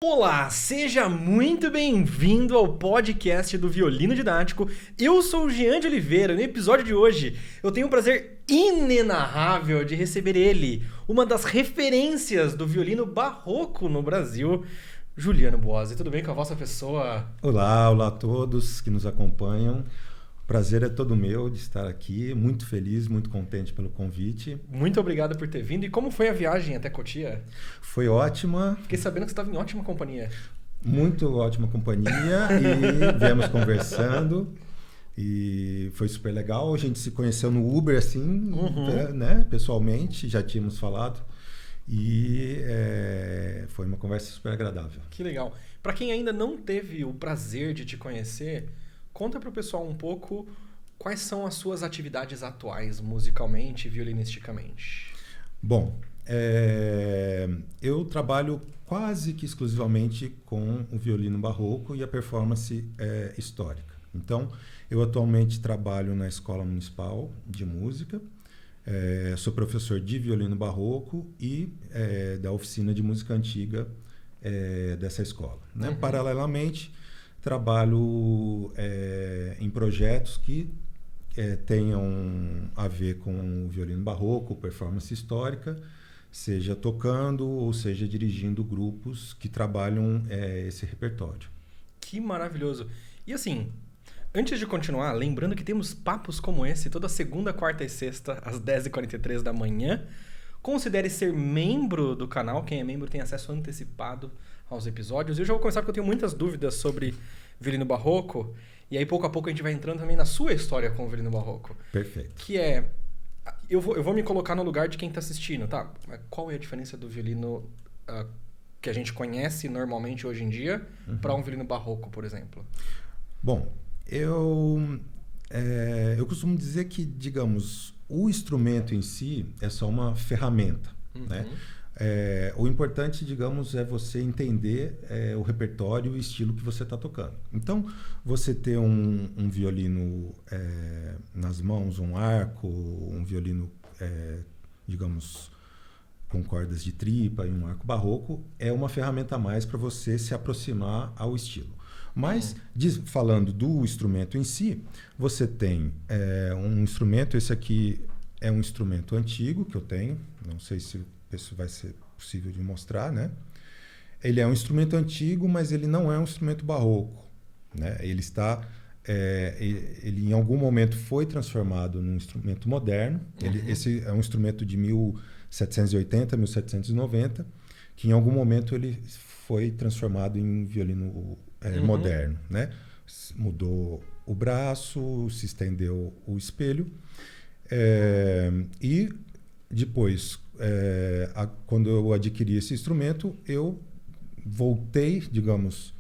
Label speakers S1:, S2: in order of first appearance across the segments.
S1: Olá, seja muito bem-vindo ao podcast do Violino Didático. Eu sou o Jean de Oliveira. No episódio de hoje, eu tenho o prazer inenarrável de receber ele, uma das referências do violino barroco no Brasil, Juliano Bosi. Tudo bem com a vossa pessoa?
S2: Olá a todos que nos acompanham. O prazer é todo meu de estar aqui, muito feliz, muito contente pelo convite.
S1: Muito obrigado por ter vindo. E como foi a viagem até Cotia?
S2: Foi ótima.
S1: Fiquei sabendo que você estava em ótima companhia.
S2: Muito ótima companhia e viemos conversando e foi super legal. A gente se conheceu no Uber assim, né, pessoalmente, já tínhamos falado e foi uma conversa super agradável.
S1: Que legal. Para quem ainda não teve o prazer de te conhecer, conta para o pessoal um pouco quais são as suas atividades atuais, musicalmente e violinisticamente.
S2: Bom, eu trabalho quase que exclusivamente com o violino barroco e a performance histórica. Então, eu atualmente trabalho na Escola Municipal de Música, sou professor de violino barroco e da oficina de música antiga dessa escola. Né? Paralelamente, trabalho em projetos que tenham a ver com o violino barroco, performance histórica, seja tocando ou seja dirigindo grupos que trabalham esse repertório.
S1: Que maravilhoso! E assim, antes de continuar, lembrando que temos papos como esse toda segunda, quarta e sexta, às 10h43 da manhã. Considere ser membro do canal. Quem é membro tem acesso antecipado aos episódios. Eu já vou começar porque eu tenho muitas dúvidas sobre violino barroco. E aí, pouco a pouco, a gente vai entrando também na sua história com o violino barroco.
S2: Perfeito.
S1: Que eu vou me colocar no lugar de quem está assistindo, tá? Qual é a diferença do violino que a gente conhece normalmente hoje em dia para um violino barroco, por exemplo?
S2: Bom, eu costumo dizer que, digamos, o instrumento em si é só uma ferramenta, né? O importante, digamos, é você entender o repertório e o estilo que você está tocando. Então, você ter um violino nas mãos, um arco, um violino, digamos, com cordas de tripa e um arco barroco, é uma ferramenta a mais para você se aproximar ao estilo. Mas, falando do instrumento em si, você tem um instrumento, esse aqui é um instrumento antigo que eu tenho, não sei se isso vai ser possível de mostrar, né? Ele é um instrumento antigo, mas ele não é um instrumento barroco, né? Ele está, ele em algum momento foi transformado num instrumento moderno. Esse é um instrumento de 1780, 1790, que em algum momento ele foi transformado em violino moderno, né? Mudou o braço, se estendeu o espelho e depois, quando eu adquiri esse instrumento, eu voltei, digamos,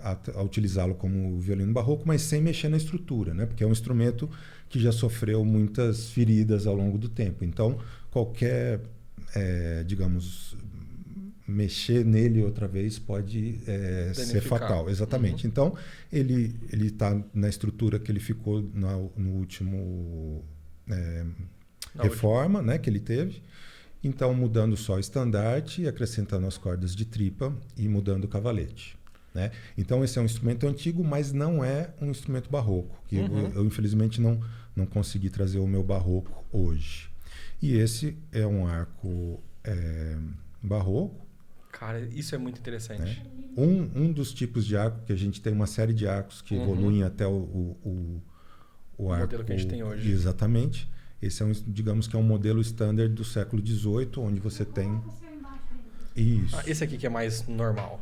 S2: a utilizá-lo como violino barroco, mas sem mexer na estrutura, né? Porque é um instrumento que já sofreu muitas feridas ao longo do tempo. Então, qualquer, digamos, mexer nele outra vez pode ser fatal. Exatamente. Então, ele está na estrutura que ele ficou no último reforma, né, que ele teve. Então, mudando só o estandarte, acrescentando as cordas de tripa e mudando o cavalete, né? Então, esse é um instrumento antigo, mas não é um instrumento barroco. Que eu, infelizmente, não consegui trazer o meu barroco hoje. E esse é um arco barroco.
S1: Cara, isso é muito interessante.
S2: Né? Um dos tipos de arco, que a gente tem uma série de arcos que evoluem até o arco...
S1: modelo que a gente tem hoje.
S2: Exatamente. Esse é digamos que é um modelo standard do século XVIII, onde você tem... Isso.
S1: Esse aqui que é mais normal.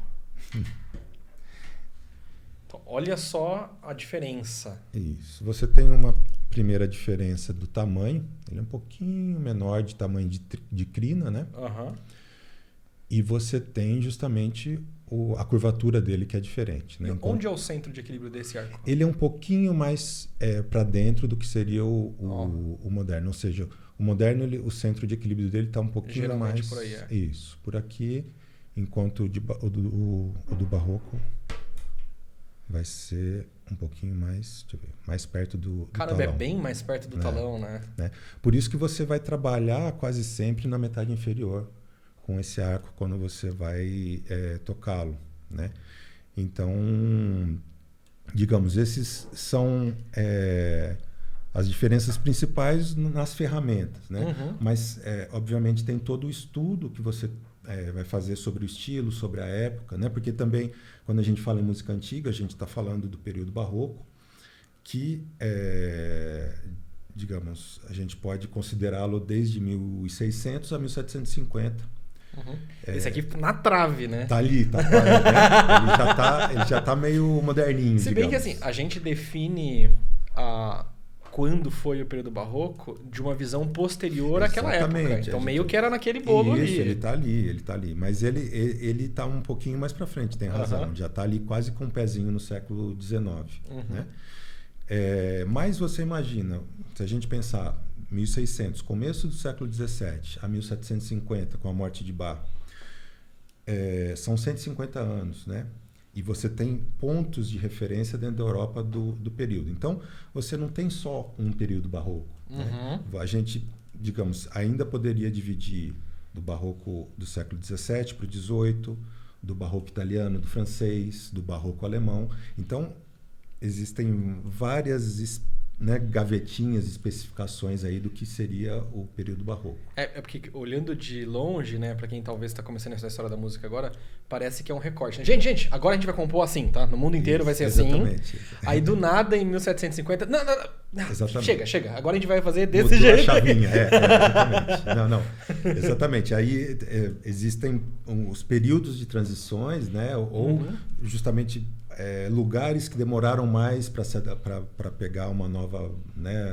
S1: Então, olha só a diferença.
S2: Isso. Você tem uma primeira diferença do tamanho. Ele é um pouquinho menor de tamanho de crina, né? E você tem justamente a curvatura dele, que é diferente. Né? Então,
S1: onde é o centro de equilíbrio desse arco?
S2: Ele é um pouquinho mais para dentro do que seria o moderno. Ou seja, o moderno, o centro de equilíbrio dele está um pouquinho
S1: geralmente
S2: mais...
S1: por aí,
S2: Isso, por aqui. Enquanto o do barroco vai ser um pouquinho mais, deixa eu ver, mais perto do
S1: Caramba,
S2: talão.
S1: é bem mais perto do talão, né?
S2: Por isso que você vai trabalhar quase sempre na metade inferior com esse arco quando você vai tocá-lo, né? Então, digamos, esses são as diferenças principais nas ferramentas, né? Mas, obviamente, tem todo o estudo que você vai fazer sobre o estilo, sobre a época, né? Porque também, quando a gente fala em música antiga, a gente está falando do período barroco, que, digamos, a gente pode considerá-lo desde 1600 a 1750.
S1: Esse aqui na trave, né?
S2: Tá ali, tá quase, né? Ele já tá meio moderninho,
S1: Se bem que assim, a gente define quando foi o período barroco de uma visão posterior àquela época. Então meio que era naquele bolo ali.
S2: Isso, ele tá ali. Mas ele tá um pouquinho mais para frente, tem razão. Já tá ali quase com um pezinho no século XIX, né? Mas você imagina, se a gente pensar 1600, começo do século XVII a 1750, com a morte de Bach, são 150 anos, né? E você tem pontos de referência dentro da Europa do período. Então, você não tem só um período barroco. Né? A gente, digamos, ainda poderia dividir do barroco do século XVII para o XVIII, do barroco italiano, do francês, do barroco alemão. Então, existem várias gavetinhas, especificações aí do que seria o período barroco.
S1: Porque olhando de longe, né, para quem talvez está começando essa história da música agora, parece que é um recorte. Né? Gente, agora a gente vai compor assim, tá? No mundo inteiro vai ser
S2: exatamente.
S1: Assim. Aí do nada, em 1750... Não. Chega. Agora a gente vai fazer desse
S2: Mudou
S1: jeito.
S2: A chavinha, exatamente. Não. Exatamente. Aí existem os períodos de transições, né? Ou justamente lugares que demoraram mais para pegar uma nova, né,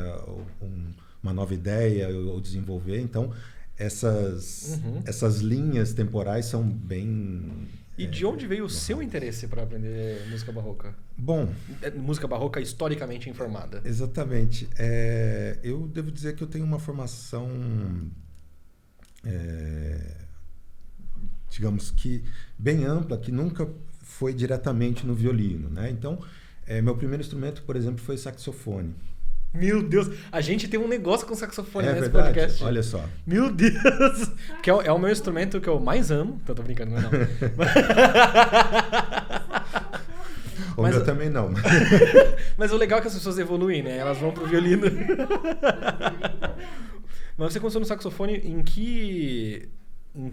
S2: uma nova ideia ou desenvolver. Então, essas linhas temporais são bem...
S1: E de onde veio o seu interesse para aprender música barroca?
S2: Bom...
S1: Música barroca historicamente informada.
S2: Exatamente. Eu devo dizer que eu tenho uma formação, digamos que bem ampla, que nunca foi diretamente no violino, né? Então, meu primeiro instrumento, por exemplo, foi saxofone.
S1: Meu Deus, a gente tem um negócio com saxofone nesse
S2: verdade?
S1: podcast.
S2: Olha só.
S1: Meu Deus! Que é o meu instrumento que eu mais amo. Tô brincando, não.
S2: O meu também não.
S1: Mas o legal é que as pessoas evoluem, né? Elas vão pro violino. Mas você começou no saxofone em que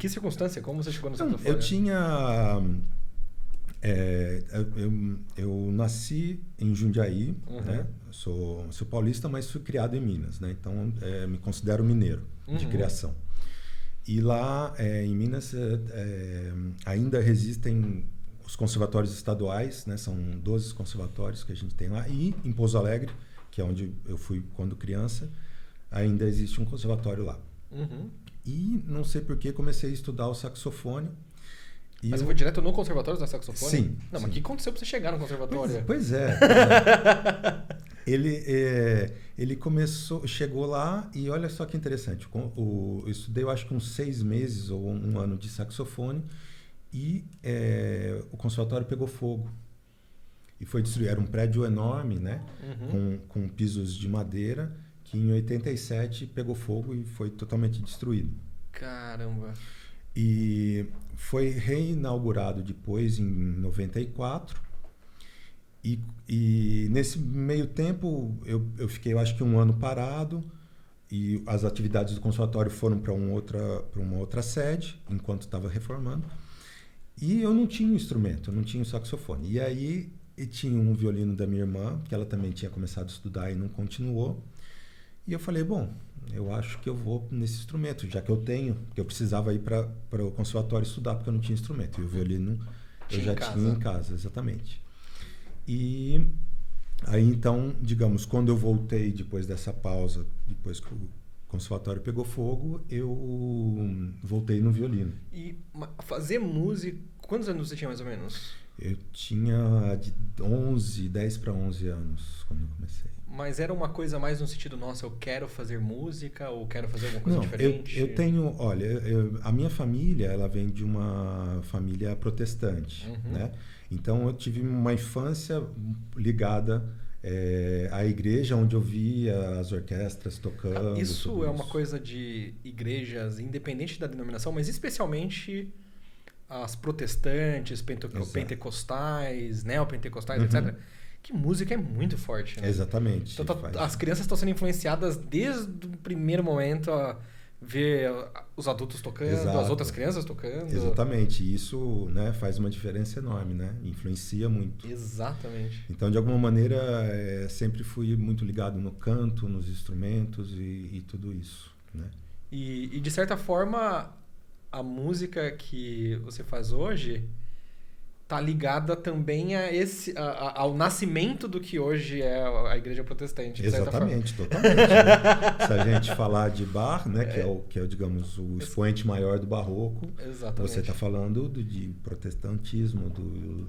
S1: circunstância? Como você chegou no saxofone?
S2: Eu tinha... eu nasci em Jundiaí, né? Sou paulista, mas fui criado em Minas, né? Então me considero mineiro de criação. E lá em Minas ainda existem os conservatórios estaduais, né? São 12 conservatórios que a gente tem lá. E em Pouso Alegre, que é onde eu fui quando criança, ainda existe um conservatório lá. E não sei por que comecei a estudar o saxofone.
S1: Mas você foi direto no conservatório da saxofone?
S2: Sim.
S1: Não, mas o que aconteceu pra você chegar no conservatório?
S2: Pois é. Ele chegou lá e olha só que interessante. Eu estudei, eu acho que uns 6 meses ou um ano de saxofone e o conservatório pegou fogo. E foi destruído. Era um prédio enorme, né? Com pisos de madeira, que em 87 pegou fogo e foi totalmente destruído.
S1: Caramba!
S2: E foi reinaugurado depois em 94 e nesse meio tempo eu fiquei, eu acho que um ano parado e as atividades do conservatório foram para uma outra sede enquanto estava reformando e eu não tinha um instrumento, eu não tinha um saxofone. E aí tinha um violino da minha irmã que ela também tinha começado a estudar e não continuou. E eu falei, bom, eu acho que eu vou nesse instrumento, já que eu tenho, porque eu precisava ir para o conservatório estudar, porque eu não tinha instrumento. E o violino eu já tinha em casa, exatamente. E aí, então, digamos, quando eu voltei depois dessa pausa, depois que o conservatório pegou fogo, eu voltei no violino.
S1: E fazer música, quantos anos você tinha mais ou menos?
S2: Eu tinha de 10 para 11 anos quando eu comecei.
S1: Mas era uma coisa mais no sentido, nossa, eu quero fazer música ou quero fazer alguma coisa diferente?
S2: Eu tenho, olha, a minha família, ela vem de uma família protestante, né? Então eu tive uma infância ligada A igreja onde eu via as orquestras tocando.
S1: Isso é uma coisa de igrejas, independente da denominação, mas especialmente as protestantes, pentecostais, neopentecostais, etc. Que música é muito forte, né?
S2: Exatamente.
S1: Então, as crianças estão sendo influenciadas desde o primeiro momento a ver os adultos tocando, as outras crianças tocando.
S2: Exatamente. E isso, né, faz uma diferença enorme, né? Influencia muito.
S1: Exatamente.
S2: Então, de alguma maneira, sempre fui muito ligado no canto, nos instrumentos e tudo isso, né?
S1: E, de certa forma, a música que você faz hoje tá ligada também ao nascimento do que hoje é a igreja protestante, de
S2: Exatamente, totalmente. Né? Se a gente falar de Bach, né, que é, digamos, o expoente maior do barroco,
S1: exatamente.
S2: Você está falando de protestantismo,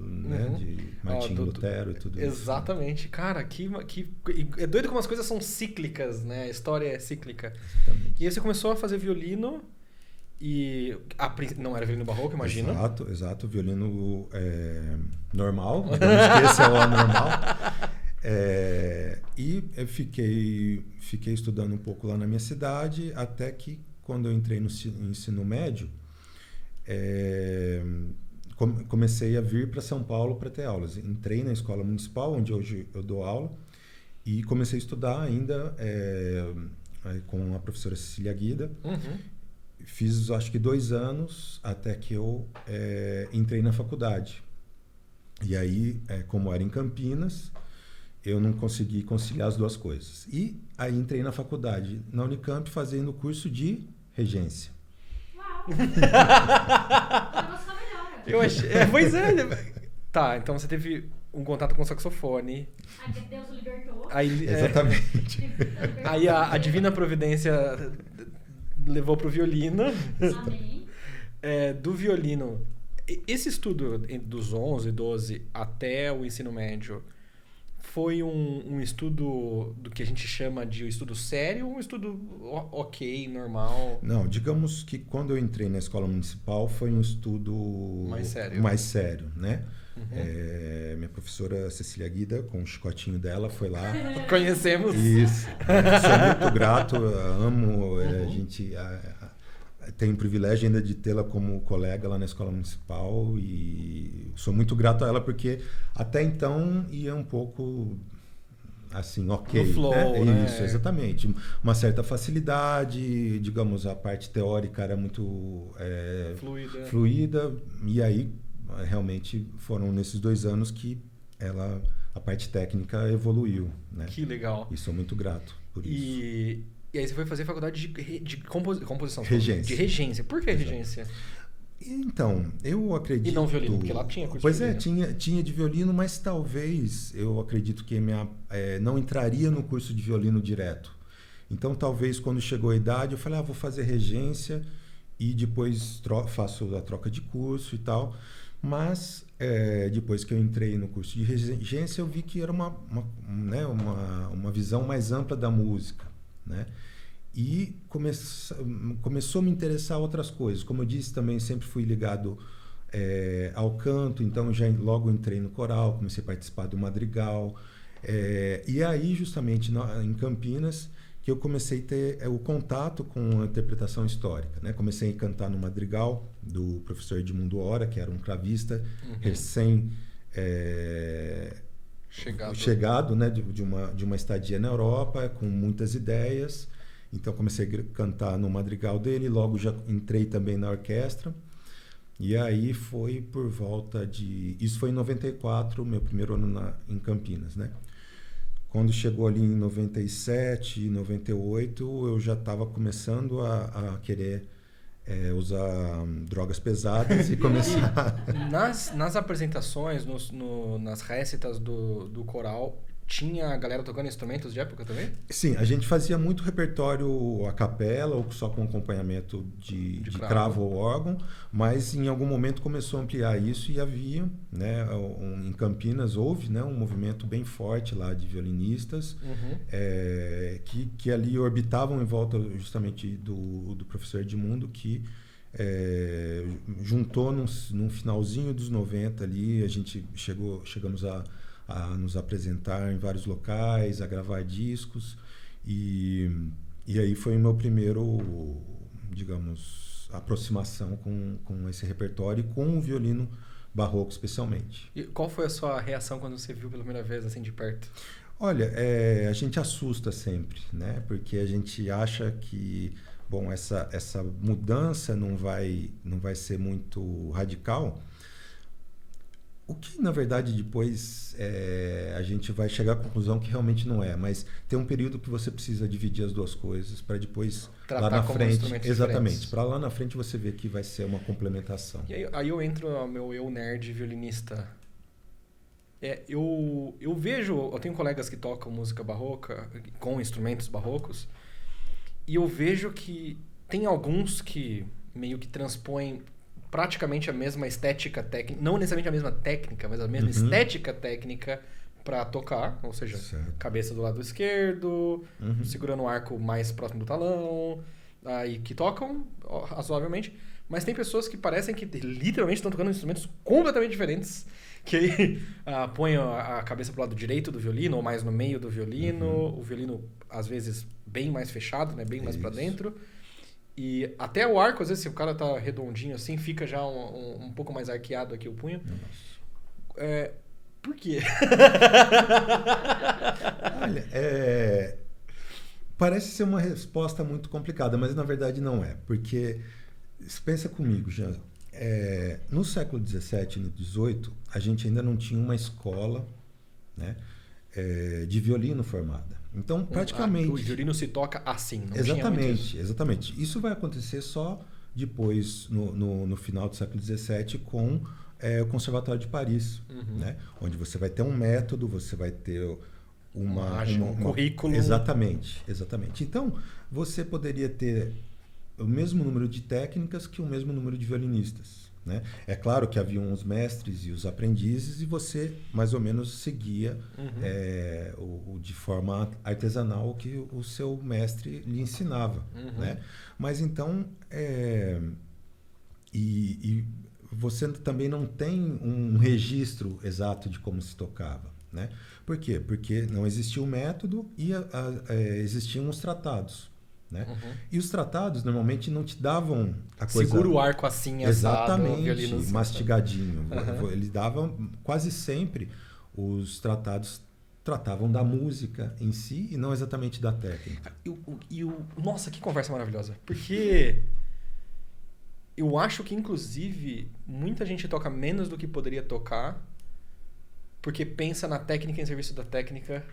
S2: né, de Martinho Lutero e tudo isso.
S1: Exatamente. Cara, é doido como as coisas são cíclicas, né? A história é cíclica.
S2: Exatamente.
S1: E aí você começou a fazer violino. E não era violino barroco, imagina.
S2: Exato. Violino normal, digamos que esse é o normal. E eu fiquei estudando um pouco lá na minha cidade, até que quando eu entrei no ensino médio, comecei a vir para São Paulo para ter aulas. Entrei na escola municipal, onde hoje eu dou aula, e comecei a estudar ainda com a professora Cecília Guida. Fiz, acho que 2 anos, até que eu entrei na faculdade. E aí, como era em Campinas, eu não consegui conciliar as duas coisas. E aí entrei na faculdade, na Unicamp, fazendo o curso de regência.
S3: Uau!
S1: Eu achei... pois é. Tá, então você teve um contato com o saxofone.
S3: Aí Deus o libertou.
S2: Exatamente.
S1: Aí a Divina Providência levou pro violino.
S3: Amém.
S1: Do violino, esse estudo dos 11, 12 até o ensino médio foi um estudo do que a gente chama de estudo sério ou um estudo ok, normal?
S2: Não, digamos que quando eu entrei na escola municipal foi um estudo mais sério, né? Minha professora Cecília Guida, com o chicotinho dela, foi lá.
S1: Conhecemos.
S2: Isso. Sou muito grato, amo. A gente tem o privilégio ainda de tê-la como colega lá na escola municipal e sou muito grato a ela porque até então ia um pouco assim, ok.
S1: No flow, né?
S2: Isso, exatamente. Uma certa facilidade, digamos, a parte teórica era muito fluida e aí realmente foram nesses 2 anos que a parte técnica evoluiu, né?
S1: Que legal.
S2: E sou muito grato por isso.
S1: E aí você foi fazer faculdade de composição.
S2: Regência.
S1: De regência. Por que regência?
S2: Então, eu acredito...
S1: E não violino, porque lá tinha curso
S2: Pois
S1: de violino.
S2: Tinha de violino, mas talvez eu acredito que não entraria no curso de violino direto. Então, talvez quando chegou a idade, eu falei, vou fazer regência e depois faço a troca de curso e tal. Mas depois que eu entrei no curso de regência, eu vi que era uma visão mais ampla da música, né? E começou a me interessar outras coisas. Como eu disse, também sempre fui ligado ao canto, então já logo entrei no coral, comecei a participar do madrigal. E aí, justamente em Campinas, que eu comecei a ter o contato com a interpretação histórica, né? Comecei a cantar no madrigal do professor Edmundo Hora, que era um cravista recém chegado, né? de uma estadia na Europa, com muitas ideias. Então comecei a cantar no madrigal dele, logo já entrei também na orquestra. E aí foi por volta de... Isso foi em 94, meu primeiro ano em Campinas, né? Quando chegou ali em 97, 98, eu já estava começando a querer usar drogas pesadas e começar...
S1: Nas apresentações, nas récitas do coral, tinha a galera tocando instrumentos de época também?
S2: Sim, a gente fazia muito repertório a capela ou só com acompanhamento de cravo ou órgão, mas em algum momento começou a ampliar isso e havia, né, em Campinas houve, né, um movimento bem forte lá de violinistas que ali orbitavam em volta justamente do professor Edmundo, que juntou num finalzinho dos 90 ali, a gente chegamos a a nos apresentar em vários locais, a gravar discos. E aí foi o meu primeiro, digamos, aproximação com esse repertório e com o violino barroco especialmente.
S1: E qual foi a sua reação quando você viu pela primeira vez, assim, de perto?
S2: Olha, a gente assusta sempre, né? Porque a gente acha que, bom, essa mudança não vai ser muito radical. O que, na verdade, depois a gente vai chegar à conclusão que realmente não é. Mas tem um período que você precisa dividir as duas coisas para depois,
S1: tratar
S2: lá na
S1: como
S2: frente...
S1: instrumentos
S2: Exatamente.
S1: diferentes.
S2: Para lá na frente você ver que vai ser uma complementação.
S1: E aí eu entro no meu eu nerd violinista. Eu vejo... Eu tenho colegas que tocam música barroca com instrumentos barrocos. E eu vejo que tem alguns que meio que transpõem praticamente a mesma estética técnica, não necessariamente a mesma técnica, mas a mesma estética técnica para tocar, ou seja,
S2: Certo.
S1: cabeça do lado esquerdo, segurando o arco mais próximo do talão, aí que tocam razoavelmente, mas tem pessoas que parecem que literalmente estão tocando instrumentos completamente diferentes, que aí põem a cabeça pro lado direito do violino, ou mais no meio do violino, o violino às vezes bem mais fechado, né, bem mais para dentro. E até o arco, às vezes, se o cara tá redondinho assim, fica já um pouco mais arqueado aqui o punho. Por quê?
S2: Olha, parece ser uma resposta muito complicada, mas na verdade não é. Porque, pensa comigo, Jean, no século XVII e no XVIII, a gente ainda não tinha uma escola, né, de violino formada. Então, praticamente...
S1: O violino se toca assim, não
S2: Exatamente,
S1: tinha
S2: exatamente. Isso vai acontecer só depois, no final do século XVII, com o Conservatório de Paris, né? Onde você vai ter um método, você vai ter
S1: um currículo.
S2: Exatamente, exatamente. Então, você poderia ter o mesmo número de técnicas que o mesmo número de violinistas, né? É claro que haviam os mestres e os aprendizes e você mais ou menos seguia de forma artesanal o que o seu mestre lhe ensinava, né? Mas então e você também não tem um registro exato de como se tocava, né? Por quê? Porque não existia o método e existiam os tratados, né? E os tratados normalmente não te davam a coisa...
S1: Segura o arco assim, assado,
S2: exatamente,
S1: violino assim,
S2: mastigadinho. Eles davam quase sempre, os tratados tratavam da música em si e não exatamente da técnica.
S1: Nossa, que conversa maravilhosa. Porque eu acho que, inclusive, muita gente toca menos do que poderia tocar porque pensa na técnica em serviço da técnica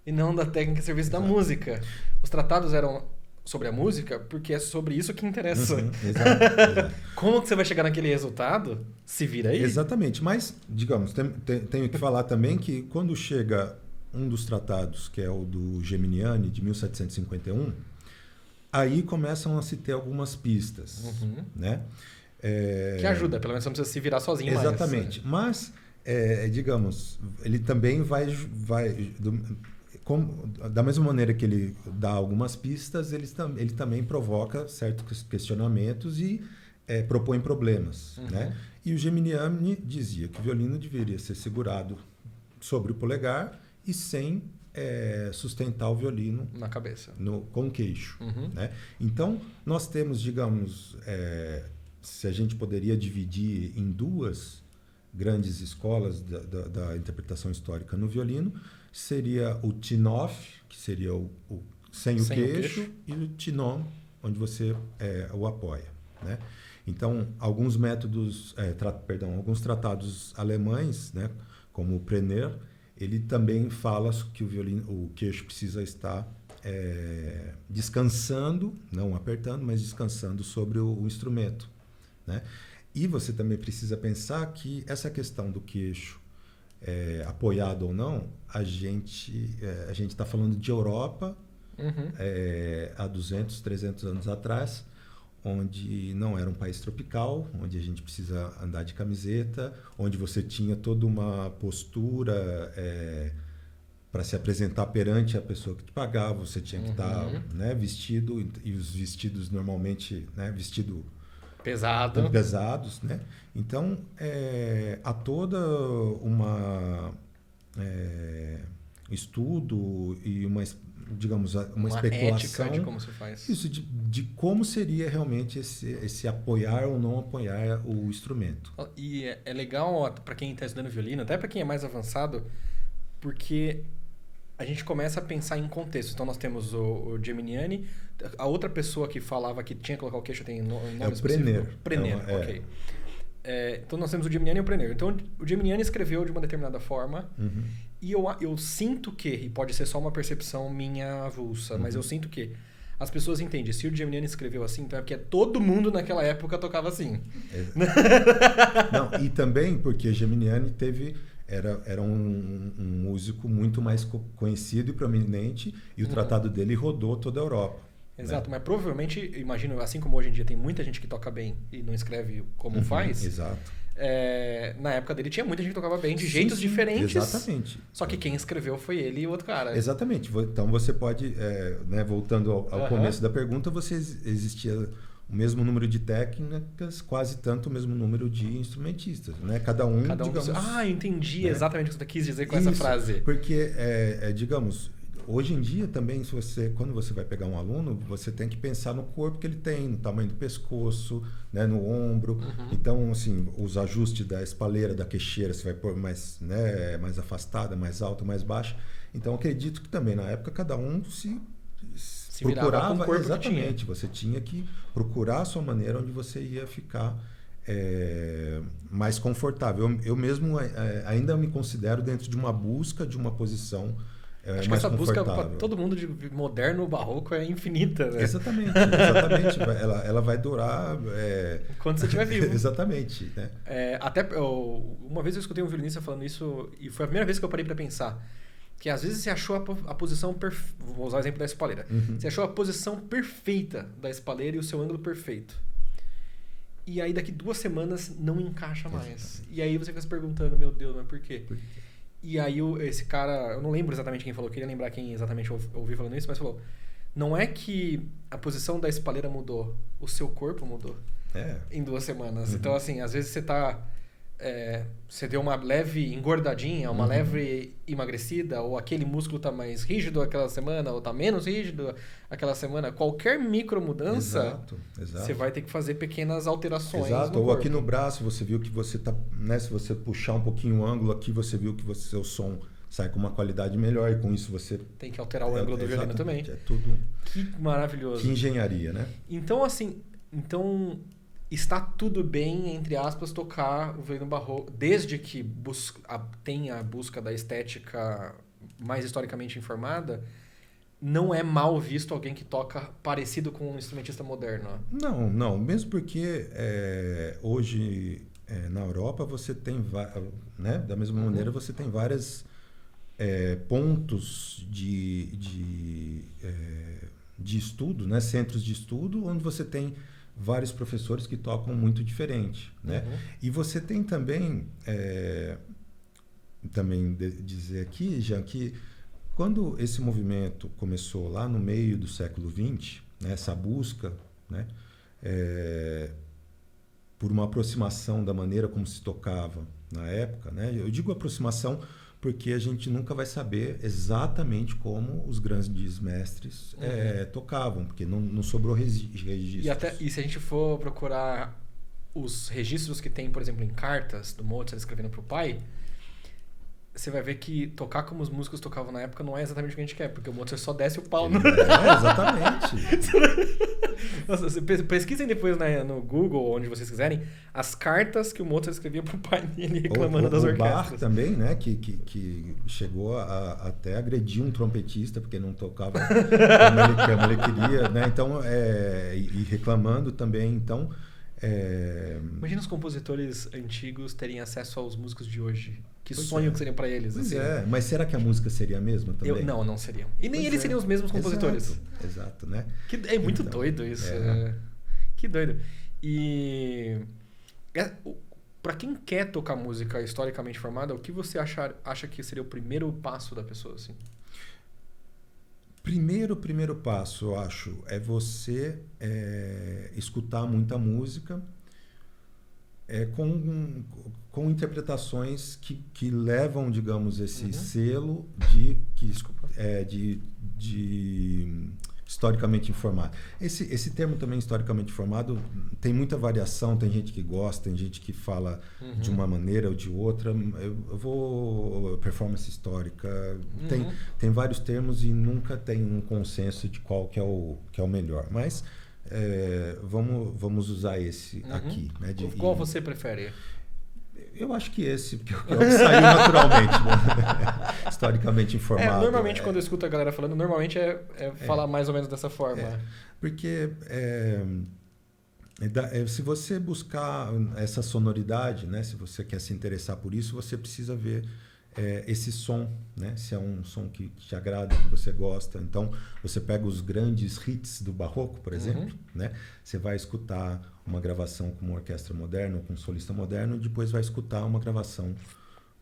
S1: e não da técnica em serviço da música. Os tratados eram sobre a música porque é sobre isso que interessa.
S2: Exato.
S1: Como que você vai chegar naquele resultado? Se vira aí.
S2: Exatamente. Mas, digamos, tenho que falar também que quando chega um dos tratados, que é o do Geminiani, de 1751, aí começam a se ter algumas pistas, né?
S1: Que ajuda, pelo menos você não precisa se virar sozinho.
S2: Exatamente. Mas digamos, ele também vai da mesma maneira que ele dá algumas pistas, ele também provoca certos questionamentos e propõe problemas, né? E o Geminiani dizia que o violino deveria ser segurado sobre o polegar e sem sustentar o violino
S1: na cabeça,
S2: com o queixo, né? Então, nós temos, digamos, se a gente poderia dividir em duas grandes escolas da interpretação histórica no violino, seria o Tinoff, que seria o sem o queixo, e o Tinon, onde você o apoia, né? Então, alguns tratados alemães, né, como o Prenner, ele também fala que o queixo precisa estar descansando, não apertando, mas descansando sobre o instrumento, né? E você também precisa pensar que essa questão do queixo apoiado ou não, a gente está falando de Europa há 200, 300 anos atrás, onde não era um país tropical, onde a gente precisa andar de camiseta, onde você tinha toda uma postura para se apresentar perante a pessoa que te pagava, você tinha que estar, né, vestido, e os vestidos normalmente, né,
S1: pesados,
S2: né? Então, há toda uma estudo e digamos, uma especulação.
S1: Ética de como se faz.
S2: Isso, de como seria realmente esse apoiar ou não apoiar o instrumento.
S1: E é legal para quem está estudando violino, até para quem é mais avançado, porque a gente começa a pensar em contexto. Então nós temos o Geminiani, a outra pessoa que falava que tinha que colocar o queixo tem nome
S2: o
S1: específico?
S2: Prenner.
S1: Ok. Então nós temos o Geminiani e o Prenner. Então o Geminiani escreveu de uma determinada forma e eu sinto que, e pode ser só uma percepção minha avulsa, mas eu sinto que as pessoas entendem, se o Geminiani escreveu assim, então é porque todo mundo naquela época tocava assim.
S2: Não, e também porque Geminiani era um músico muito mais conhecido e prominente, e o tratado dele rodou toda a Europa.
S1: Exato, mas provavelmente, imagino, assim como hoje em dia tem muita gente que toca bem e não escreve como faz.
S2: Exato.
S1: Na época dele tinha muita gente que tocava bem de jeitos diferentes.
S2: Exatamente.
S1: Só que quem escreveu foi ele e o outro cara.
S2: Exatamente. Então você pode, voltando ao começo da pergunta, existia o mesmo número de técnicas, quase tanto o mesmo número de instrumentistas, né? Cada um digamos...
S1: entendi exatamente o que você quis dizer com
S2: Isso,
S1: essa frase.
S2: Porque, digamos, hoje em dia também, quando você vai pegar um aluno, você tem que pensar no corpo que ele tem, no tamanho do pescoço, né, no ombro. Então, assim, os ajustes da espaleira, da queixeira, você vai pôr mais afastada, mais alta, mais baixa. Então, acredito que também, na época, cada um se procurava
S1: com o corpo
S2: exatamente.
S1: que tinha.
S2: Você tinha que procurar a sua maneira onde você ia ficar mais confortável. Eu mesmo ainda me considero dentro de uma busca de uma posição
S1: Acho que
S2: mais
S1: essa busca
S2: confortável.
S1: para todo mundo de moderno, barroco é infinita, né?
S2: Exatamente. Ela vai durar
S1: enquanto você estiver vivo.
S2: Exatamente, né?
S1: Uma vez eu escutei um violinista falando isso e foi a primeira vez que eu parei para pensar que às vezes você achou a posição perfeita. Vou usar o exemplo da espaleira. Você achou a posição perfeita da espaleira e o seu ângulo perfeito. E aí daqui 2 semanas não encaixa mais.
S2: Exatamente.
S1: E aí você fica se perguntando, meu Deus, mas por quê?
S2: Por quê?
S1: E aí esse cara, eu não lembro exatamente quem falou, queria lembrar quem exatamente eu ouvi falando isso, mas falou, não é que a posição da espaleira mudou, o seu corpo mudou em 2 semanas. Então, assim, às vezes você deu uma leve engordadinha, uma leve emagrecida, ou aquele músculo tá mais rígido aquela semana, ou tá menos rígido aquela semana. Qualquer micro mudança,
S2: Exato.
S1: você vai ter que fazer pequenas alterações.
S2: Exato.
S1: No
S2: Ou
S1: corpo.
S2: aqui no braço, você viu que você tá, né? Se você puxar um pouquinho o ângulo aqui, você viu que seu som sai com uma qualidade melhor, e com isso você
S1: tem que alterar o ângulo do violino também.
S2: É tudo.
S1: Que maravilhoso.
S2: Que engenharia, né?
S1: Então, assim, está tudo bem, entre aspas, tocar o violino barroco, desde que tenha a busca da estética mais historicamente informada, não é mal visto alguém que toca parecido com um instrumentista moderno.
S2: Não. Mesmo porque hoje na Europa você tem, né, da mesma maneira, você tem vários pontos de estudo, né, centros de estudo, onde você tem vários professores que tocam muito diferente, né? E você tem também dizer aqui, Jean, que quando esse movimento começou lá no meio do século XX, né, essa busca, né, por uma aproximação da maneira como se tocava na época, né? Eu digo aproximação porque a gente nunca vai saber exatamente como os grandes mestres tocavam, porque não sobrou registros.
S1: E se a gente for procurar os registros que tem, por exemplo, em cartas do Mozart escrevendo para o pai, você vai ver que tocar como os músicos tocavam na época não é exatamente o que a gente quer, porque o Mozart só desce o pau.
S2: Exatamente.
S1: Nossa, pesquisem depois no Google, onde vocês quiserem, as cartas que o Mozart escrevia pro pai dele reclamando das orquestras.
S2: O Bach também, né, que chegou até agredir um trompetista porque não tocava como ele queria, né? Então, e reclamando também. Então,
S1: imagina os compositores antigos terem acesso aos músicos de hoje. Que sonho que seria para eles.
S2: Pois
S1: assim.
S2: Mas será que a música seria a mesma também?
S1: Não seriam. E nem eles seriam os mesmos compositores.
S2: Exato, né?
S1: É muito doido isso. Que doido. E para quem quer tocar música historicamente formada, o que você acha que seria o primeiro passo da pessoa? Assim?
S2: Primeiro passo, eu acho, é você escutar muita música, com interpretações que levam, digamos, esse selo de historicamente informado. Esse termo também, historicamente informado, tem muita variação, tem gente que gosta, tem gente que fala de uma maneira ou de outra. Eu vou performance histórica, tem vários termos e nunca tem um consenso de qual que é o melhor. Mas vamos usar esse aqui. Né,
S1: qual você prefere?
S2: Eu acho que esse, porque é o que saiu naturalmente, né? Historicamente informado.
S1: Normalmente, quando eu escuto a galera falando, normalmente falar mais ou menos dessa forma.
S2: Porque se você buscar essa sonoridade, né? Se você quer se interessar por isso, você precisa ver esse som, né? Se é um som que te agrada, que você gosta. Então, você pega os grandes hits do barroco, por exemplo, né? Você vai escutar uma gravação com uma orquestra moderna ou com um solista moderno, e depois vai escutar uma gravação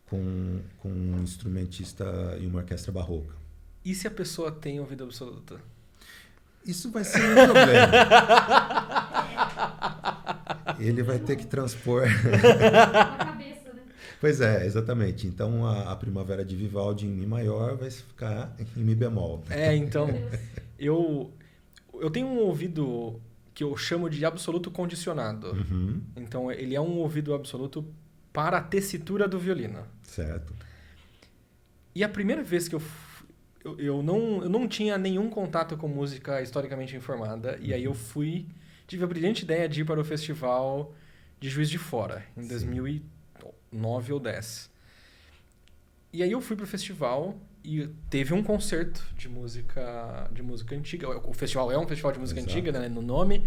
S2: com um instrumentista e uma orquestra barroca.
S1: E se a pessoa tem ouvido absoluto?
S2: Isso vai ser um problema. Ele vai ter que transpor...
S3: Na cabeça, né?
S2: Pois é, exatamente. Então, a Primavera de Vivaldi em Mi maior vai ficar em Mi bemol.
S1: Então, eu tenho um ouvido que eu chamo de absoluto condicionado. Então, ele é um ouvido absoluto para a tessitura do violino.
S2: Certo.
S1: E a primeira vez que eu não tinha nenhum contato com música historicamente informada, e aí eu tive a brilhante ideia de ir para o festival de Juiz de Fora, em 2009 ou 10. E aí eu fui pro festival e teve um concerto de música antiga. O festival é um festival de música antiga, né, no nome.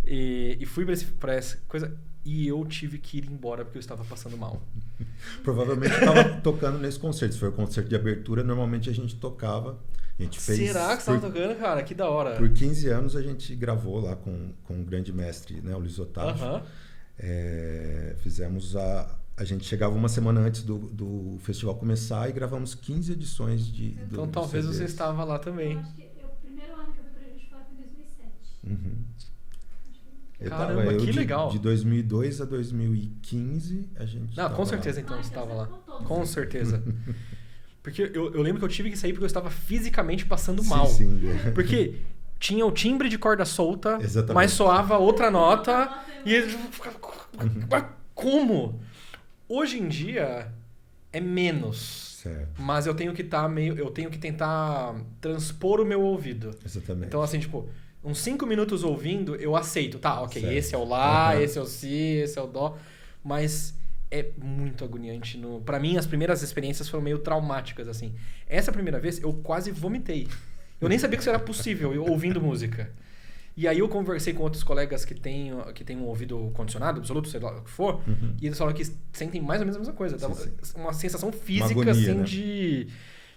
S1: E fui pra essa coisa e eu tive que ir embora porque eu estava passando mal.
S2: Provavelmente eu estava tocando nesse concerto. Se foi o concerto de abertura, normalmente a gente tocava. A gente fez.
S1: Será que você estava tocando, cara? Que da hora.
S2: Por 15 anos a gente gravou lá com o grande mestre, né, o Luiz Otávio. Fizemos a gente chegava uma semana antes do festival começar e gravamos 15 edições
S1: Então talvez você estava lá também.
S3: Eu acho que o primeiro ano que eu fui pra Juiz de Fora foi em 2007.
S1: Caramba, que legal.
S2: De 2002 a 2015 a gente
S1: com certeza
S2: lá.
S1: então você estava lá. Com certeza. Porque eu lembro que eu tive que sair porque eu estava fisicamente passando mal.
S2: Sim.
S1: Porque tinha o timbre de corda solta,
S2: Exatamente.
S1: mas soava outra nota e ele ficava... Como? Hoje em dia é menos.
S2: Certo.
S1: Mas eu tenho que eu tenho que tentar transpor o meu ouvido.
S2: Exatamente.
S1: Então assim, tipo, uns 5 minutos ouvindo, eu aceito. Tá, ok,
S2: certo.
S1: Esse é o Lá, esse é o Si, esse é o Dó. Mas é muito agoniante. Pra mim, as primeiras experiências foram meio traumáticas, assim. Essa primeira vez, eu quase vomitei. Eu nem sabia que isso era possível, eu ouvindo música. E aí eu conversei com outros colegas que têm um ouvido condicionado, absoluto, sei lá o que for, e eles falaram que sentem mais ou menos a mesma coisa.
S2: Sim.
S1: Uma sensação física,
S2: agonia,
S1: assim,
S2: né?
S1: de...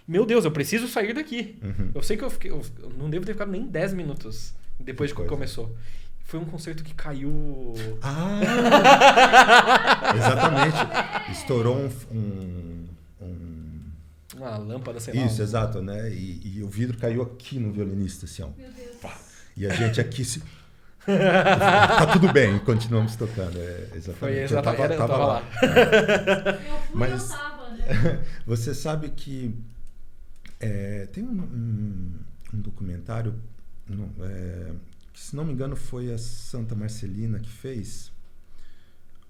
S1: Meu Deus, eu preciso sair daqui. Eu sei que eu não devo ter ficado nem 10 minutos depois de que começou. Foi um concerto que caiu...
S2: Exatamente. Estourou
S1: uma lâmpada, sei lá.
S2: Isso, exato, né? E o vidro caiu aqui no violinista, assim, ó.
S3: Meu Deus.
S2: E a gente aqui se... Tá tudo bem, continuamos tocando. Exatamente.
S1: Foi exatamente. Eu tava lá.
S3: Eu fui
S2: Mas-
S3: eu tava, né?
S2: Você sabe que tem um documentário, que, se não me engano, foi a Santa Marcelina que fez,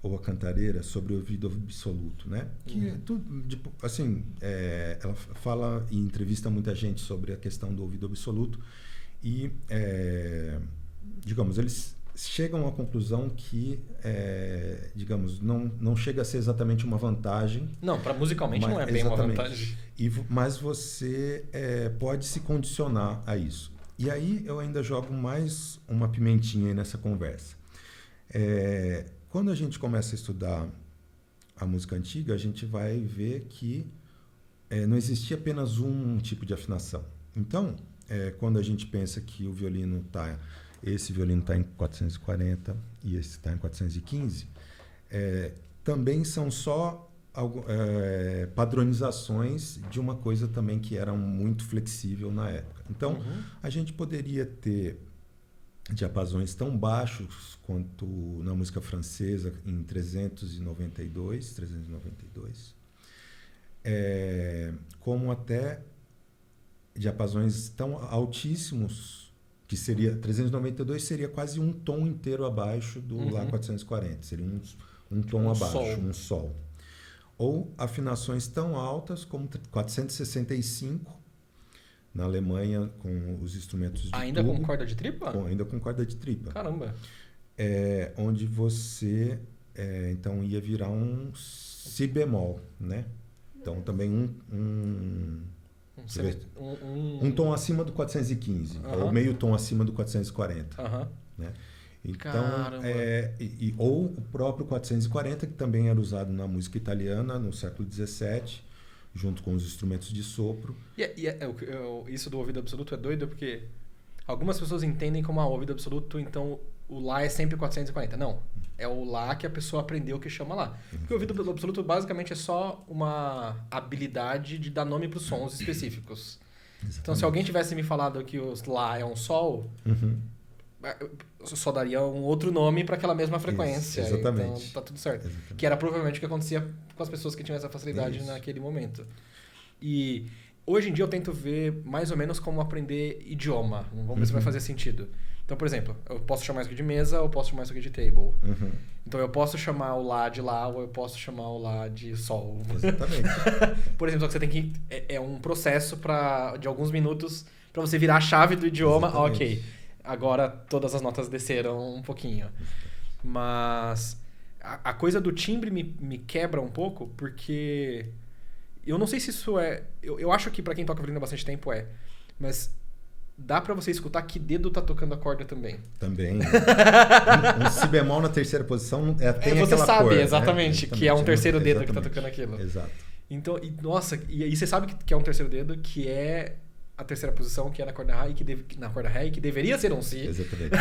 S2: ou a Cantareira, sobre o ouvido absoluto, né? Que é tudo, assim, ela fala e entrevista muita gente sobre a questão do ouvido absoluto e, digamos, eles chegam à conclusão que, digamos, não chega a ser exatamente uma vantagem.
S1: Não, musicalmente não é bem
S2: exatamente.
S1: uma vantagem.
S2: Mas você pode se condicionar a isso. E aí eu ainda jogo mais uma pimentinha aí nessa conversa. Quando a gente começa a estudar a música antiga, a gente vai ver que não existia apenas um tipo de afinação. Então, quando a gente pensa que o violino esse violino está em 440 e esse está em 415, também são só padronizações de uma coisa também que era muito flexível na época. Então, a gente poderia ter diapasões tão baixos quanto na música francesa, em 392, como até diapasões tão altíssimos, que seria 392 seria quase um tom inteiro abaixo do Lá 440, seria um tom abaixo, um sol. Ou afinações tão altas como 465 na Alemanha, com os instrumentos de
S1: ainda
S2: tubo,
S1: com corda de tripa?
S2: Ainda com corda de tripa.
S1: Caramba.
S2: Onde você então ia virar um si bemol, né? Então também um tom acima do 415, ou meio tom acima do 440. Né? Então, ou o próprio 440, que também era usado na música italiana no século XVII, junto com os instrumentos de sopro.
S1: Isso do ouvido absoluto é doido, porque algumas pessoas entendem como ouvido absoluto, então o Lá é sempre 440. Não, é o Lá que a pessoa aprendeu que chama Lá. Porque o ouvido absoluto basicamente é só uma habilidade de dar nome para os sons específicos. Exatamente. Então, se alguém tivesse me falado que o Lá é um sol, eu só daria um outro nome para aquela mesma frequência.
S2: Isso, exatamente.
S1: Então, tá tudo certo.
S2: Exatamente.
S1: Que era provavelmente o que acontecia com as pessoas que tinham essa facilidade naquele momento. E hoje em dia eu tento ver mais ou menos como aprender idioma. Vamos ver se vai fazer sentido. Então, por exemplo, eu posso chamar isso aqui de mesa ou posso chamar isso aqui de table. Então, eu posso chamar o Lá de Lá ou eu posso chamar o Lá de Sol.
S2: Exatamente.
S1: Por exemplo, só que você tem que... É um processo de alguns minutos para você virar a chave do idioma.
S2: Exatamente.
S1: Ok, agora todas as notas desceram um pouquinho. Mas a coisa do timbre me quebra um pouco, porque... Eu não sei se isso é... Eu acho que para quem toca violino há bastante tempo mas... Dá pra você escutar que dedo tá tocando a corda também.
S2: Também. Um si bemol na terceira posição tem
S1: você
S2: aquela
S1: sabe,
S2: cor,
S1: exatamente,
S2: né?
S1: que é um terceiro dedo que tá tocando aquilo.
S2: Exato.
S1: Então, nossa, e aí você sabe que é um terceiro dedo, que é a terceira posição, que é na corda ré, na corda ré, que deveria ser um si.
S2: Exatamente.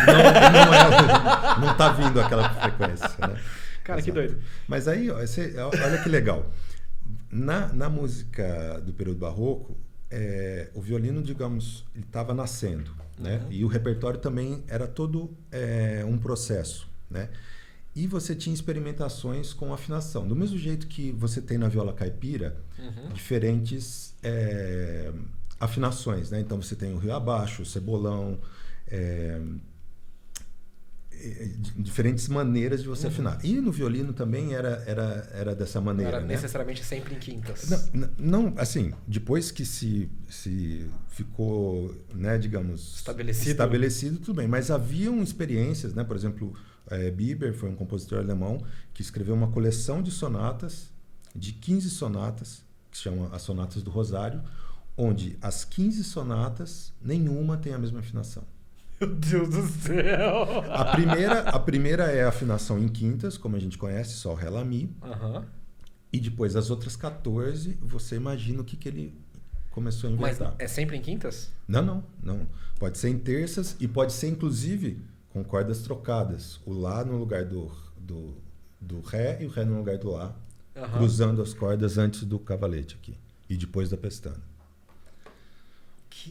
S2: Não tá vindo aquela frequência, né?
S1: Cara, exato. Que doido.
S2: Mas aí, olha que legal. Na música do período barroco, o violino, digamos, ele estava nascendo, né? E o repertório também era todo um processo, né? E você tinha experimentações com afinação. Do mesmo jeito que você tem na viola caipira, diferentes afinações, né? Então você tem o rio abaixo, o cebolão, diferentes maneiras de você afinar. E no violino também era dessa maneira.
S1: Não era
S2: né?
S1: necessariamente sempre em quintas.
S2: Não, assim, depois que se ficou, né, digamos, estabelecido, tudo bem. Mas haviam experiências, né? Por exemplo, Bieber foi um compositor alemão que escreveu uma coleção de sonatas, de 15 sonatas, que se chama as Sonatas do Rosário, onde as 15 sonatas, nenhuma tem a mesma afinação.
S1: Meu Deus do céu!
S2: A primeira é a afinação em quintas, como a gente conhece, Sol, Ré, Lá, Mi. E depois as outras 14, você imagina o que ele começou a inventar.
S1: Mas é sempre em quintas?
S2: Não. Pode ser em terças e pode ser, inclusive, com cordas trocadas. O Lá no lugar do Ré e o Ré no lugar do Lá. Cruzando as cordas antes do cavalete aqui. E depois da pestana.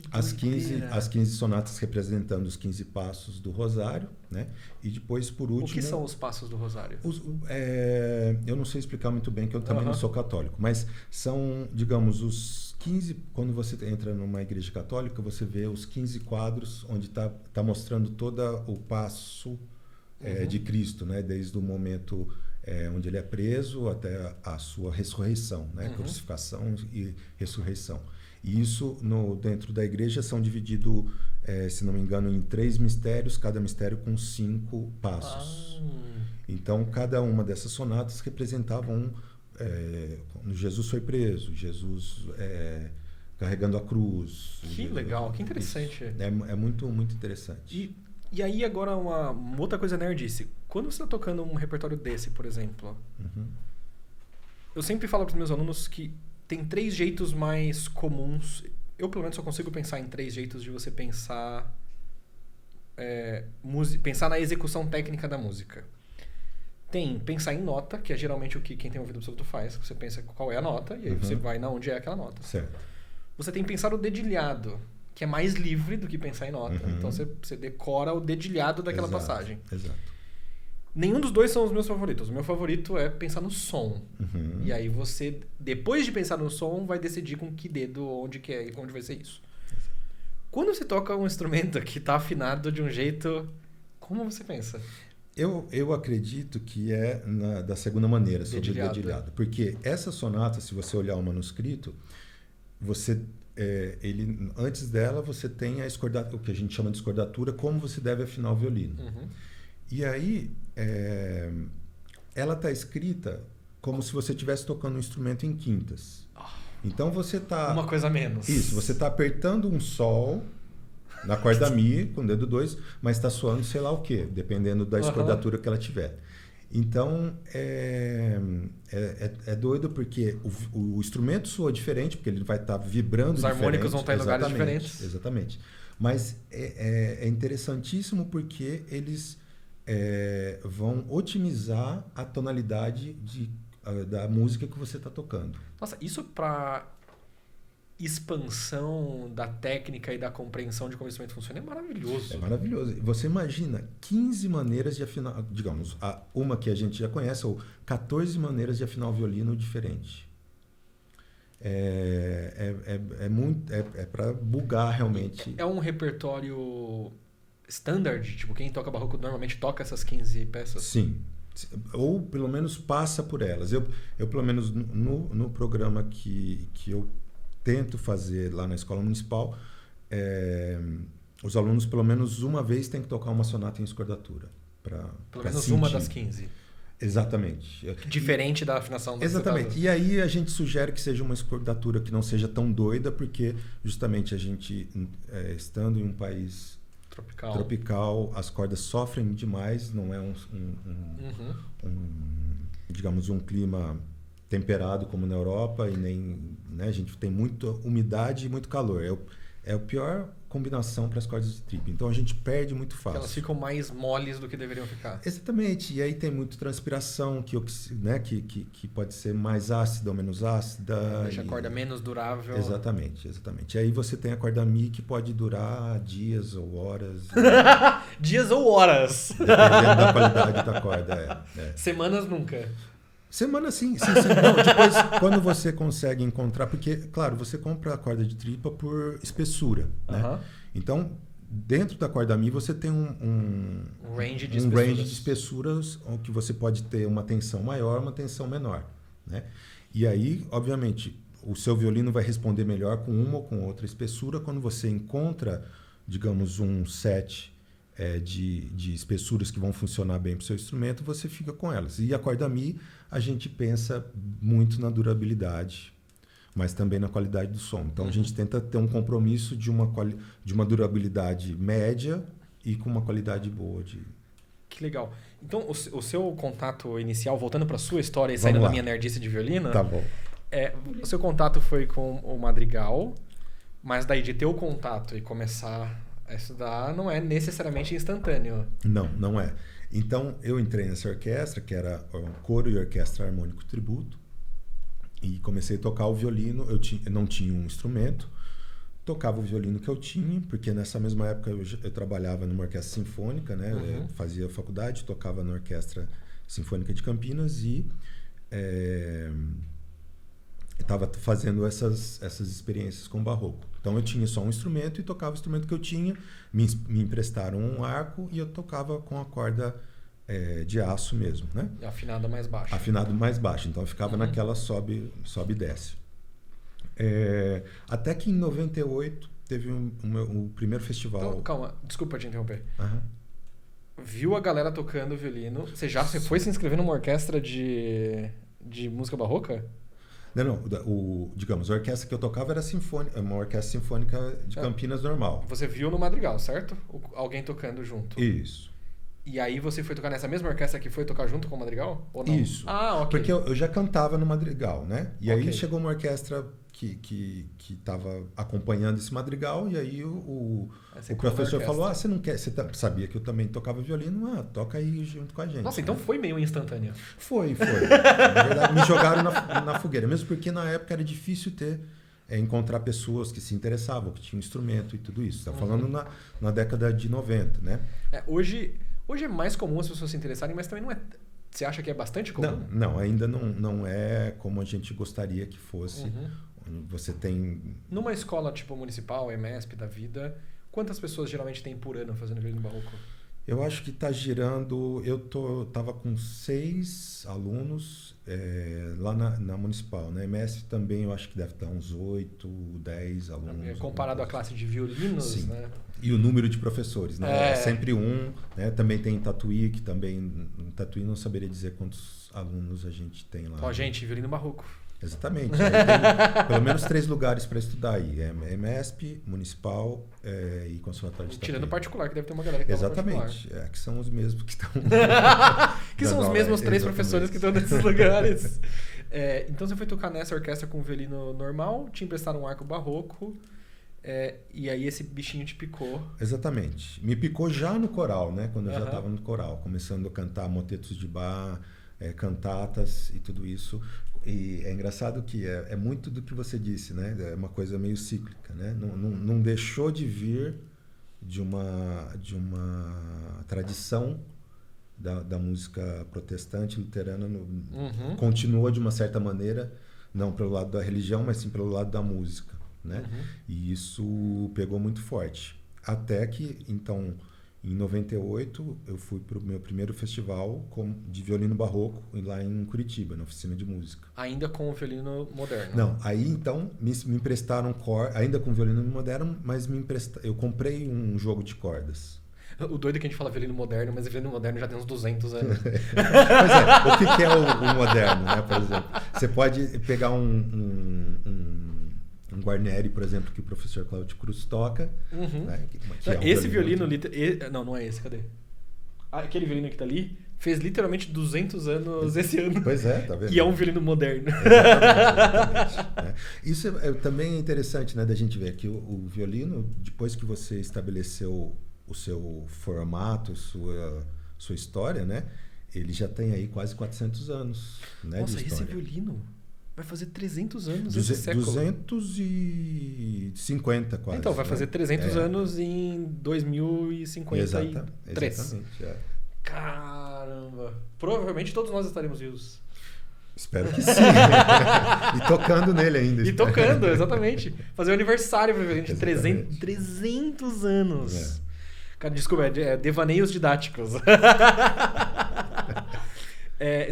S2: As 15 sonatas representando os 15 passos do Rosário, né? E depois, por último...
S1: O que são os passos do Rosário?
S2: Eu não sei explicar muito bem, que eu também não sou católico, mas são, digamos, os 15... Quando você entra numa igreja católica, você vê os 15 quadros onde tá mostrando todo o passo de Cristo, né? Desde o momento onde ele é preso até a sua ressurreição, né? Crucificação e ressurreição. E isso, dentro da igreja, são divididos, se não me engano, em 3 mistérios, cada mistério com 5 passos. Então, cada uma dessas sonatas representava quando Jesus foi preso, Jesus carregando a cruz.
S1: Que legal, que interessante.
S2: É muito, muito interessante.
S1: E aí, agora, uma outra coisa nerdice. Quando você está tocando um repertório desse, por exemplo, eu sempre falo para os meus alunos que tem 3 jeitos mais comuns. Eu, pelo menos, só consigo pensar em 3 jeitos de você pensar na execução técnica da música. Tem pensar em nota, que é geralmente o que quem tem ouvido absoluto faz. Você pensa qual é a nota e aí você vai na onde é aquela nota.
S2: Certo.
S1: Você tem pensar o dedilhado, que é mais livre do que pensar em nota. Então você decora o dedilhado daquela passagem.
S2: Exato.
S1: Nenhum dos dois são os meus favoritos. O meu favorito é pensar no som. E aí você, depois de pensar no som, vai decidir com que dedo, onde vai ser isso. Quando você toca um instrumento que está afinado de um jeito, como você pensa?
S2: Eu acredito que é da segunda maneira, sobre o dedilhado. Porque essa sonata, se você olhar o manuscrito, antes dela você tem o que a gente chama de escordatura, como você deve afinar o violino. E aí, ela está escrita como se você estivesse tocando um instrumento em quintas. Então você está...
S1: Uma coisa a menos.
S2: Isso, você está apertando um sol na corda Mi com o dedo 2, mas está soando sei lá o quê, dependendo da escordatura que ela tiver. Então, é doido porque o instrumento soa diferente, porque ele vai estar vibrando diferente.
S1: Os harmônicos vão estar em lugares diferentes.
S2: Exatamente. Mas é interessantíssimo porque eles vão otimizar a tonalidade da música que você está tocando.
S1: Nossa, isso para expansão da técnica e da compreensão de como o instrumento funciona é maravilhoso.
S2: É maravilhoso. Você imagina 15 maneiras de afinar, digamos, uma que a gente já conhece, ou 14 maneiras de afinar o violino diferente. É para bugar realmente.
S1: É um repertório standard? Tipo, quem toca barroco normalmente toca essas 15 peças?
S2: Sim. Ou pelo menos passa por elas. Eu pelo menos no programa que eu tento fazer lá na escola municipal, os alunos pelo menos uma vez têm que tocar uma sonata em escordatura.
S1: Pelo menos uma das 15.
S2: Exatamente.
S1: Diferente da afinação das
S2: Exatamente. E aí a gente sugere que seja uma escordatura que não seja tão doida, porque justamente a gente, estando em um país tropical, as cordas sofrem demais, não é digamos, um clima temperado como na Europa, e nem, né, a gente tem muita umidade e muito calor. É a pior combinação para as cordas de tripa. Então a gente perde muito fácil.
S1: Elas ficam mais moles do que deveriam ficar.
S2: Exatamente. E aí tem muita transpiração que pode ser mais ácida ou menos ácida.
S1: Deixa a corda menos durável.
S2: Exatamente. E aí você tem a corda Mi que pode durar dias ou horas.
S1: Dias ou horas.
S2: Dependendo da qualidade da corda.
S1: Semanas nunca.
S2: Semana sim. Não, depois, quando você consegue encontrar... Porque, claro, você compra a corda de tripa por espessura. Né? Então, dentro da corda Mi, você tem um range de espessuras que você pode ter uma tensão maior, uma tensão menor. Né? E aí, obviamente, o seu violino vai responder melhor com uma ou com outra espessura. Quando você encontra, digamos, um set de espessuras que vão funcionar bem para o seu instrumento, você fica com elas. E a corda Mi, a gente pensa muito na durabilidade, mas também na qualidade do som. Então a gente tenta ter um compromisso de uma durabilidade média e com uma qualidade boa.
S1: Que legal. Então o seu contato inicial, voltando para a sua história e saindo da minha nerdice de violino,
S2: tá bom.
S1: O seu contato foi com o madrigal, mas daí de ter o contato e começar a estudar não é necessariamente instantâneo.
S2: Não é. Então, eu entrei nessa orquestra, que era o Coro e Orquestra Harmônico Tributo, e comecei a tocar o violino. Eu não tinha um instrumento, tocava o violino que eu tinha, porque nessa mesma época eu trabalhava numa orquestra sinfônica, né? Eu fazia faculdade, tocava na Orquestra Sinfônica de Campinas e estava fazendo essas experiências com o barroco. Então eu tinha só um instrumento e tocava o instrumento que eu tinha, me emprestaram um arco e eu tocava com a corda de aço mesmo, né?
S1: Afinado mais baixo.
S2: Afinado mais baixo, então eu ficava naquela sobe e desce. Até que em 98 teve o primeiro festival.
S1: Então, calma, desculpa te interromper. Viu a galera tocando violino, você foi se inscrever numa orquestra de música barroca?
S2: Não. Digamos, a orquestra que eu tocava era uma orquestra sinfônica de Campinas normal.
S1: Você viu no madrigal, certo? Alguém tocando junto.
S2: Isso.
S1: E aí você foi tocar nessa mesma orquestra que foi tocar junto com o madrigal? Ou não?
S2: Isso.
S1: Ok.
S2: Porque eu já cantava no madrigal, né? E aí chegou uma orquestra que estava acompanhando esse madrigal, e aí o professor falou: você não quer... Você sabia que eu também tocava violino? Toca aí junto com a gente.
S1: Nossa, então foi meio instantâneo.
S2: Foi. Na verdade, me jogaram na fogueira. Mesmo porque na época era difícil ter encontrar pessoas que se interessavam, que tinham instrumento e tudo isso. Está falando na década de 90, né?
S1: Hoje é mais comum as pessoas se interessarem, mas também não é... Você acha que é bastante comum?
S2: Não, ainda não é como a gente gostaria que fosse. Você tem...
S1: Numa escola tipo municipal, EMESP da vida, quantas pessoas geralmente tem por ano fazendo violino barroco?
S2: Eu acho que está girando... Tava com 6 alunos lá na municipal. Na EMESP também eu acho que deve estar uns 8, 10 alunos.
S1: Comparado à classe de violinos,
S2: sim.
S1: né?
S2: E o número de professores, né? É sempre um. Né? Também tem Tatuí, que também... Em Tatuí não saberia dizer quantos alunos a gente tem lá.
S1: Gente, violino barroco.
S2: Exatamente. Tem pelo menos 3 lugares para estudar aí. EMESP, Municipal e Conservatório de Tatuí.
S1: Tirando particular, que deve ter uma galera que
S2: exatamente. Que são os mesmos que estão...
S1: que são os mesmos 3 professores que estão nesses lugares. Então você foi tocar nessa orquestra com violino normal, te emprestaram um arco barroco, e aí esse bichinho te picou.
S2: Exatamente. Me picou já no coral, né? Quando eu já estava no coral, começando a cantar motetos de Bach, cantatas e tudo isso. E é engraçado que é muito do que você disse, né? É uma coisa meio cíclica, né? Não deixou de vir de uma tradição da música protestante, luterana, continuou de uma certa maneira, não pelo lado da religião, mas sim pelo lado da música, né? E isso pegou muito forte. Até que, então... Em 98, eu fui para o meu primeiro festival de violino barroco lá em Curitiba, na oficina de música.
S1: Ainda com o violino moderno?
S2: Não, aí então me emprestaram cordas, ainda com violino moderno, mas eu comprei um jogo de cordas.
S1: O doido é que a gente fala violino moderno, mas o violino moderno já tem uns 200 anos.
S2: Pois o que é o moderno, né? Por exemplo, você pode pegar um Guarneri, por exemplo, que o professor Cláudio Cruz toca. Né, que é
S1: esse violino... Não é esse, cadê? Aquele violino que tá ali fez literalmente 200 anos esse ano.
S2: Pois tá vendo?
S1: E é um violino moderno.
S2: Exatamente. Isso também é interessante, né, da gente ver que o violino, depois que você estabeleceu o seu formato, sua história, né, ele já tem aí quase 400 anos, né,
S1: Nossa,
S2: de história.
S1: Esse violino vai fazer 300 anos esse século.
S2: 250 quase.
S1: Então, vai fazer 300 anos em 2053.
S2: Exatamente.
S1: Caramba! Provavelmente todos nós estaremos vivos.
S2: Espero que sim. E tocando nele ainda.
S1: E tocando, exatamente. Fazer o aniversário para ver, gente. 300 anos. Cara, desculpa, devaneios didáticos.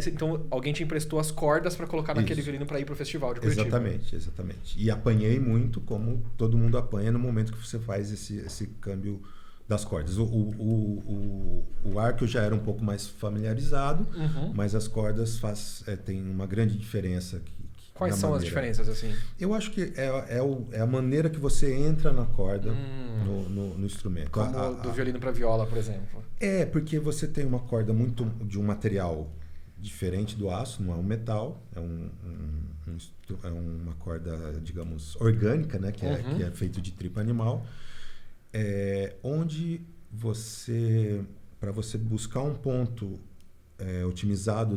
S1: Então, alguém te emprestou as cordas para colocar naquele violino para ir pro festival de Curitiba.
S2: Exatamente. E apanhei muito, como todo mundo apanha no momento que você faz esse câmbio das cordas. O arco eu já era um pouco mais familiarizado, mas as cordas tem uma grande diferença.
S1: Quais são as diferenças, assim?
S2: Eu acho que é a maneira que você entra na corda no instrumento.
S1: Como do violino para viola, por exemplo.
S2: Porque você tem uma corda muito de um material diferente do aço, não é um metal, é uma corda, digamos, orgânica, né, que é feito de tripa animal, onde para você buscar um ponto otimizado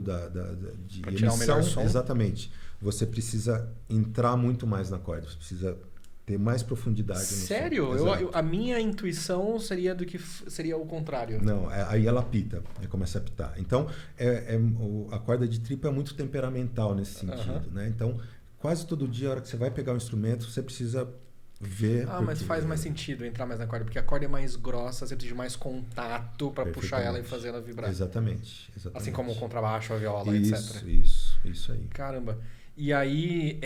S2: de
S1: pra tirar
S2: emissão,
S1: o melhor som.
S2: Exatamente, você precisa entrar muito mais na corda, você precisa ter mais profundidade no som.
S1: Sério? A minha intuição seria do que seria o contrário.
S2: Não, aí ela apita, começa a apitar. Então, a corda de tripa é muito temperamental nesse sentido, né? Então, quase todo dia, a hora que você vai pegar um instrumento, você precisa ver...
S1: Mas faz mais sentido entrar mais na corda, porque a corda é mais grossa, você precisa de mais contato para puxar ela e fazer ela vibrar.
S2: Exatamente.
S1: Assim como o contrabaixo, a viola, etc.
S2: Isso aí.
S1: Caramba. E aí,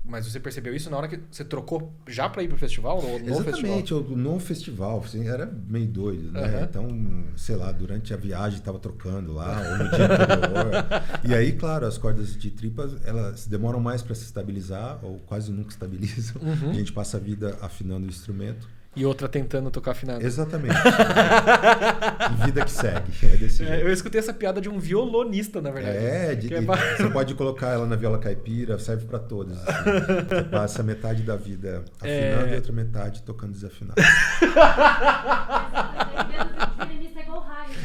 S1: Mas você percebeu isso na hora que você trocou já para ir pro festival?
S2: Exatamente, no festival. Assim, era meio doido, né? Então, sei lá, durante a viagem estava trocando lá, ou no dia anterior. E aí, claro, as cordas de tripas, elas demoram mais para se estabilizar, ou quase nunca estabilizam. A gente passa a vida afinando o instrumento.
S1: E outra tentando tocar afinado.
S2: Exatamente. Vida que segue. Desse jeito.
S1: Eu escutei essa piada de um violonista, na verdade.
S2: Você pode colocar ela na viola caipira, serve para todas. Assim. Você passa metade da vida afinando e outra metade tocando desafinado.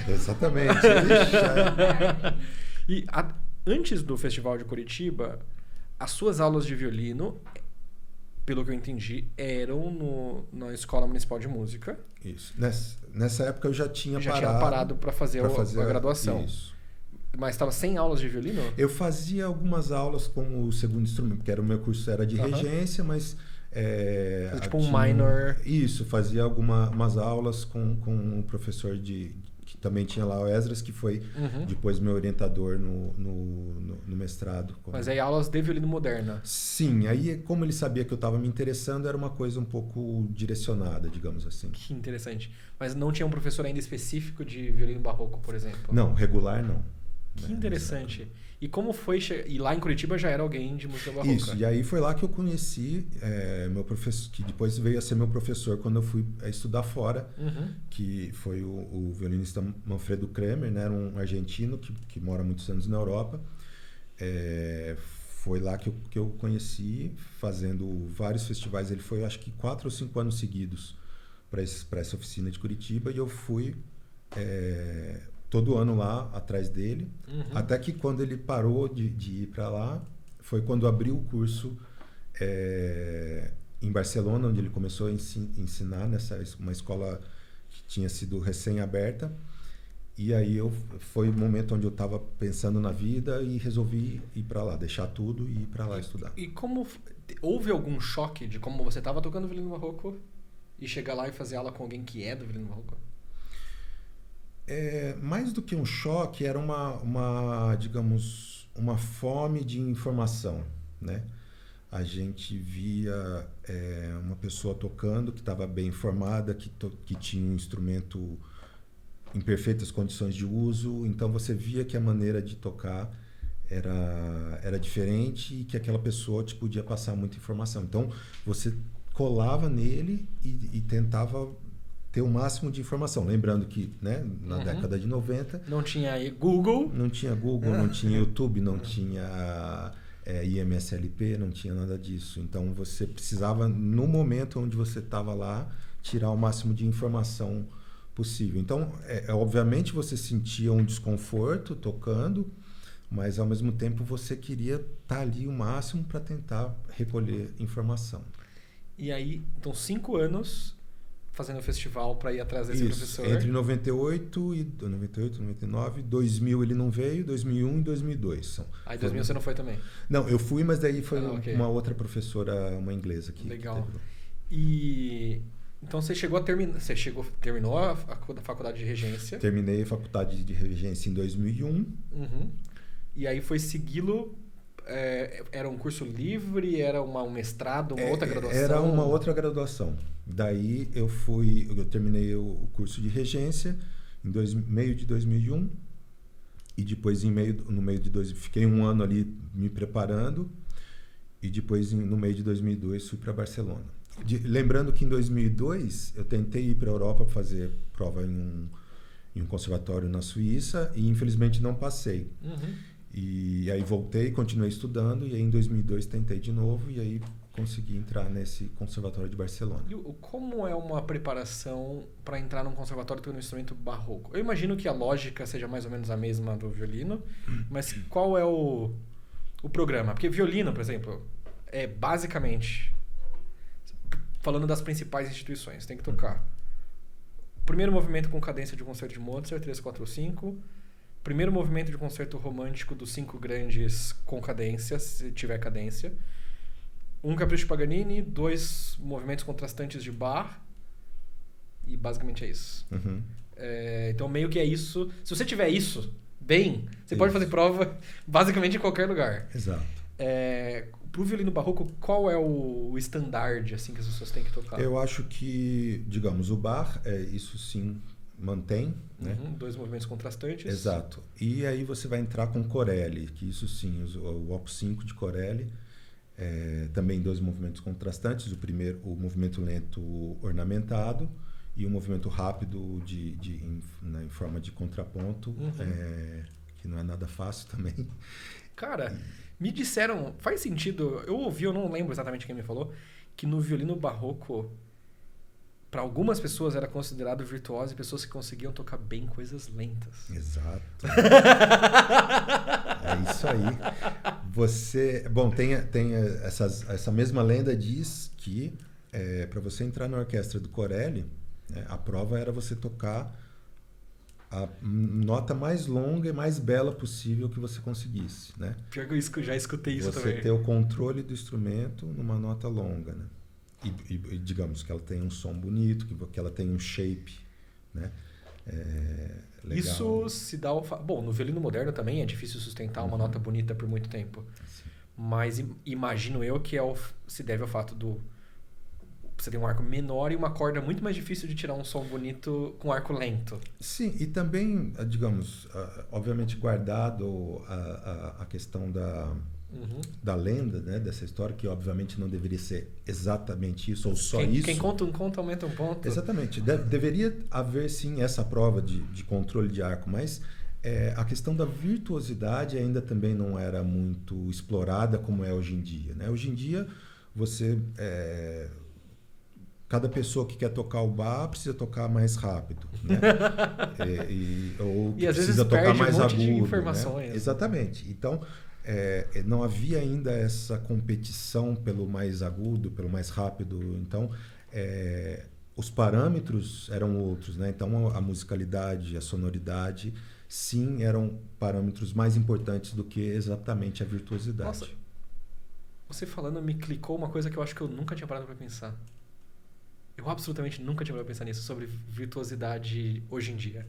S2: Exatamente.
S1: E antes do Festival de Curitiba, as suas aulas de violino pelo que eu entendi, eram na Escola Municipal de Música.
S2: Isso. Nessa época eu já tinha
S1: parado para fazer a graduação.
S2: Isso.
S1: Mas estava sem aulas de violino?
S2: Eu fazia algumas aulas como segundo instrumento, porque o meu curso era de regência, mas...
S1: tipo um minor...
S2: Isso, fazia umas aulas com um professor que também tinha lá, o Esdras, que foi depois meu orientador no mestrado.
S1: Mas aí aulas de violino moderna?
S2: Sim, aí como ele sabia que eu estava me interessando, era uma coisa um pouco direcionada, digamos assim.
S1: Que interessante. Mas não tinha um professor ainda específico de violino barroco, por exemplo?
S2: Não, regular não.
S1: Que interessante. E como foi... E lá em Curitiba já era alguém de música barroca?
S2: Isso, e aí foi lá que eu conheci meu professor, que depois veio a ser meu professor quando eu fui estudar fora, que foi o violinista Manfredo Kremer, né? Era um argentino que mora há muitos anos na Europa. Foi lá que eu conheci, fazendo vários festivais. Ele foi, acho que 4 ou 5 anos seguidos para essa oficina de Curitiba, e eu fui... todo ano lá atrás dele, até que quando ele parou de ir para lá, foi quando abriu o curso em Barcelona, onde ele começou a ensinar uma escola que tinha sido recém-aberta. E aí foi o momento onde eu estava pensando na vida e resolvi ir para lá, deixar tudo e ir para lá estudar.
S1: E como houve algum choque de como você estava tocando violino barroco e chegar lá e fazer aula com alguém que é do violino barroco?
S2: Mais do que um choque, era digamos, uma fome de informação, né? A gente via uma pessoa tocando que estava bem informada, que tinha um instrumento em perfeitas condições de uso, então você via que a maneira de tocar era diferente e que aquela pessoa te podia passar muita informação. Então você colava nele e tentava ter o máximo de informação. Lembrando que, né, na década de 90...
S1: Não tinha Google.
S2: Não tinha Google, não tinha YouTube, não tinha IMSLP, não tinha nada disso. Então, você precisava, no momento onde você estava lá, tirar o máximo de informação possível. Então, obviamente, você sentia um desconforto tocando, mas, ao mesmo tempo, você queria estar ali o máximo para tentar recolher informação.
S1: E aí, então, 5 anos... fazendo o festival para ir atrás desse professor.
S2: Entre 98 e 99, 2000 ele não veio, 2001 e 2002.
S1: Aí 2000 você não foi também?
S2: Não, eu fui, mas daí foi
S1: okay.
S2: uma outra professora, uma inglesa que
S1: legal.
S2: Que
S1: e então você terminou a faculdade de regência?
S2: Terminei a faculdade de regência em 2001.
S1: E aí foi segui-lo. Era um curso livre? Era um mestrado, uma outra graduação?
S2: Era uma outra graduação. Daí eu terminei o curso de regência em meio de 2001 e depois no meio de 2000 fiquei um ano ali me preparando e depois no meio de 2002 fui para Barcelona. Lembrando que em 2002 eu tentei ir para a Europa para fazer prova em um conservatório na Suíça e infelizmente não passei. E aí voltei, continuei estudando e aí em 2002 tentei de novo e aí consegui entrar nesse conservatório de Barcelona.
S1: E como é uma preparação para entrar num conservatório tocando um instrumento barroco? Eu imagino que a lógica seja mais ou menos a mesma do violino, mas qual é o programa? Porque violino, por exemplo, basicamente, falando das principais instituições, tem que tocar primeiro movimento com cadência de um concerto de Mozart, 3, 4, 5... primeiro movimento de concerto romântico dos 5 grandes com cadência, se tiver cadência. 1 capricho de Paganini, 2 movimentos contrastantes de Bach. E basicamente é isso. Então meio que é isso. Se você tiver isso bem, você pode fazer prova basicamente em qualquer lugar.
S2: Exato.
S1: Pro violino barroco, qual é o estandarte assim, que as pessoas têm que tocar?
S2: Eu acho que, digamos, o Bach, isso sim... mantém, né?
S1: 2 movimentos contrastantes.
S2: Exato. E aí você vai entrar com Corelli, que isso sim, o Opus 5 de Corelli, também 2 movimentos contrastantes, o movimento lento ornamentado e o movimento rápido em forma de contraponto, que não é nada fácil também.
S1: Cara, me disseram, faz sentido, eu ouvi, eu não lembro exatamente quem me falou, que no violino barroco para algumas pessoas era considerado virtuoso e pessoas que conseguiam tocar bem coisas lentas.
S2: Exato. É isso aí. Tem essa mesma lenda diz que para você entrar na orquestra do Corelli, a prova era você tocar a nota mais longa e mais bela possível que você conseguisse, né?
S1: Pior que eu já escutei isso também.
S2: Você ter o controle do instrumento numa nota longa, né? E digamos que ela tem um som bonito, que ela tem um shape, né? Legal.
S1: Isso se dá bom, no violino moderno também é difícil sustentar uma nota bonita por muito tempo.
S2: Sim.
S1: Mas imagino eu que se deve ao fato você tem um arco menor e uma corda muito mais difícil de tirar um som bonito com arco lento.
S2: Sim, e também, digamos, obviamente guardado a questão da lenda, né, dessa história, que obviamente não deveria ser exatamente isso, ou só isso.
S1: Quem conta um conto aumenta um ponto.
S2: Exatamente. Deveria haver, sim, essa prova de controle de arco, mas a questão da virtuosidade ainda também não era muito explorada como é hoje em dia, né? Hoje em dia, cada pessoa que quer tocar o bar precisa tocar mais rápido, né? Ou
S1: e às vezes
S2: precisa tocar mais
S1: um monte
S2: agudo,
S1: de informações.
S2: né? Exatamente. Então, não havia ainda essa competição pelo mais agudo, pelo mais rápido. Então, os parâmetros eram outros, né? Então, a musicalidade, a sonoridade, sim, eram parâmetros mais importantes do que exatamente a virtuosidade.
S1: Nossa, você falando me clicou uma coisa que eu acho que eu nunca tinha parado para pensar. Eu absolutamente nunca tinha parado para pensar nisso, sobre virtuosidade hoje em dia.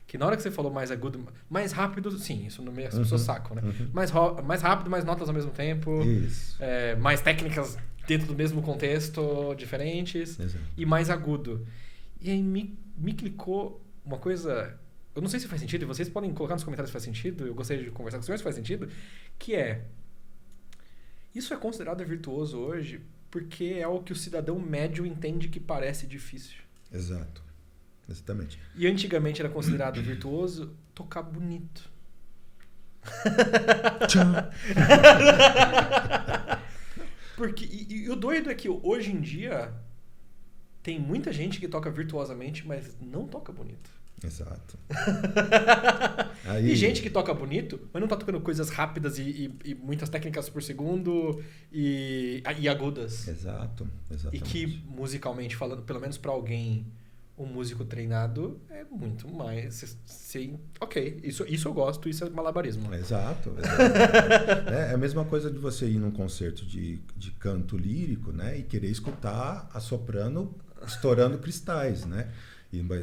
S1: Que na hora que você falou mais agudo, mais rápido, sim, isso as pessoas sacam, né? Mais rápido, mais notas ao mesmo tempo.
S2: Isso.
S1: Mais técnicas dentro do mesmo contexto, diferentes.
S2: Exato.
S1: E mais agudo. E aí me clicou uma coisa... Eu não sei se faz sentido, e vocês podem colocar nos comentários se faz sentido, eu gostaria de conversar com vocês se faz sentido, que isso é considerado virtuoso hoje porque é o que o cidadão médio entende que parece difícil.
S2: Exato. Exatamente.
S1: E antigamente era considerado virtuoso tocar bonito. Porque, e o doido é que hoje em dia tem muita gente que toca virtuosamente, mas não toca bonito.
S2: Exato.
S1: E gente que toca bonito, mas não tá tocando coisas rápidas e muitas técnicas por segundo e agudas.
S2: Exato. Exatamente.
S1: E que, musicalmente falando, pelo menos pra alguém, um músico treinado, é muito mais... Ok, isso eu gosto, isso é malabarismo.
S2: Exato. É a mesma coisa de você ir num concerto de canto lírico, né, e querer escutar a soprano estourando cristais, né?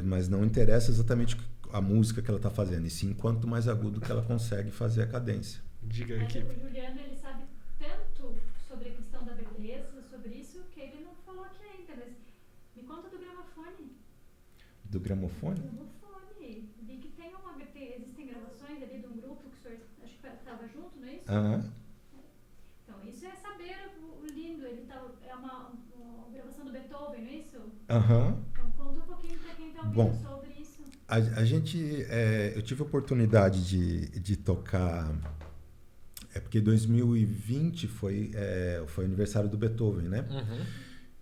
S2: Mas não interessa exatamente a música que ela está fazendo, e sim quanto mais agudo que ela consegue fazer a cadência.
S1: Diga
S3: aqui.
S1: aqui.
S3: O Juliano, ele sabe tanto sobre a questão da beleza, sobre isso, que ele não falou aqui ainda, mas me conta do gramofone.
S2: Do gramofone?
S3: Gramofone. Vi que tem existem gravações ali de um grupo que o senhor, acho que estava junto, não é isso? Então, isso é saber o lindo. É uma gravação do Beethoven, não é isso? Então, conta um pouquinho para quem está ouvindo sobre isso.
S2: A gente... eu tive a oportunidade de tocar... porque 2020 foi o aniversário do Beethoven, né?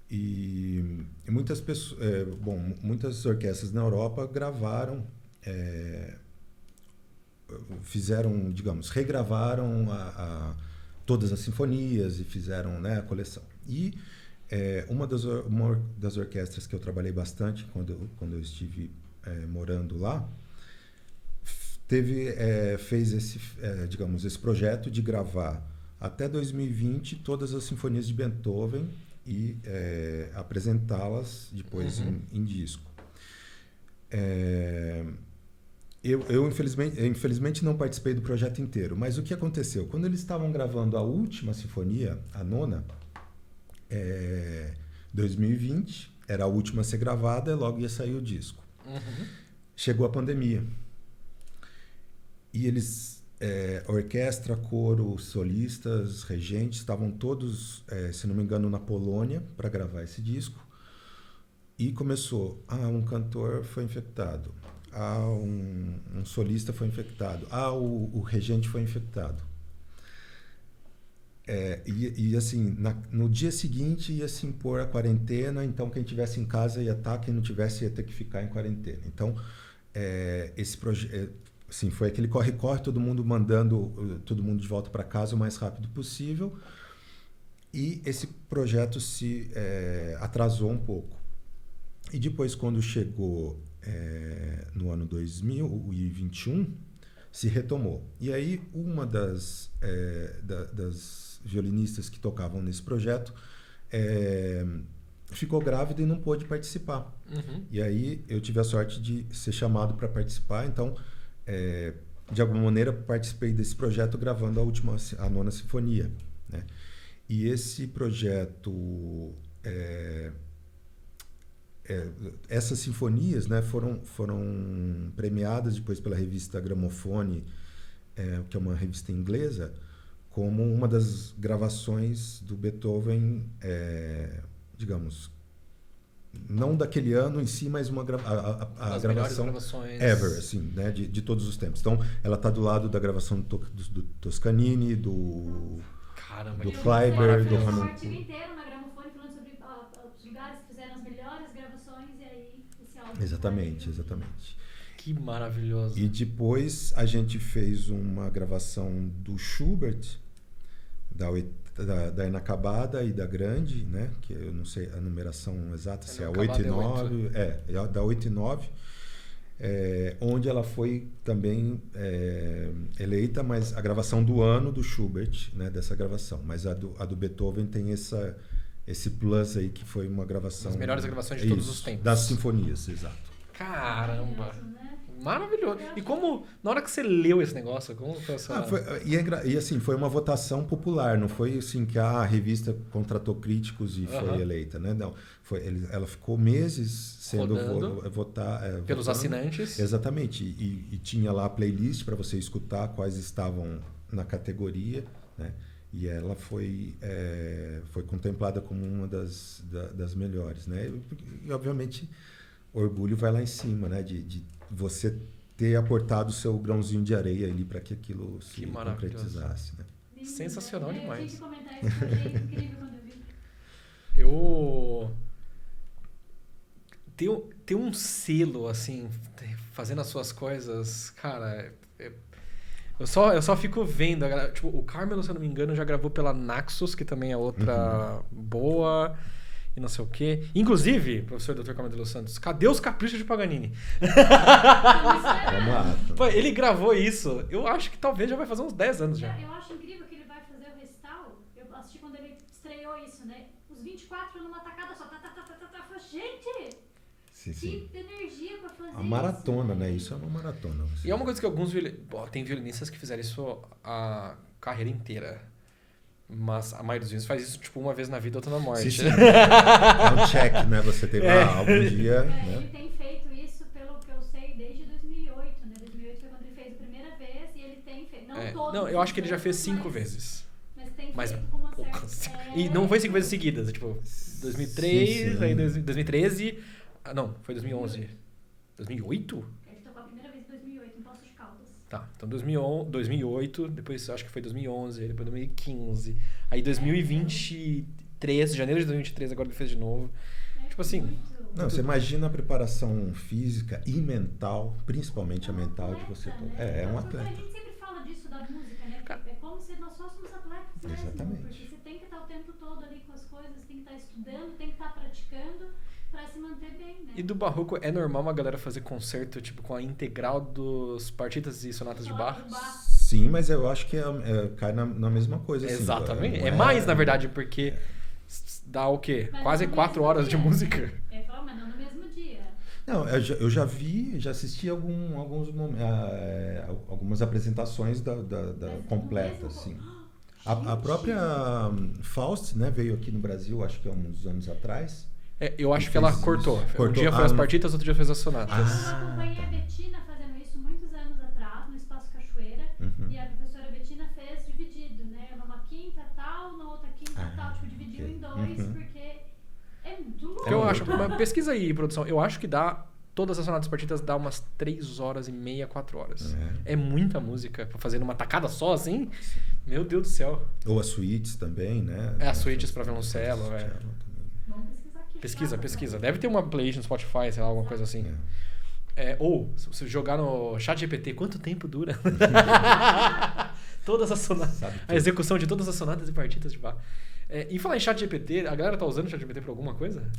S2: E muitas pessoas... muitas orquestras na Europa gravaram... fizeram, digamos, regravaram todas as sinfonias e fizeram, né, a coleção. E uma das orquestras que eu trabalhei bastante quando eu estive morando lá fez esse projeto de gravar até 2020 todas as sinfonias de Beethoven e apresentá-las depois em disco. Eu infelizmente não participei do projeto inteiro, mas o que aconteceu? Quando eles estavam gravando a última sinfonia, a nona, 2020, era a última a ser gravada e logo ia sair o disco. Chegou a pandemia. E eles, orquestra, coro, solistas, regentes, estavam todos, se não me engano, na Polônia para gravar esse disco. E começou, um cantor foi infectado. Um solista foi infectado. O regente foi infectado. E assim, no dia seguinte ia se impor a quarentena, então quem tivesse em casa ia estar, quem não tivesse ia ter que ficar em quarentena. Então, esse projeto, assim, foi aquele corre-corre, todo mundo mandando todo mundo de volta para casa o mais rápido possível, e esse projeto se atrasou um pouco. E depois, quando chegou no ano 2021, se retomou. E aí, uma das violinistas que tocavam nesse projeto ficou grávida e não pôde participar.
S1: Uhum.
S2: E aí, eu tive a sorte de ser chamado para participar. Então, de alguma maneira, participei desse projeto gravando a Nona Sinfonia, né? E esse projeto... essas sinfonias, né, foram premiadas depois pela revista Gramofone, que é uma revista inglesa, como uma das gravações do Beethoven, digamos, não daquele ano em si, mas a gravação ever, assim, né, de todos os tempos. Então, ela está do lado da gravação do Toscanini, do Kleiber, do Hammond. Exatamente.
S1: Que maravilhoso.
S2: E depois a gente fez uma gravação do Schubert, da inacabada e da grande, né? Que eu não sei a numeração exata, se é 8 e 9. Da 8 e 9. Onde ela foi também eleita, mas a gravação do ano do Schubert, né? Dessa gravação. Mas a do Beethoven tem esse plus aí, que foi uma gravação...
S1: As melhores gravações de todos os tempos.
S2: Das sinfonias, exato.
S1: Caramba! Maravilhoso. E como, na hora que você leu esse negócio, como foi essa...
S2: E assim, foi uma votação popular, não foi assim que a revista contratou críticos e foi eleita, né? Não, ela ficou meses sendo votada...
S1: Pelos assinantes.
S2: Exatamente. E tinha lá a playlist para você escutar quais estavam na categoria, né? E ela foi contemplada como uma das melhores, né? E, obviamente, orgulho vai lá em cima, né? De você ter aportado o seu grãozinho de areia ali para que aquilo se concretizasse, né?
S1: Sensacional demais.
S3: Eu tinha que comentar isso, achei incrível quando eu vi.
S1: Ter um selo, assim, fazendo as suas coisas, cara... Eu só fico vendo. Tipo, o Carmelo, se eu não me engano, já gravou pela Naxos, que também é outra boa, e não sei o quê. Inclusive, professor Dr. Carmelo de Los Santos, cadê os caprichos de Paganini?
S2: Vamos lá.
S1: Pô, ele gravou isso, eu acho que talvez já vai fazer uns 10 anos já.
S3: Eu acho incrível que ele vai fazer o recital. Eu assisti quando ele estreou isso, né? Os 24 numa tacada só. Gente!
S2: Sim.
S3: Que energia pra fazer
S2: a maratona,
S3: isso,
S2: né? Isso é uma maratona.
S1: E é uma coisa que alguns tem violinistas que fizeram isso a carreira inteira. Mas a maioria dos violinistas faz isso tipo uma vez na vida, outra na morte.
S2: Sim. É um check, né? Você teve algum dia... né?
S3: Ele tem feito isso, pelo que eu sei, desde 2008, né? 2008 foi quando ele fez a primeira vez e ele tem feito...
S1: Não, eu acho que ele já fez 5 vezes.
S3: Mas tem feito com uma
S1: certa... E não foi 5 vezes seguidas, tipo 2003,
S2: sim.
S1: aí 2013... Não, foi 2011. 2008?
S3: Ele tocou a primeira vez em 2008, em Poços de Caldas.
S1: Tá, então 2008, depois acho que foi 2011, depois 2015. Aí 2023, janeiro de 2023, agora ele fez de novo. Tipo assim...
S2: Não, você imagina a preparação física e mental, principalmente a mental de você tocar.
S3: Né?
S2: É um atleta.
S3: A gente sempre fala disso da música, né? É como se nós fôssemos atletas mesmo.
S2: Exatamente.
S3: Porque você tem que estar o tempo todo ali com as coisas, tem que estar estudando, tem que estar praticando para se manter bem, né?
S1: E do barroco é normal uma galera fazer concerto tipo com a integral dos partitas e sonatas de Bach?
S2: Sim, mas eu acho que cai na mesma coisa.
S1: Exatamente.
S2: Assim,
S1: mais, na verdade, porque dá o quê?
S3: Mas
S1: quase 4 horas de música.
S3: Mas não no mesmo dia.
S2: Não, eu já assisti algumas apresentações completa, assim. A própria Faust, né, veio aqui no Brasil, acho que há uns anos atrás.
S1: Eu acho que ela cortou. Um dia foi as partitas, outro dia fez as sonatas.
S3: Eu acompanhei a Bettina fazendo isso muitos anos atrás, no Espaço Cachoeira, e a professora Bettina fez dividido, né? Numa quinta tal, na outra quinta tal, tipo, dividiu em 2, porque é muito louco.
S1: Eu acho, mas pesquisa aí, produção, eu acho que dá, todas as sonatas partitas dá umas 3 horas e meia, 4 horas. É muita música pra fazer numa tacada só, assim. Meu Deus do céu.
S2: Ou as suítes também, né?
S1: As suítes para violoncelo,
S3: Vamos pesquisar aqui.
S1: Pesquisa. Deve ter uma playlist no Spotify, sei lá, alguma coisa assim. Ou, se você jogar no ChatGPT, quanto tempo dura? Todas as sonatas. A execução de todas as sonatas e partitas de Bach. E falar em ChatGPT, a galera tá usando o ChatGPT pra alguma coisa?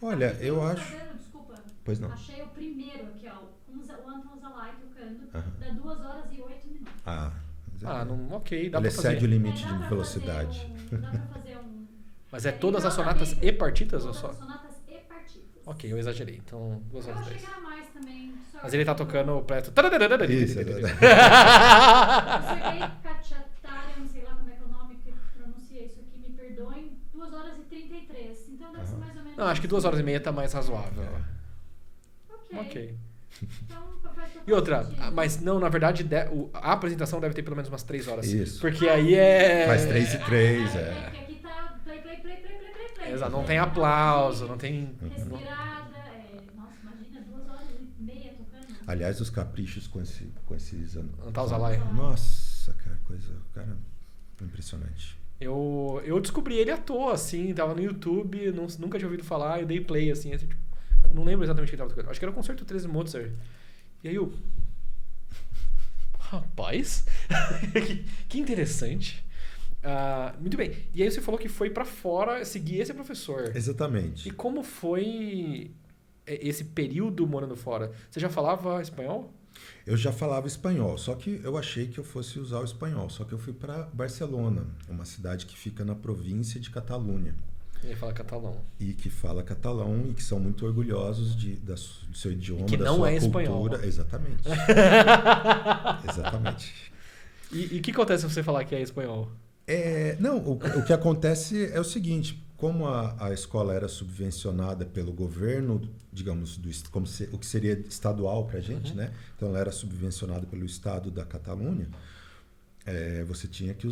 S2: Olha, eu acho...
S3: Desculpa.
S2: Pois não.
S3: Achei o primeiro aqui, ó. O Anton Zalai tocando. Dá 2 horas e 8 minutos.
S1: Ok, dá
S2: ele
S1: pra fazer.
S2: excede o limite de velocidade.
S3: Dá pra fazer um...
S1: Mas é todas as sonatas e partitas ou só?
S3: Sonatas e partitas.
S1: Ok, eu exagerei. Então, 2 horas e 10.
S3: Eu achei que era mais também.
S1: Mas ele tá tocando o preto.
S2: Isso,
S3: Kachatarian, sei lá como é que é o nome que pronuncia isso aqui, me perdoem. 2 horas e 33. Então deve ser mais ou menos.
S1: Não, acho que 2 horas e meia tá mais razoável.
S3: Ok. Então,
S1: e outra, mas não, na verdade, a apresentação deve ter pelo menos umas 3 horas.
S2: Isso.
S1: Porque aí é.
S2: Faz 3 e 3,
S3: Porque aqui tá play.
S1: Exato, não tem aplauso, não tem.
S3: Respirada. Nossa, imagina 2 horas e meia tocando.
S2: Aliás, os caprichos com esses...
S1: Antal Zalai.
S2: Nossa, cara, cara, impressionante.
S1: Eu descobri ele à toa, assim, tava no YouTube, nunca tinha ouvido falar, eu dei play, assim, tipo, não lembro exatamente o que ele tava tocando. Acho que era o Concerto 13 Mozart. E aí eu... Rapaz, que interessante. Muito bem. E aí você falou que foi pra fora seguir esse professor.
S2: Exatamente.
S1: E como foi esse período morando fora? Você já falava espanhol?
S2: Eu já falava espanhol, só que eu achei que eu fosse usar o espanhol. Só que eu fui para Barcelona, uma cidade que fica na província de Catalunha.
S1: E fala catalão.
S2: E que fala catalão e que são muito orgulhosos do seu idioma,
S1: que
S2: da
S1: não
S2: sua
S1: é
S2: cultura.
S1: Espanhol.
S2: Exatamente. Exatamente.
S1: E o que acontece se você falar que é espanhol?
S2: Não, o que acontece é o seguinte, como a escola era subvencionada pelo governo, digamos, o que seria estadual para a gente, né? Então ela era subvencionada pelo estado da Catalunha, você tinha que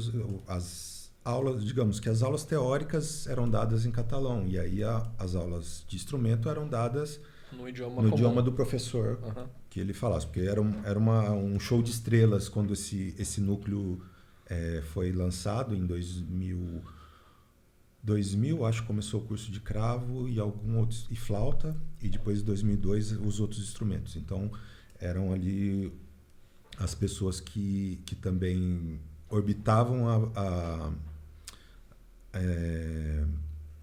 S2: as aulas, digamos que as aulas teóricas eram dadas em catalão, e aí as aulas de instrumento eram dadas
S1: no
S2: idioma do professor que ele falasse, porque era um show de estrelas quando esse núcleo foi lançado em 2000, acho que começou o curso de cravo e flauta, e depois em 2002 os outros instrumentos. Então eram ali as pessoas que também orbitavam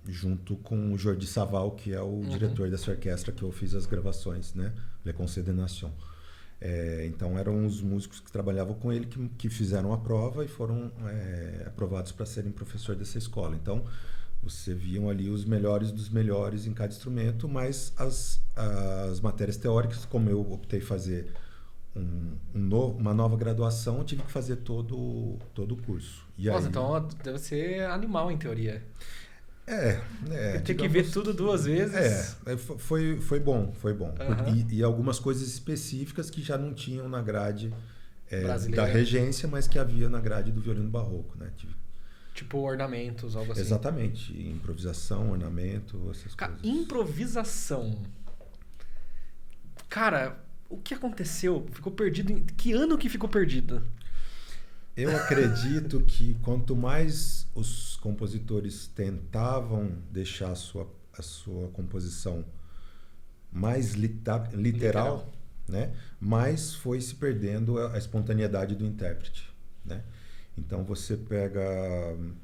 S2: junto com o Jordi Savall, que é o diretor dessa orquestra que eu fiz as gravações, né? Le Concert des Nations. Então eram os músicos que trabalhavam com ele que fizeram a prova e foram aprovados para serem professor dessa escola. Então você viam ali os melhores dos melhores em cada instrumento, mas as matérias teóricas, como eu optei fazer uma nova graduação, eu tive que fazer todo o curso.
S1: Nossa, então deve ser animal em teoria. Tem que ver tudo 2 vezes.
S2: Foi bom. E algumas coisas específicas que já não tinham na grade da regência, mas que havia na grade do violino barroco, né?
S1: Tipo ornamentos, algo assim.
S2: Exatamente. Improvisação, ornamento, essas coisas.
S1: Improvisação. Cara, o que aconteceu? Ficou perdido que ano que ficou perdido?
S2: Eu acredito que quanto mais os compositores tentavam deixar a sua composição mais literal, né, mais foi se perdendo a espontaneidade do intérprete, né? Então você pega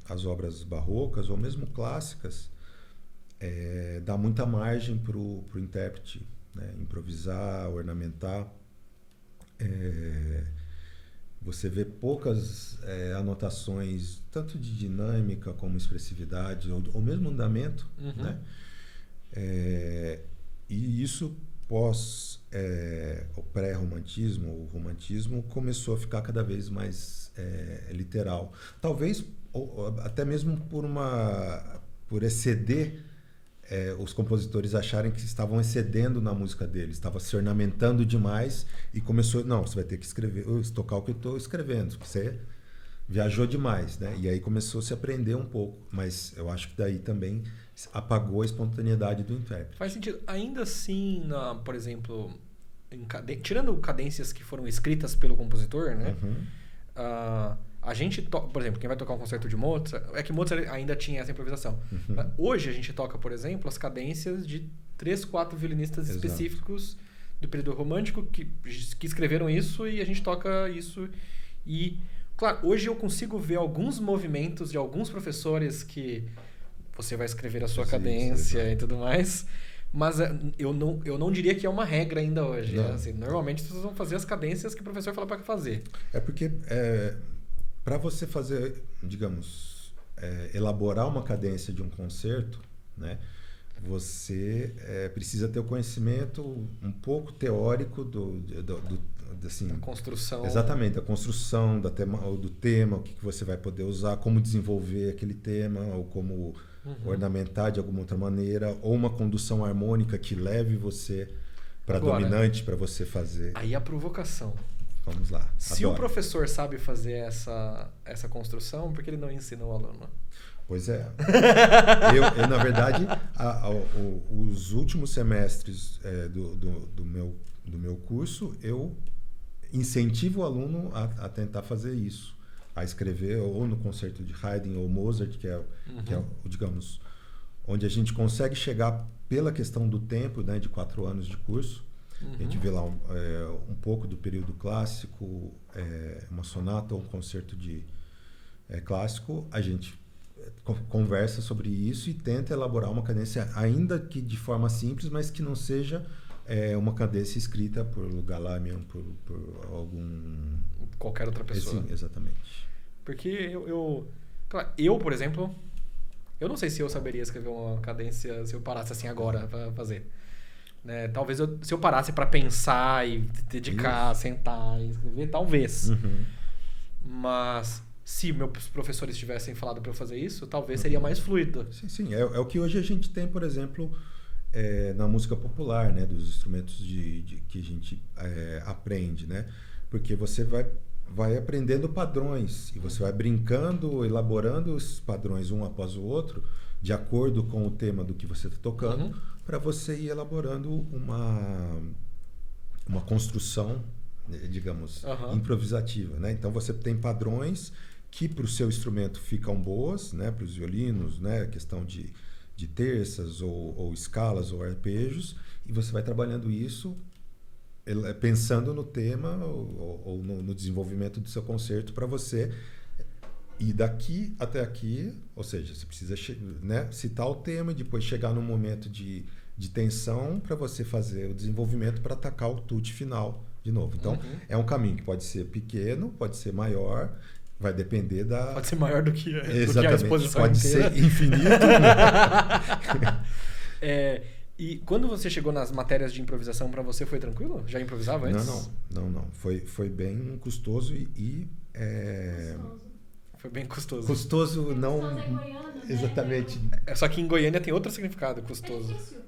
S2: as obras barrocas ou mesmo clássicas, dá muita margem para o intérprete, né, improvisar, ornamentar. Você vê poucas anotações, tanto de dinâmica como expressividade, ou mesmo andamento, né? E isso o pré-romantismo, o romantismo, começou a ficar cada vez mais literal. Talvez até mesmo por exceder, os compositores acharem que estavam excedendo na música deles, estava se ornamentando demais e começou, não, você vai ter que tocar o que eu estou escrevendo, porque você viajou demais, né? E aí começou a se aprender um pouco, mas eu acho que daí também apagou a espontaneidade do intérprete.
S1: Faz sentido. Ainda assim, por exemplo, tirando cadências que foram escritas pelo compositor, né? A gente por exemplo, quem vai tocar um concerto de Mozart, é que Mozart ainda tinha essa improvisação. Hoje a gente toca, por exemplo, as cadências de 3, 4 violinistas específicos do período romântico que escreveram isso e a gente toca isso. E, claro, hoje eu consigo ver alguns movimentos de alguns professores que você vai escrever a sua cadência e tudo mais, mas eu não diria que é uma regra ainda hoje. Assim, normalmente vocês vão fazer as cadências que o professor fala para fazer.
S2: É porque para você fazer, digamos, elaborar uma cadência de um concerto, né, você precisa ter o conhecimento um pouco teórico assim,
S1: da construção.
S2: Exatamente, da construção do tema, o que você vai poder usar, como desenvolver aquele tema, ou como ornamentar de alguma outra maneira, ou uma condução harmônica que leve você para dominante, para você fazer.
S1: Aí a provocação.
S2: Vamos lá.
S1: Se o professor sabe fazer essa construção, por que ele não ensina o aluno?
S2: Pois é. Eu na verdade, os últimos semestres do meu curso, eu incentivo o aluno a tentar fazer isso. A escrever ou no concerto de Haydn ou Mozart, que é digamos, onde a gente consegue chegar pela questão do tempo, né, de 4 anos de curso. A gente vê lá um pouco do período clássico, uma sonata ou um concerto de clássico. A gente conversa sobre isso e tenta elaborar uma cadência, ainda que de forma simples, mas que não seja uma cadência escrita por Galamian, por algum...
S1: Qualquer outra pessoa.
S2: Sim, exatamente.
S1: Porque eu, por exemplo, eu não sei se eu saberia escrever uma cadência se eu parasse assim agora para fazer. Né? Talvez se eu parasse para pensar e dedicar, sentar e escrever, talvez. Mas se meus professores tivessem falado para eu fazer isso, talvez seria mais fluido.
S2: Sim. É o que hoje a gente tem, por exemplo, na música popular, né? Dos instrumentos que a gente aprende, né? Porque você vai aprendendo padrões e você vai brincando, elaborando esses padrões um após o outro, de acordo com o tema do que você está tocando, para você ir elaborando uma construção, digamos, improvisativa, né? Então você tem padrões que para o seu instrumento ficam boas, né? Para os violinos, né? A questão de terças ou escalas ou arpejos, e você vai trabalhando isso pensando no tema ou no desenvolvimento do seu concerto para você ir daqui até aqui, ou seja, você precisa, né, citar o tema e depois chegar num momento de tensão para você fazer o desenvolvimento para atacar o tutti final de novo. Então, é um caminho que pode ser pequeno, pode ser maior, vai depender da...
S1: Pode ser maior do que a exposição
S2: pode
S1: inteira.
S2: Ser infinito.
S1: E quando você chegou nas matérias de improvisação, para você foi tranquilo? Já improvisava antes?
S2: Não. Foi bem custoso e
S1: Foi bem custoso.
S2: Custoso não...
S3: Custoso é goiano, né?
S2: Exatamente.
S1: Só que em Goiânia tem outro significado, custoso.
S3: É difícil.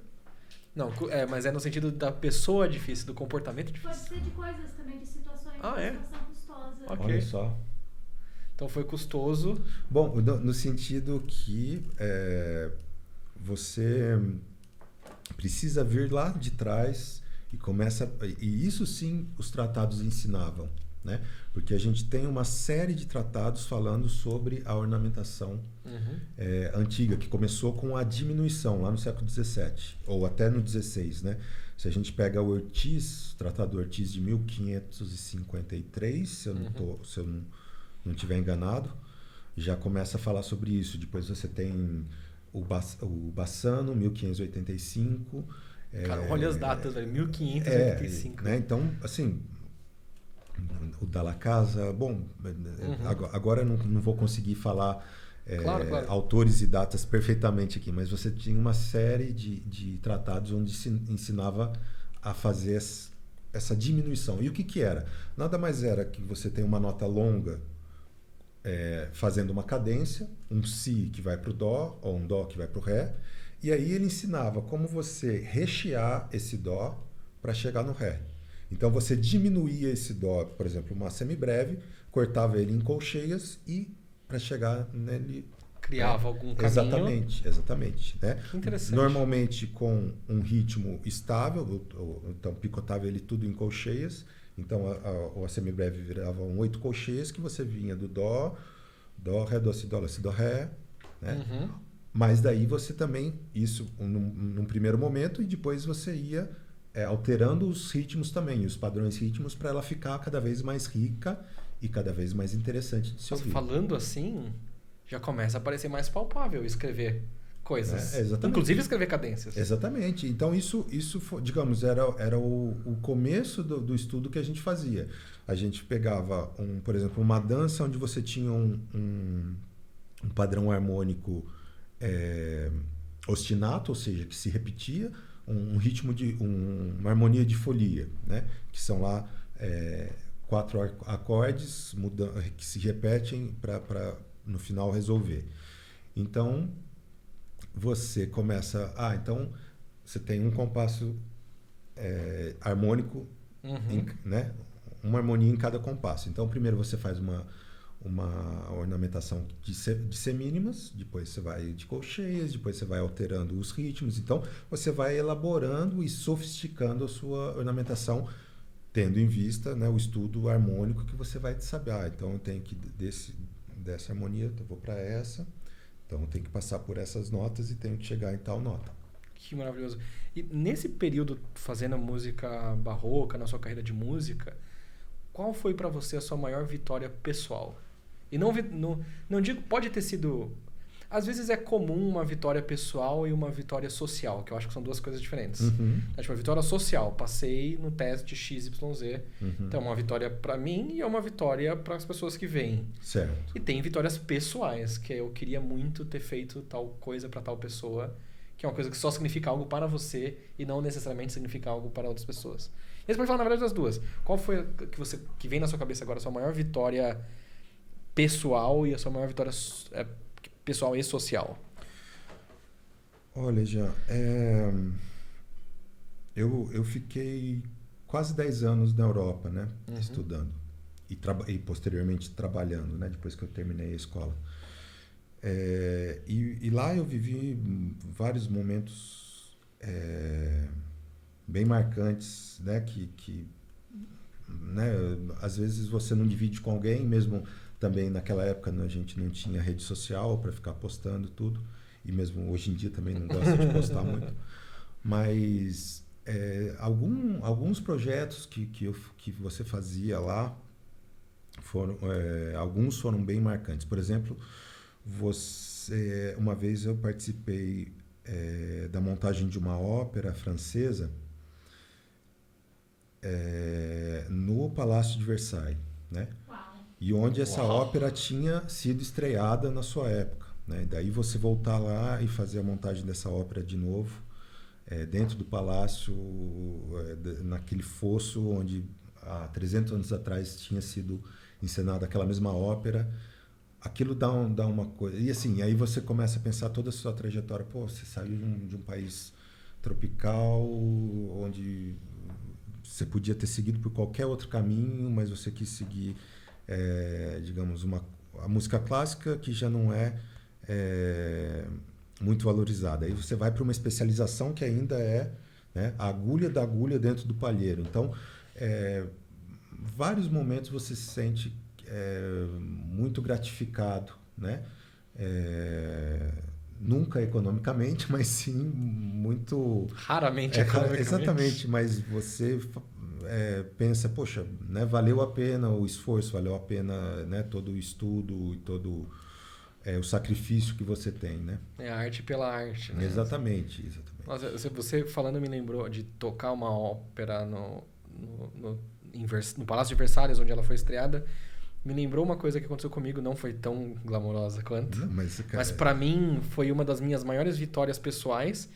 S1: Não, mas é no sentido da pessoa difícil, do comportamento difícil.
S3: Pode ser de coisas também, de situações. Situação custosa.
S1: Ok.
S2: Olha só.
S1: Então foi custoso.
S2: Bom, no sentido que você precisa vir lá de trás e isso sim os tratados ensinavam, né? Porque a gente tem uma série de tratados falando sobre a ornamentação antiga, que começou com a diminuição lá no século XVII, ou até no XVI, né? Se a gente pega o Ortiz, o Tratado Ortiz de 1553, se eu não estiver enganado, já começa a falar sobre isso. Depois você tem o Bassano, 1585.
S1: Cara, olha as datas, velho. 1585.
S2: Né? Então, assim, o Dalla Casa... Bom, agora eu não vou conseguir falar
S1: claro.
S2: autores e datas perfeitamente aqui, mas você tinha uma série de tratados onde se ensinava a fazer essa diminuição. E o que era? Nada mais era que você tem uma nota longa fazendo uma cadência, um Si que vai para o Dó, ou um Dó que vai para o Ré, e aí ele ensinava como você rechear esse Dó para chegar no Ré. Então você diminuía esse Dó, por exemplo, uma semibreve, cortava ele em colcheias e para chegar nele...
S1: Criava algum caminho.
S2: Exatamente. Né?
S1: Que interessante.
S2: Normalmente com um ritmo estável, então picotava ele tudo em colcheias, Então, a semibreve virava 8 colchês que você vinha do dó, ré, dó, si, dó, ré, né?
S1: Uhum.
S2: Mas daí você também, isso num primeiro momento, e depois você ia alterando os ritmos também, os padrões rítmicos, para ela ficar cada vez mais rica e cada vez mais interessante de se ouvir.
S1: Falando assim, já começa a parecer mais palpável escrever coisas.
S2: Exatamente.
S1: Inclusive escrever cadências.
S2: Exatamente. Então isso foi, digamos, era o começo do estudo que a gente fazia. A gente pegava, por exemplo, uma dança onde você tinha um padrão harmônico ostinato, ou seja, que se repetia, um ritmo uma harmonia de folia, né? Que são lá 4 acordes que se repetem para no final resolver. Então você começa, então você tem um compasso harmônico, né? Uma harmonia em cada compasso. Então primeiro você faz uma ornamentação de semínimas, depois você vai de colcheias, depois você vai alterando os ritmos. Então você vai elaborando e sofisticando a sua ornamentação, tendo em vista, né, o estudo harmônico que você vai saber. Então eu tenho que dessa harmonia eu vou para essa, então eu tenho que passar por essas notas e tenho que chegar em tal nota.
S1: Que maravilhoso. E nesse período fazendo música barroca, na sua carreira de música, qual foi para você a sua maior vitória pessoal? E não digo, pode ter sido... Às vezes é comum uma vitória pessoal e uma vitória social, que eu acho que são duas coisas diferentes. É tipo, uma vitória social, passei no teste XYZ, então é uma vitória para mim e é uma vitória para as pessoas que vêm.
S2: Certo.
S1: E tem vitórias pessoais, que eu queria muito ter feito tal coisa para tal pessoa, que é uma coisa que só significa algo para você e não necessariamente significa algo para outras pessoas. E você pode falar, na verdade, das duas. Qual foi que vem na sua cabeça agora a sua maior vitória pessoal e a sua maior vitória pessoal e social?
S2: Olha, Jean, eu fiquei quase 10 anos na Europa, né? Estudando e posteriormente trabalhando, né? Depois que eu terminei a escola. E lá eu vivi vários momentos bem marcantes, né? Que né? Às vezes você não divide com alguém, mesmo também naquela época a gente não tinha rede social para ficar postando tudo, e mesmo hoje em dia também não gosto de postar muito, mas alguns projetos que você fazia lá alguns foram bem marcantes. Por exemplo, uma vez eu participei da montagem de uma ópera francesa no Palácio de Versailles, né? E onde essa ópera tinha sido estreada na sua época, né? Daí você voltar lá e fazer a montagem dessa ópera de novo, dentro do palácio, naquele fosso onde há 300 anos atrás tinha sido encenada aquela mesma ópera, aquilo dá uma coisa. E assim, aí você começa a pensar toda a sua trajetória. Pô, você saiu de um país tropical, onde você podia ter seguido por qualquer outro caminho, mas você quis seguir... digamos, a música clássica, que já não é muito valorizada. Aí você vai para uma especialização que ainda né, a agulha da agulha dentro do palheiro. Então, vários momentos você se sente muito gratificado, né? Nunca economicamente, mas sim muito...
S1: Raramente economicamente.
S2: Exatamente, mas você... pensa, poxa, né, valeu a pena o esforço, valeu a pena, né, todo o estudo e todo o sacrifício que você tem, né?
S1: A arte pela arte, né?
S2: Exatamente.
S1: Nossa, você falando me lembrou de tocar uma ópera no Palácio de Versalhes, onde ela foi estreada. Me lembrou uma coisa que aconteceu comigo, não foi tão glamourosa quanto. Não, mas para mim foi uma das minhas maiores vitórias pessoais,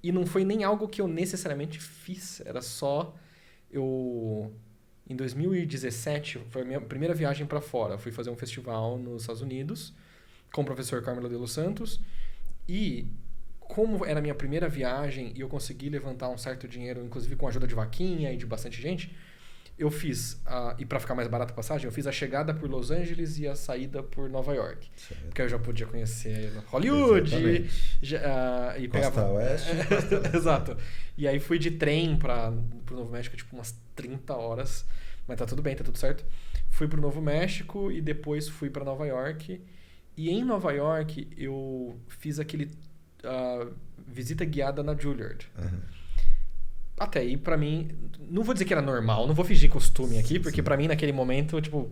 S1: e não foi nem algo que eu necessariamente fiz, era só... Em 2017, foi a minha primeira viagem para fora. Eu fui fazer um festival nos Estados Unidos com o professor Carmelo de los Santos. E como era a minha primeira viagem e eu consegui levantar um certo dinheiro, inclusive com a ajuda de vaquinha e de bastante gente, eu fiz, e para ficar mais barata a passagem, eu fiz a chegada por Los Angeles e a saída por Nova York. Certo. Porque eu já podia conhecer Hollywood. E
S2: Costa Oeste.
S1: Exato. E aí fui de trem para o Novo México, tipo umas 30 horas. Mas tá tudo bem, tá tudo certo. Fui pro Novo México e depois fui pra Nova York. E em Nova York eu fiz aquele visita guiada na Juilliard. Uhum. Até aí, pra mim, não vou dizer que era normal, não vou fingir costume aqui, porque pra mim naquele momento, tipo,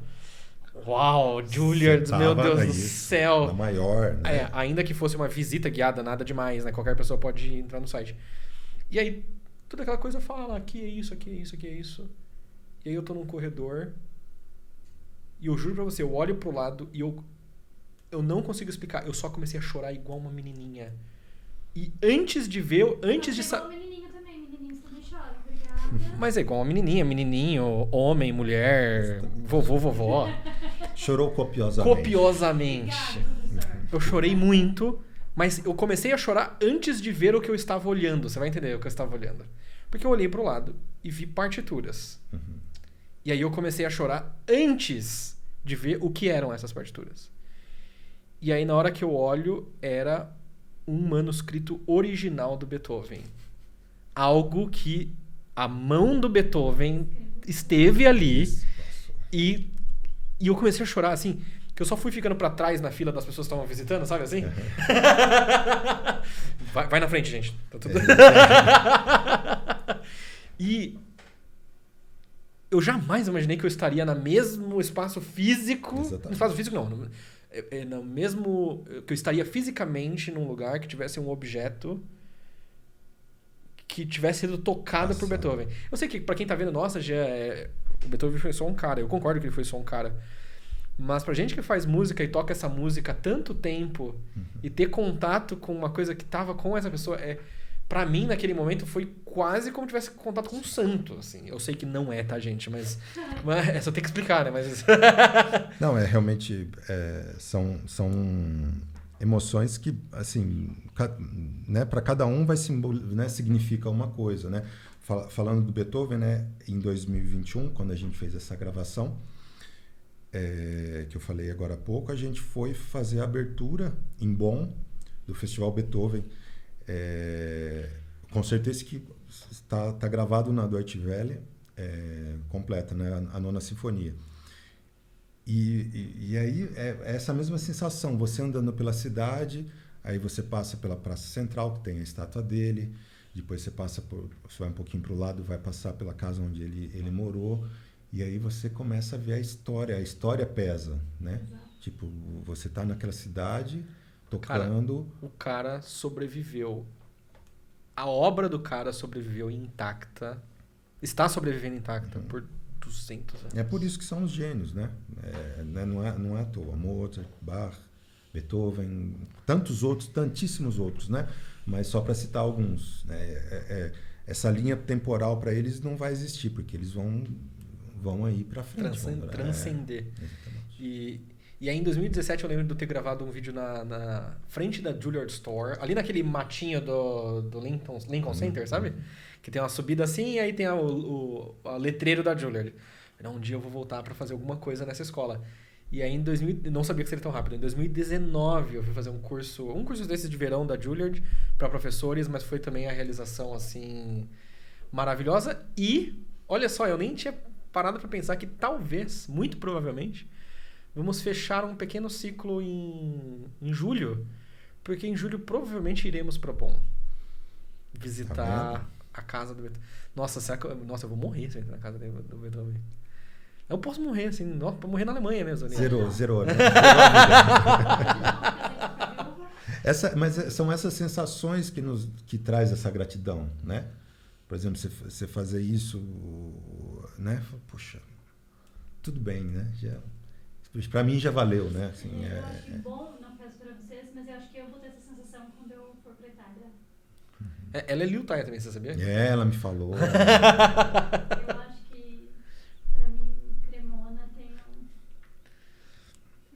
S1: uau, Juilliard, meu Deus do céu.
S2: A maior, né?
S1: Ainda que fosse uma visita guiada, nada demais, né? Qualquer pessoa pode entrar no site. E aí, toda aquela coisa fala, aqui é isso, aqui é isso, aqui é isso. E aí eu tô num corredor e eu juro pra você, eu olho pro lado e eu não consigo explicar. Eu só comecei a chorar igual uma menininha. E antes de ver, antes de saber...
S3: Menininha também, menininhos também choram, obrigada.
S1: Mas é igual uma menininha, menininho, homem, mulher, vovô, vovó.
S2: Chorou copiosamente.
S1: Copiosamente. Eu chorei muito, mas eu comecei a chorar antes de ver o que eu estava olhando. Você vai entender o que eu estava olhando. Porque eu olhei pro lado e vi partituras. Uhum. E aí eu comecei a chorar antes de ver o que eram essas partituras. E aí na hora que eu olho, era um manuscrito original do Beethoven. Algo que a mão do Beethoven esteve ali e eu comecei a chorar, assim, que eu só fui ficando pra trás na fila das pessoas que estavam visitando, sabe assim? Uhum. Vai na frente, gente. Tá tudo... E eu jamais imaginei que eu estaria no mesmo espaço físico... Exatamente. No espaço físico, não. No mesmo... Que eu estaria fisicamente num lugar que tivesse um objeto que tivesse sido tocado por Beethoven. Eu sei que pra quem tá vendo, nossa, o Beethoven foi só um cara. Eu concordo que ele foi só um cara. Mas pra gente que faz música e toca essa música há tanto tempo e ter contato com uma coisa que tava com essa pessoa, pra mim, naquele momento, foi quase como tivesse contato com um santo, assim. Eu sei que não é, tá, gente? Mas só tem que explicar, né? Mas...
S2: Não, realmente são emoções que, assim, né, para cada um vai significa uma coisa, né? Falando do Beethoven, né, em 2021, quando a gente fez essa gravação, que eu falei agora há pouco, a gente foi fazer a abertura em Bonn do Festival Beethoven. Com certeza que está gravado na Deutsche Welle completa, né, a 9ª Sinfonia. E aí é essa mesma sensação, você andando pela cidade, aí você passa pela Praça Central, que tem a estátua dele, depois você vai um pouquinho para o lado, vai passar pela casa onde ele morou, e aí você começa a ver a história pesa, né? Exato. Tipo, você tá naquela cidade tocando...
S1: O cara sobreviveu. A obra do cara sobreviveu intacta, está sobrevivendo intacta por 200 anos.
S2: É por isso que são os gênios, né? Não é à toa. Mozart, Bach, Beethoven, tantíssimos outros, né? Mas só para citar alguns, né? Essa linha temporal para eles não vai existir, porque eles vão aí para frente.
S1: Transcender. E aí em 2017 eu lembro de eu ter gravado um vídeo na frente da Juilliard Store, ali naquele matinho do Lincoln Center, sabe? Que tem uma subida assim e aí tem o letreiro da Juilliard. Um dia eu vou voltar para fazer alguma coisa nessa escola. E aí não sabia que seria tão rápido. Em 2019 eu fui fazer um curso desses de verão da Juilliard para professores, mas foi também a realização assim maravilhosa. E olha só, eu nem tinha parado para pensar que talvez, muito provavelmente, vamos fechar um pequeno ciclo em julho, porque em julho provavelmente iremos para Bonn visitar a casa do Beethoven. Nossa, eu vou morrer se eu entrar na casa do Beethoven. Eu posso morrer, assim, pra morrer na Alemanha mesmo.
S2: Zerou, né? Mas são essas sensações que traz essa gratidão, né? Por exemplo, você fazer isso, né? Puxa, tudo bem, né? Pra mim já valeu, né? Assim,
S3: eu acho bom, não peço pra vocês, mas eu acho que eu vou ter essa sensação quando eu for pra Itália.
S1: Ela é liutaia também, você sabia?
S2: Ela me falou.
S3: Eu acho que, pra mim, Cremona tem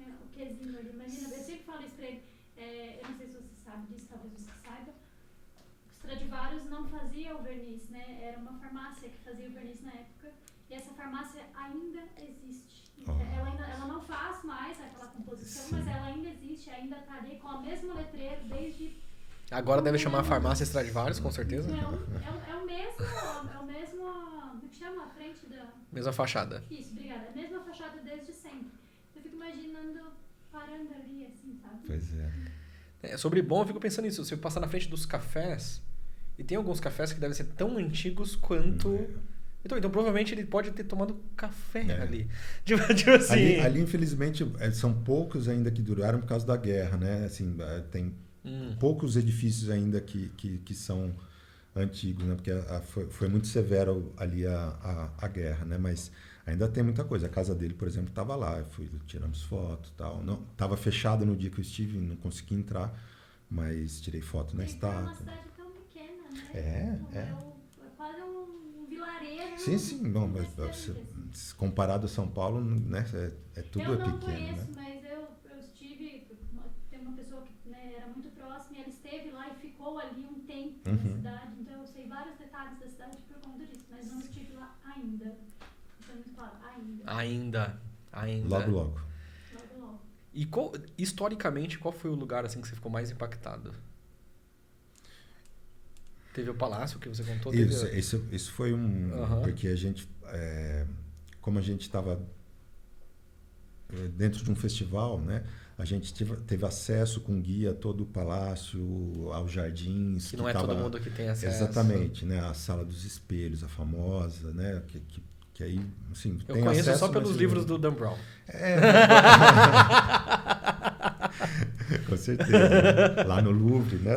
S3: o quezinho ali. Imagina, eu sempre falo isso pra ele. Eu não sei se você sabe disso, talvez você saiba. O Stradivarius não fazia o verniz, né? Era uma farmácia que fazia o verniz na época. E essa farmácia ainda existe. Ela não faz mais aquela composição, mas ela ainda existe, ainda está ali com o mesmo letreiro desde...
S1: Agora deve chamar a farmácia Stradivarius, com certeza.
S3: É o mesmo... Como é que chama? A frente da...
S1: Mesma fachada.
S3: Isso, obrigada. A mesma fachada desde sempre. Eu fico imaginando parando ali, assim, sabe?
S2: Pois é.
S1: Sobre bom, eu fico pensando nisso. Você passar na frente dos cafés, e tem alguns cafés que devem ser tão antigos quanto... Então, provavelmente ele pode ter tomado café ali. Tipo assim...
S2: Ali, infelizmente, são poucos ainda que duraram por causa da guerra, né? Assim, tem poucos edifícios ainda que são antigos, né? Porque foi muito severo ali a guerra, né? Mas ainda tem muita coisa. A casa dele, por exemplo, estava lá. Tiramos fotos e tal. Não, estava fechada no dia que eu estive, não consegui entrar, mas tirei foto na estátua.
S3: É uma cidade tão pequena, né? É quase um vilarejo.
S2: Sim. Bom, mas comparado a São Paulo, né? Tudo
S3: eu não
S2: pequeno,
S3: conheço,
S2: né?
S3: mas eu estive... Tem uma pessoa que era muito próxima e ela esteve lá e ficou ali um tempo na cidade. Então eu sei vários detalhes da cidade por conta disso, mas não estive lá ainda. Isso é muito claro, ainda.
S1: Ainda.
S2: Logo.
S1: E historicamente, qual foi o lugar assim que você ficou mais impactado? Teve o palácio que você contou?
S2: Isso foi porque a gente... como a gente estava dentro de um festival, né? A gente teve acesso com guia a todo o palácio, aos jardins.
S1: Que não é todo mundo que tem acesso.
S2: Exatamente, né? A Sala dos Espelhos, a famosa, né? Que aí, assim,
S1: eu
S2: tem
S1: conheço
S2: acesso,
S1: só pelos livros do Dan Brown.
S2: Com certeza. Lá no Louvre, né?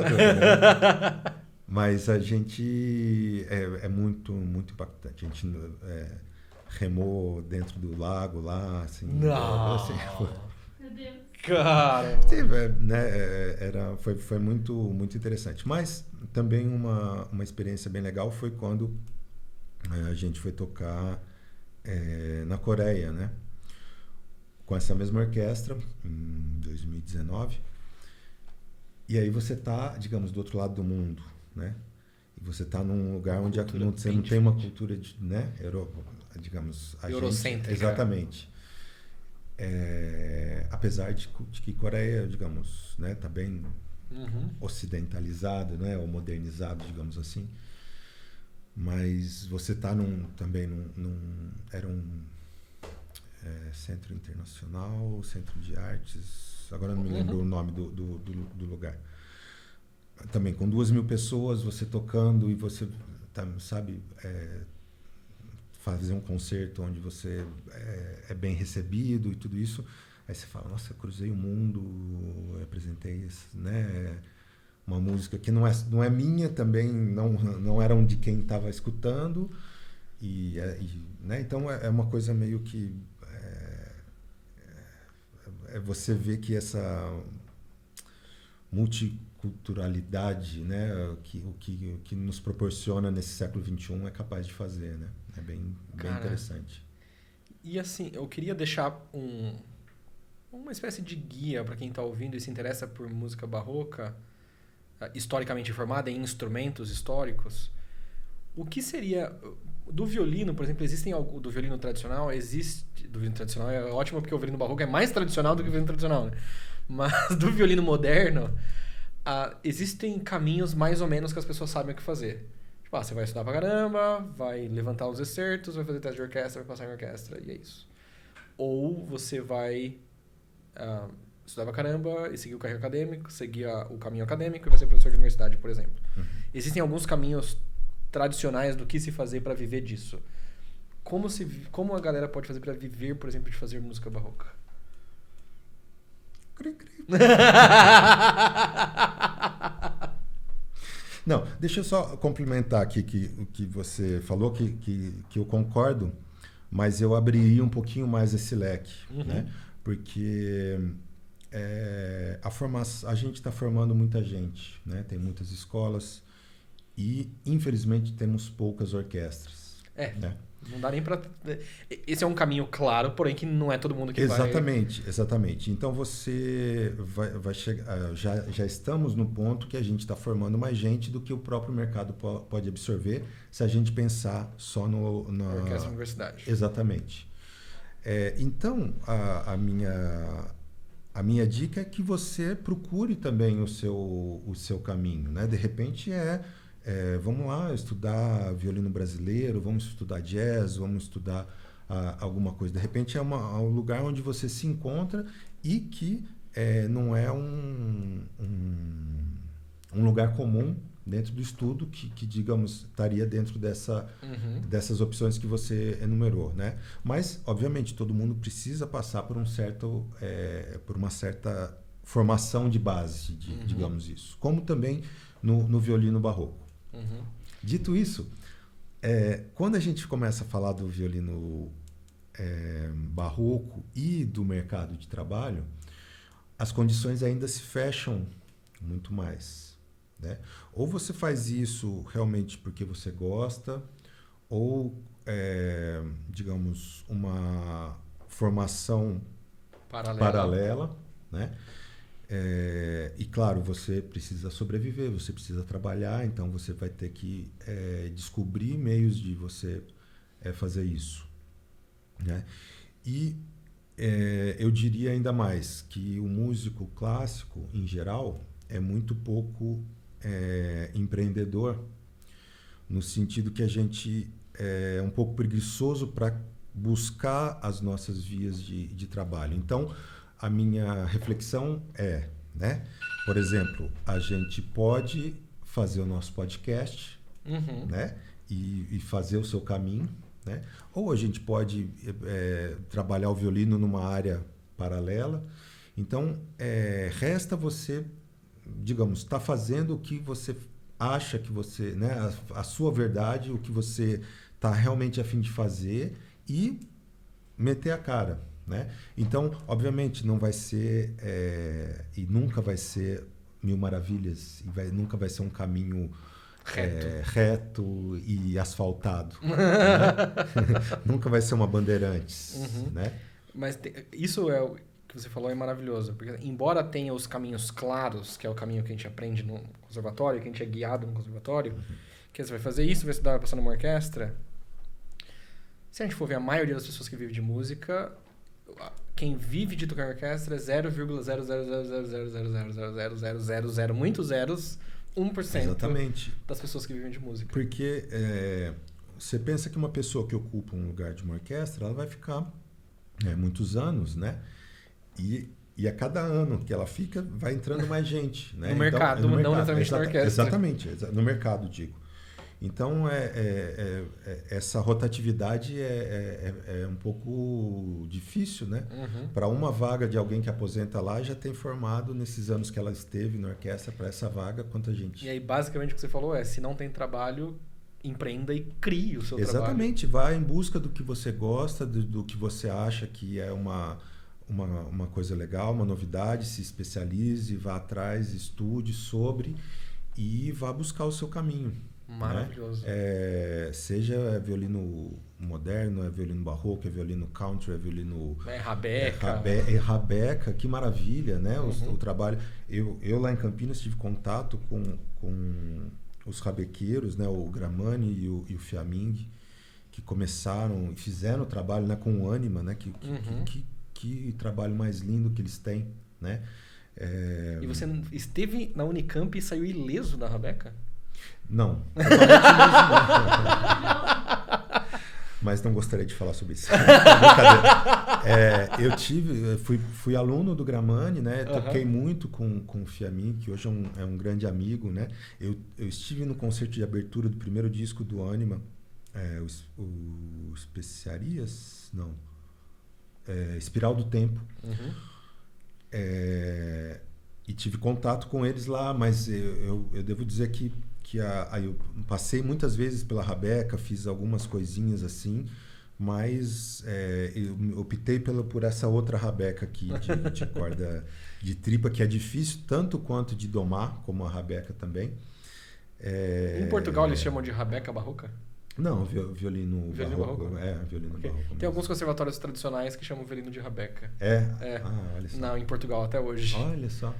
S2: Mas a gente... É muito, muito impactante. A gente remou dentro do lago lá, assim...
S1: Não!
S2: Assim,
S3: Meu Deus!
S1: Cara!
S2: Foi muito, muito interessante. Mas também uma experiência bem legal foi quando a gente foi tocar na Coreia, né? Com essa mesma orquestra, em 2019. E aí você tá, digamos, do outro lado do mundo, né? E você tá num lugar onde você não tem uma cultura né? Digamos,
S1: eurocêntrica.
S2: Exatamente. Apesar de que Coreia, digamos, né, tá bem ocidentalizado, né, ou modernizado, digamos assim. Mas você tá era um centro internacional, centro de artes, agora não me lembro o nome do lugar. Também com 2.000 pessoas, você tocando e você, sabe, fazer um concerto onde você é bem recebido e tudo isso. Aí você fala, nossa, eu cruzei o mundo, apresentei né, uma música que não é minha também, não era de quem estava escutando. Né, então é uma coisa meio que... você vê que essa multiculturalidade, né, o que nos proporciona nesse século XXI é capaz de fazer, né? É bem interessante.
S1: E assim, eu queria deixar uma espécie de guia para quem está ouvindo e se interessa por música barroca, historicamente formada em instrumentos históricos. O que seria... Do violino, por exemplo, existem algo do violino tradicional? Do violino tradicional é ótimo porque o violino barroco é mais tradicional do que o violino tradicional, né? Mas do violino moderno, existem caminhos mais ou menos que as pessoas sabem o que fazer. Tipo, você vai estudar pra caramba, vai levantar os excertos, vai fazer teste de orquestra, vai passar em orquestra, e é isso. Ou você vai estudar pra caramba e seguir o caminho acadêmico, seguir o caminho acadêmico e vai ser professor de universidade, por exemplo. Existem alguns caminhos tradicionais do que se fazer para viver disso. Como a galera pode fazer para viver, por exemplo, de fazer música barroca?
S2: Não, deixa eu só complementar aqui o que você falou, que eu concordo, mas eu abriria um pouquinho mais esse leque, né? Porque a gente está formando muita gente, né? Tem muitas escolas e, infelizmente, temos poucas orquestras. Né?
S1: Não dá nem para... Esse é um caminho claro, porém que não é todo mundo que
S2: Exatamente. Então você vai chegar... Já estamos no ponto que a gente está formando mais gente do que o próprio mercado pode absorver se a gente pensar só na
S1: orquestra universidade.
S2: Exatamente. Então, a minha dica é que você procure também o seu caminho, né? De repente vamos lá estudar violino brasileiro, vamos estudar jazz, vamos estudar alguma coisa. De repente é um lugar onde você se encontra e que não é um lugar comum dentro do estudo que digamos, estaria dentro dessas opções que você enumerou, né? Mas, obviamente, todo mundo precisa passar por por uma certa formação de base, digamos isso. Como também no violino barroco. Dito isso, quando a gente começa a falar do violino barroco e do mercado de trabalho, as condições ainda se fecham muito mais, né? Ou você faz isso realmente porque você gosta, ou, digamos, uma formação paralela, né? E claro, você precisa sobreviver, você precisa trabalhar, então você vai ter que descobrir meios de você fazer isso, né? E eu diria ainda mais que o músico clássico, em geral, é muito pouco empreendedor, no sentido que a gente é um pouco preguiçoso para buscar as nossas vias de trabalho. Então, a minha reflexão né? Por exemplo, a gente pode fazer o nosso podcast, né? E fazer o seu caminho, né? Ou a gente pode trabalhar o violino numa área paralela. Então, resta você, digamos, estar fazendo o que você acha que você, né? A sua verdade, o que você está realmente a fim de fazer e meter a cara, né? Então, obviamente, não vai ser e nunca vai ser mil maravilhas, nunca vai ser um caminho reto e asfaltado, né? Nunca vai ser uma Bandeirantes, né?
S1: Mas isso o que você falou é maravilhoso, porque embora tenha os caminhos claros, que é o caminho que a gente aprende no conservatório, que a gente é guiado no conservatório, que você vai fazer isso, vai estudar, vai passar numa orquestra. Se a gente for ver a maioria das pessoas que vivem de música, quem vive de tocar em orquestra é 0,0000000000000 muitos zeros, 1%
S2: Exatamente.
S1: das pessoas que vivem de música.
S2: Porque você pensa que uma pessoa que ocupa um lugar de uma orquestra, ela vai ficar muitos anos, né? E a cada ano que ela fica, vai entrando mais gente, né?
S1: No mercado, não necessariamente na orquestra.
S2: Exatamente, no mercado, digo. Então, essa rotatividade é um pouco difícil, né? Para uma vaga de alguém que aposenta lá, já tem formado nesses anos que ela esteve na orquestra para essa vaga, quanta gente.
S1: E aí, basicamente, o que você falou se não tem trabalho, empreenda e crie o seu trabalho.
S2: Exatamente, vá em busca do que você gosta, do que você acha que é uma coisa legal, uma novidade, se especialize, vá atrás, estude sobre e vá buscar o seu caminho.
S1: Maravilhoso.
S2: Né? Seja violino moderno, violino barroco, violino country, violino...
S1: Rabeca.
S2: Rabeca, que maravilha, né? O trabalho... Eu lá em Campinas tive contato com os rabequeiros, né? O Gramani e o Fiaming, que começaram e fizeram o trabalho, né? Com o Anima, né? Que trabalho mais lindo que eles têm, né?
S1: E você esteve na Unicamp e saiu ileso da Rabeca?
S2: Não. Mas não gostaria de falar sobre isso. Eu fui aluno do Gramani, né? Toquei muito com o Fiaming, que hoje é um grande amigo, né? Eu estive no concerto de abertura do primeiro disco do Anima, o Especiarias? Não. Espiral do Tempo. E tive contato com eles lá, mas eu devo dizer que eu passei muitas vezes pela Rabeca, fiz algumas coisinhas assim, mas eu optei por essa outra Rabeca aqui de corda de tripa, que é difícil tanto quanto de domar, como a Rabeca também.
S1: Em Portugal eles chamam de Rabeca barroca?
S2: Não, violino barroco. Violino
S1: okay.
S2: barroco.
S1: Tem alguns conservatórios tradicionais que chamam violino de Rabeca.
S2: Olha só.
S1: Não, em Portugal até hoje.
S2: Olha só.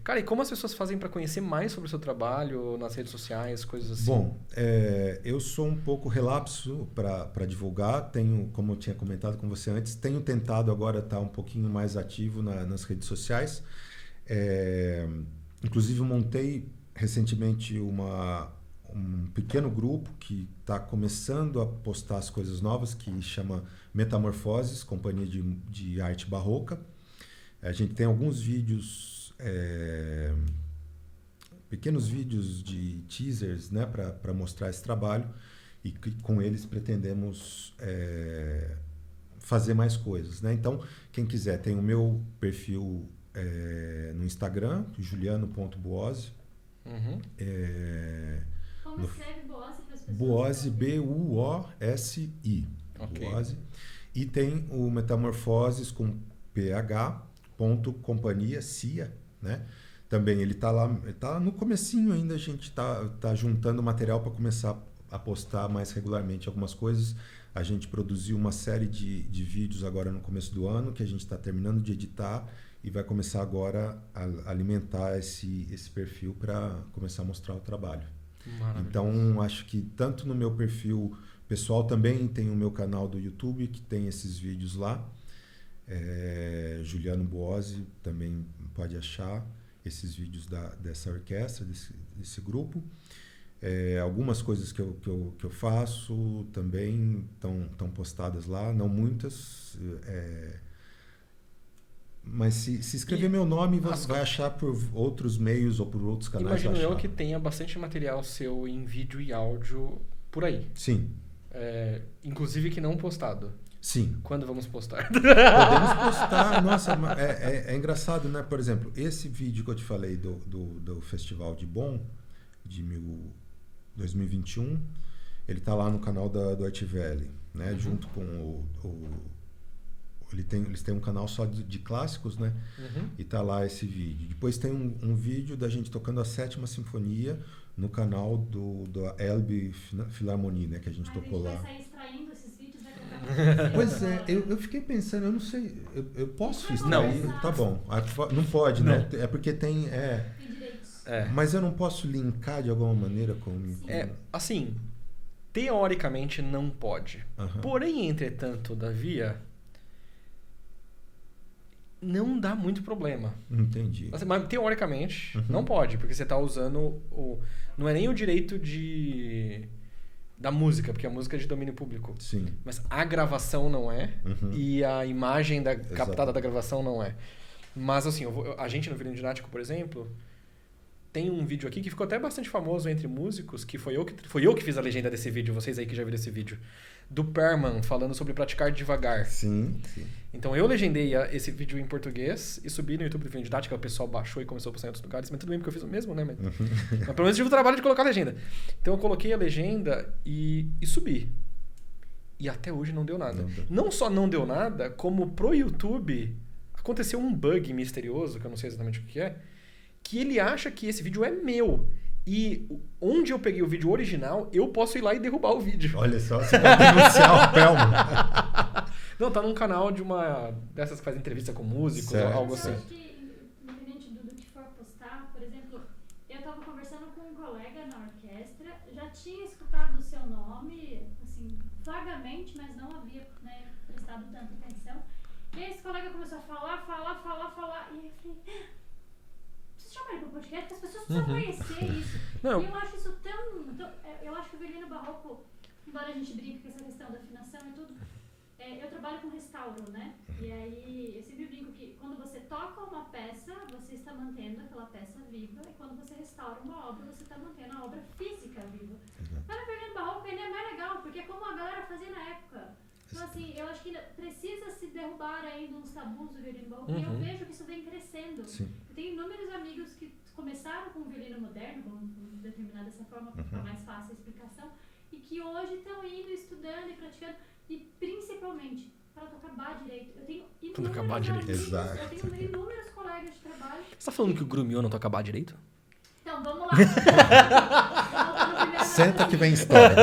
S1: Cara, e como as pessoas fazem para conhecer mais sobre o seu trabalho nas redes sociais, coisas assim?
S2: Bom, eu sou um pouco relapso para divulgar. Como eu tinha comentado com você antes, tenho tentado agora estar um pouquinho mais ativo nas redes sociais. Inclusive, eu montei recentemente um pequeno grupo que está começando a postar as coisas novas, que chama Metamorfoses, Companhia de Arte Barroca. A gente tem alguns vídeos, pequenos vídeos de teasers, né, para mostrar esse trabalho, e com eles pretendemos fazer mais coisas, né? Então, quem quiser, tem o meu perfil no Instagram, juliano.buozzi.
S3: Como escreve Buozzi para as pessoas?
S2: Buozzi, B-U-O-S-I.
S1: Okay.
S2: Buozzi. E tem o Metamorfoses com ph.companhia, CIA, né? Também ele está lá, tá no comecinho ainda, a gente tá juntando material para começar a postar mais regularmente algumas coisas. A gente produziu uma série de vídeos agora no começo do ano, que a gente está terminando de editar e vai começar agora a alimentar esse perfil para começar a mostrar o trabalho. Então, acho que tanto no meu perfil pessoal, também tem o meu canal do YouTube, que tem esses vídeos lá. Juliano Buozzi também pode achar esses vídeos dessa orquestra, desse grupo. Algumas coisas que eu faço também estão postadas lá, não muitas. Mas se escrever meu nome, você vai achar por outros meios ou por outros canais.
S1: Imagino eu que tenha bastante material seu em vídeo e áudio por aí.
S2: Sim.
S1: Inclusive que não postado.
S2: Sim.
S1: Quando vamos postar?
S2: Podemos postar. Nossa, é engraçado, né? Por exemplo, esse vídeo que eu te falei do Festival de Bonn, de 2021, ele tá lá no canal do Art Valley, né? Junto com eles têm um canal só de clássicos, né? E tá lá esse vídeo. Depois tem um vídeo da gente tocando a 7ª Sinfonia no canal do Elbe Philharmonie, né? Que a gente tocou lá.
S3: A gente vai sair extraindo esses vídeos, vai colocar.
S2: Pois eu fiquei pensando, eu não sei, eu posso
S1: extrair?
S2: Não. Tá bom. Não pode,
S1: não.
S2: Né? É porque tem
S3: direitos.
S2: Mas eu não posso linkar de alguma maneira com...
S1: Assim, teoricamente não pode. Porém, entretanto, todavia, não dá muito problema.
S2: Entendi.
S1: Assim, mas teoricamente não pode, porque você está usando não é nem o direito da música, porque a música é de domínio público.
S2: Sim.
S1: Mas a gravação não é, e a imagem captada da gravação não é. Mas assim, a gente no Violino Didático, por exemplo, tem um vídeo aqui que ficou até bastante famoso entre músicos, que foi eu que fiz a legenda desse vídeo, vocês aí que já viram esse vídeo, do Perman, falando sobre praticar devagar.
S2: Sim.
S1: Então eu legendei esse vídeo em português e subi no YouTube do Violino Didático, o pessoal baixou e começou a postar em outros lugares, mas tudo bem porque eu fiz o mesmo, né? Mas pelo menos tive o trabalho de colocar a legenda. Então eu coloquei a legenda e subi. E até hoje não deu nada. Não só não deu nada, como pro YouTube aconteceu um bug misterioso, que eu não sei exatamente o que é, que ele acha que esse vídeo é meu. E onde eu peguei o vídeo original, eu posso ir lá e derrubar o vídeo.
S2: Olha só, você vai denunciar o Pelmo.
S1: Não, tá num canal de uma dessas que faz entrevista com músicos, ou algo assim.
S3: Eu acho que, independente do que for postar, por exemplo, eu tava conversando com um colega na orquestra, já tinha escutado o seu nome, assim, vagamente, mas não havia, né, prestado tanta atenção. E aí esse colega começou a falar, e eu falei... Chama ele pro podcast, porque as pessoas precisam conhecer isso.
S1: Não.
S3: E eu acho isso tão... Eu acho que o violino barroco, embora a gente brinque com essa questão da afinação e tudo, eu trabalho com restauro, né? E aí eu sempre brinco que quando você toca uma peça, você está mantendo aquela peça viva, e quando você restaura uma obra, você está mantendo a obra física viva. Mas no violino barroco ainda é mais legal, porque é como a galera fazia na época. Então, assim, eu acho que precisa se derrubar ainda uns tabus do violino barroco, e eu vejo que isso vem crescendo.
S2: Sim.
S3: Eu tenho inúmeros amigos que começaram com o violino moderno, vamos determinar dessa forma, para ficar mais fácil a explicação, e que hoje estão indo, estudando e praticando, e principalmente para tocar bar direito. Eu tenho inúmeros amigos,
S2: Exato.
S3: eu tenho inúmeros colegas de trabalho.
S1: Você tá falando que o Grumio não toca bar direito?
S3: Então, vamos lá.
S2: Senta que vem história.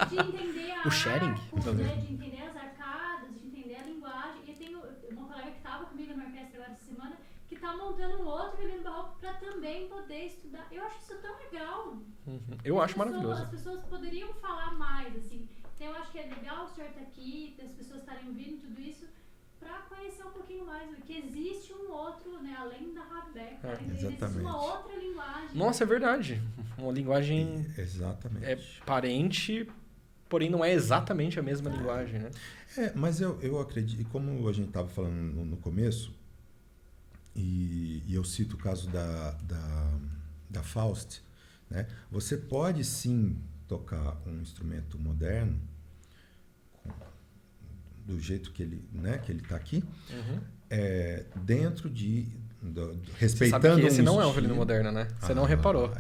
S3: De entender
S1: o sharing?
S3: De entender as arcadas, de entender a linguagem. E eu tenho uma colega que estava comigo na orquestra agora essa semana, que está montando um outro violino barroco para também poder estudar. Eu acho isso tão legal.
S1: Eu acho maravilhoso.
S3: As pessoas poderiam falar mais, assim. Então, eu acho que é legal o senhor estar aqui, as pessoas estarem ouvindo tudo isso, para conhecer um pouquinho mais, porque existe um outro, né, além da Rabeck,
S2: exatamente.
S3: existe uma outra linguagem.
S1: Nossa, é verdade. Uma linguagem
S2: exatamente.
S1: É parente, porém não é exatamente a mesma linguagem, né?
S2: Mas eu acredito, e como a gente estava falando no começo, e eu cito o caso da Faust, né? Você pode sim tocar um instrumento moderno do jeito que ele, né, que ele está aqui, dentro respeitando.
S1: Você sabe que esse não é um
S2: estilo.
S1: violino moderno, né? Você não reparou.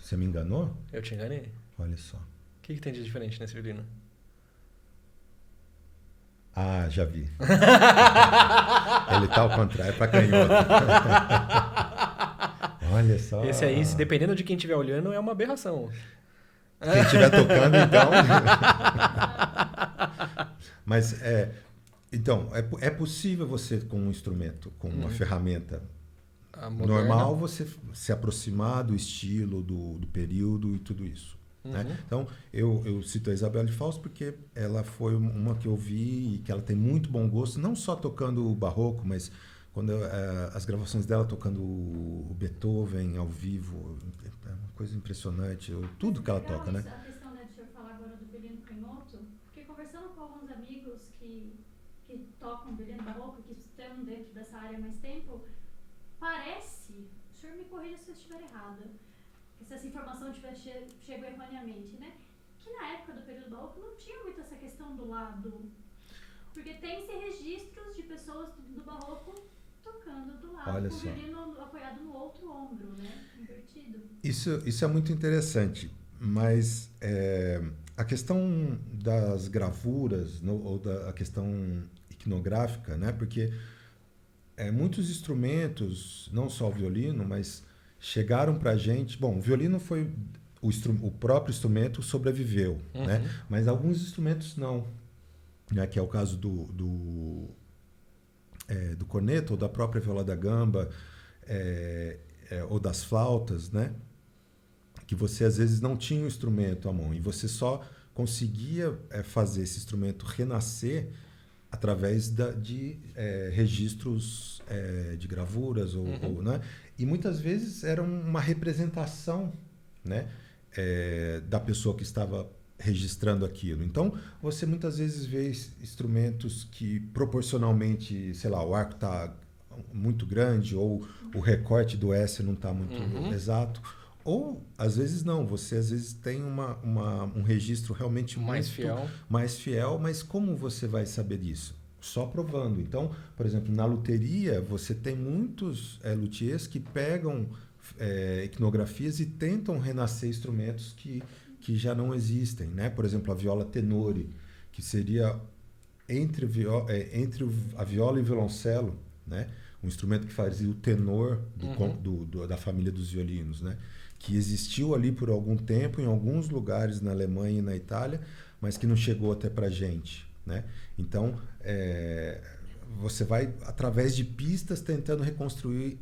S2: Você me enganou?
S1: Eu te enganei.
S2: Olha só.
S1: O que tem de diferente nesse violino?
S2: Ah, já vi. Ele tá ao contrário, para canhoto. Olha só.
S1: Esse aí, dependendo de quem estiver olhando, é uma aberração.
S2: Quem estiver tocando, então. Mas então, é possível você, com um instrumento, com uma ferramenta normal, você se aproximar do estilo, do período e tudo isso. Né? Então, eu cito a Isabelle Faust porque ela foi uma que eu vi e que ela tem muito bom gosto, não só tocando o barroco, mas quando as gravações dela tocando o Beethoven ao vivo, é uma coisa impressionante, tudo que ela toca, né?
S3: A questão, né, de eu falar agora do violino canhoto, porque conversando com alguns amigos que tocam violino barroco, que estão dentro dessa área há mais tempo, parece, o senhor me corrija se eu estiver errada, se essa informação chegou erroneamente, né? Que na época do período barroco não tinha muito essa questão do lado. Porque tem-se registros de pessoas do barroco tocando do lado,
S2: olha
S3: com
S2: só.
S3: o violino apoiado no outro ombro, né? Invertido.
S2: Isso é muito interessante, mas a questão das gravuras, ou a questão iconográfica, né? Porque muitos instrumentos, não só o violino, mas chegaram para a gente. Bom, o violino foi o próprio instrumento sobreviveu, né? Mas alguns instrumentos não, né? Que é o caso do corneto ou da própria viola da gamba, ou das flautas, né? Que você às vezes não tinha o instrumento à mão e você só conseguia fazer esse instrumento renascer através de registros de gravuras ou né? E muitas vezes era uma representação, né, da pessoa que estava registrando aquilo. Então, você muitas vezes vê instrumentos que proporcionalmente, sei lá, o arco está muito grande ou o recorte do S não está muito exato. Ou, às vezes, não. Você, às vezes, tem um registro realmente mais fiel, mas como você vai saber disso? Só provando. Então, por exemplo, na luteria, você tem muitos luthiers que pegam iconografias e tentam renascer instrumentos que já não existem, né? Por exemplo, a viola tenore, que seria entre a viola e o violoncelo, né? Um instrumento que fazia o tenor da família dos violinos, né? Que existiu ali por algum tempo em alguns lugares na Alemanha e na Itália, mas que não chegou até para a gente, né? Então, você vai, através de pistas, tentando reconstruir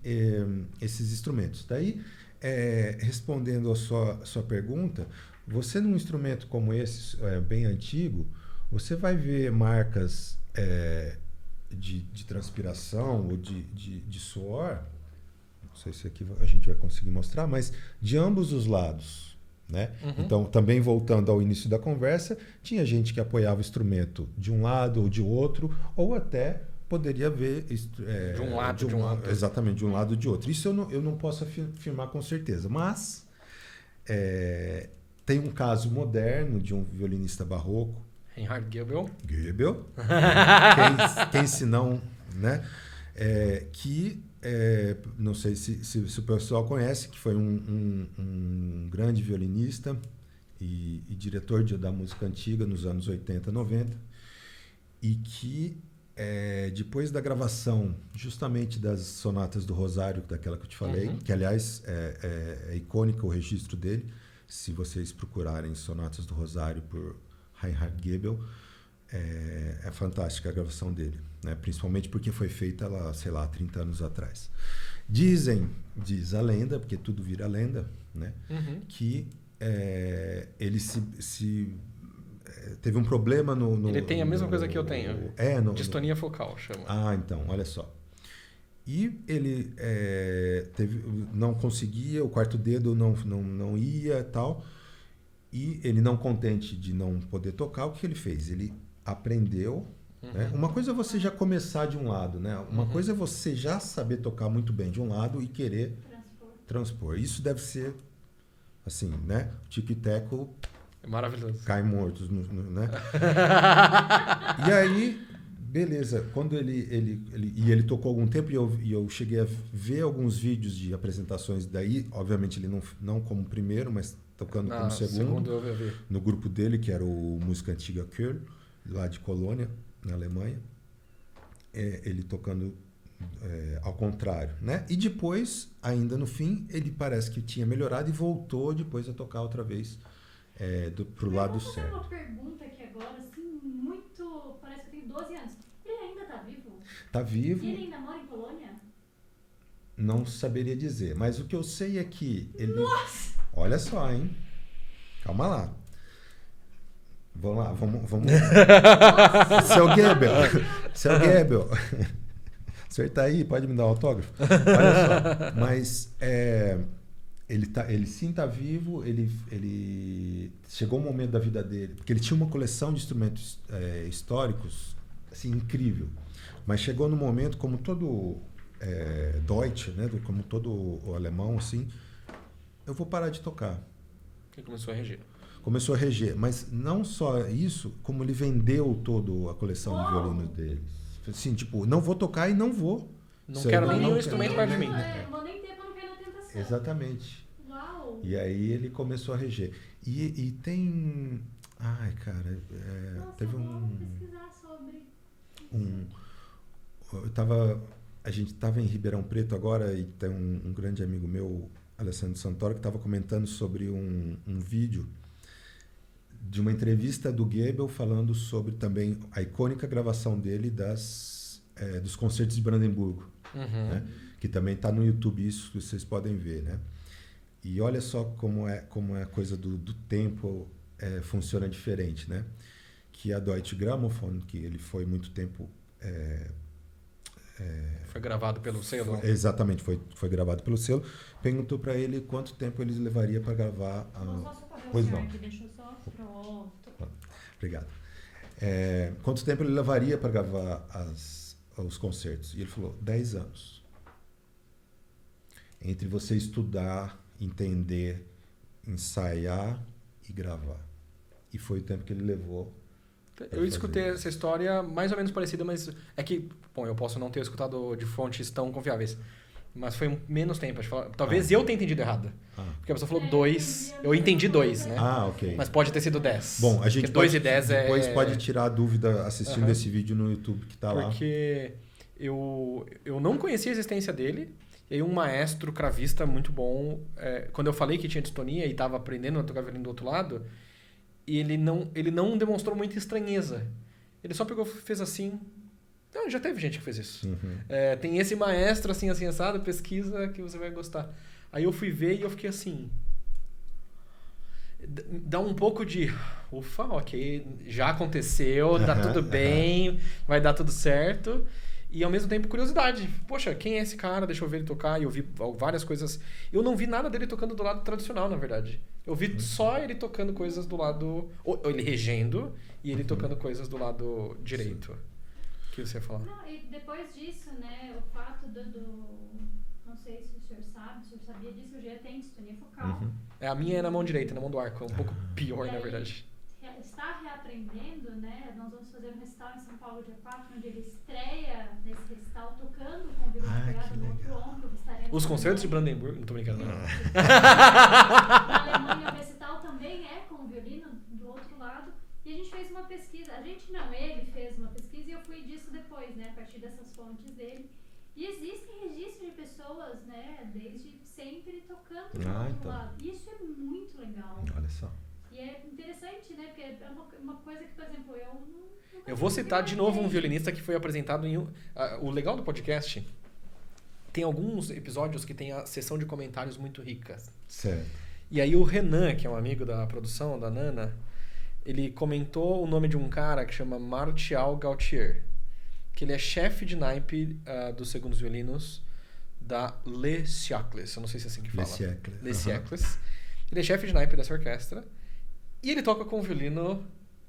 S2: esses instrumentos. Daí, respondendo a sua pergunta, você num instrumento como esse, bem antigo, você vai ver marcas de transpiração ou de suor, não sei se aqui a gente vai conseguir mostrar, mas de ambos os lados. Né? Então, também voltando ao início da conversa, tinha gente que apoiava o instrumento de um lado ou de outro, ou até poderia ver
S1: de um lado de um outro.
S2: Exatamente, de um lado ou de outro. Isso eu não posso afirmar com certeza, mas tem um caso moderno de um violinista barroco,
S1: Reinhard Goebel.
S2: Quem se não, né? Que não sei se o pessoal conhece, que foi um grande violinista e diretor da música antiga nos anos 80, 90, e que depois da gravação justamente das sonatas do Rosário, daquela que eu te falei, que aliás é icônica o registro dele, se vocês procurarem Sonatas do Rosário por Reinhard Goebel, é fantástica a gravação dele, né? Principalmente porque foi feita lá, sei lá, 30 anos atrás. Diz a lenda, porque tudo vira lenda, né? Que ele se teve um problema no...
S1: Ele tem a mesma coisa que eu tenho. Distonia focal, chama.
S2: Ah, então, olha só. E ele não conseguia, o quarto dedo não ia e tal. E ele, não contente de não poder tocar, o que ele fez? Ele aprendeu. Né? Uma coisa é você já começar de um lado, né? Uma coisa é você já saber tocar muito bem de um lado e querer transpor. Isso deve ser assim, né? Tico e teco.
S1: É maravilhoso.
S2: Cai mortos, né? E aí, beleza. Quando ele tocou algum tempo e eu cheguei a ver alguns vídeos de apresentações daí, obviamente ele não como primeiro, mas tocando como segundo
S1: eu vi.
S2: No grupo dele, que era o Música Antiga Köln, lá de Colônia, na Alemanha. Ele tocando ao contrário, né? E depois, ainda no fim, ele parece que tinha melhorado e voltou depois a tocar outra vez pro lado certo.
S3: Eu vou fazer uma pergunta aqui agora, assim, muito... Parece que eu tenho 12 anos. Ele ainda tá vivo?
S2: Tá vivo.
S3: E ele ainda mora em Polônia?
S2: Não saberia dizer, mas o que eu sei é que ele...
S3: Nossa!
S2: Olha só, hein? Calma lá. Vamos lá, vamos... Seu Goebbels. O senhor tá aí, pode me dar um autógrafo? Olha só, mas ele sim tá vivo, ele chegou um momento da vida dele, porque ele tinha uma coleção de instrumentos históricos, assim, incrível, mas chegou no momento, como todo Deutsch, né, como todo o alemão, assim, eu vou parar de tocar.
S1: Ele começou a reger.
S2: Começou a reger, mas não só isso, como ele vendeu toda a coleção de violinos dele. Assim, tipo, não vou tocar e não vou.
S1: Não quero nenhum instrumento perto de mim.
S3: Vou nem ter pra não cair na tentação.
S2: Exatamente.
S3: Uau!
S2: E aí ele começou a reger. E tem... Ai, cara... teve
S3: vou pesquisar sobre
S2: a gente estava em Ribeirão Preto agora e tem um grande amigo meu, Alessandro Santoro, que estava comentando sobre um vídeo de uma entrevista do Goebbels falando sobre também a icônica gravação dele dos concertos de Brandemburgo, né? Que também está no YouTube, isso que vocês podem ver, né? E olha só como é a coisa do tempo funciona diferente, né? Que a Deutsche Grammophon, que ele foi muito tempo...
S1: foi gravado pelo selo?
S2: Exatamente, foi gravado pelo selo. Perguntou para ele quanto tempo ele levaria para gravar...
S3: Pois não. Aqui, deixa eu só... Pronto.
S2: Obrigado. Quanto tempo ele levaria para gravar os concertos? E ele falou, 10 anos. Entre você estudar, entender, ensaiar e gravar. E foi o tempo que ele levou.
S1: Eu escutei essa história mais ou menos parecida, mas é que, bom, eu posso não ter escutado de fontes tão confiáveis. Mas foi menos tempo. Talvez eu tenha entendido errado. Porque a pessoa falou 2. Eu entendi 2, né?
S2: Ok.
S1: Mas pode ter sido 10.
S2: Bom, a gente
S1: porque 2 e 10
S2: depois pode tirar a dúvida assistindo esse vídeo no YouTube que tá lá.
S1: Porque eu não conhecia a existência dele. E aí um maestro cravista muito bom, quando eu falei que tinha distonia e estava aprendendo a tocar violino do outro lado, e ele não demonstrou muita estranheza. Ele só pegou, fez assim... Não, já teve gente que fez isso. Tem esse maestro assim assado, pesquisa que você vai gostar. Aí eu fui ver e eu fiquei assim... Dá um pouco de... Ufa, ok, já aconteceu, tá tudo bem, vai dar tudo certo. E ao mesmo tempo curiosidade. Poxa, quem é esse cara? Deixa eu ver ele tocar. E eu vi várias coisas... Eu não vi nada dele tocando do lado tradicional, na verdade. Eu vi só ele tocando coisas do lado... Ou ele regendo e ele tocando coisas do lado direito. O que você ia falar?
S3: Não, e depois disso, né, o fato não sei se o senhor sabia disso, eu já tenho distonia focal.
S1: A minha é na mão direita, na mão do arco. É um pouco pior, na verdade.
S3: Está reaprendendo, né? Nós vamos fazer um recital em São Paulo dia 4, onde ele estreia nesse recital tocando com o violino apoiado no outro ombro.
S1: Os concertos de Brandenburgo? Não tô brincando, não.
S3: Na Alemanha, o recital também é com o violino do outro lado. E a gente fez uma pesquisa. Ele fez uma pesquisa e eu fui disso depois, né? A partir dessas fontes dele. E existem registros de pessoas, né? Desde sempre tocando do outro lado. Isso é muito legal.
S2: Olha só.
S3: E é interessante, né? Porque é uma coisa que, por exemplo, eu não
S1: eu vou citar de novo um violinista que foi apresentado em... o legal do podcast, tem alguns episódios que tem a sessão de comentários muito rica.
S2: Certo.
S1: E aí o Renan, que é um amigo da produção, da Nana, ele comentou o nome de um cara que chama Martial Gautier, que ele é chefe de naipe dos segundos violinos da Les Siècles. Eu não sei se é assim que fala. Les Siècles. Ele é chefe de naipe dessa orquestra. E ele toca com o violino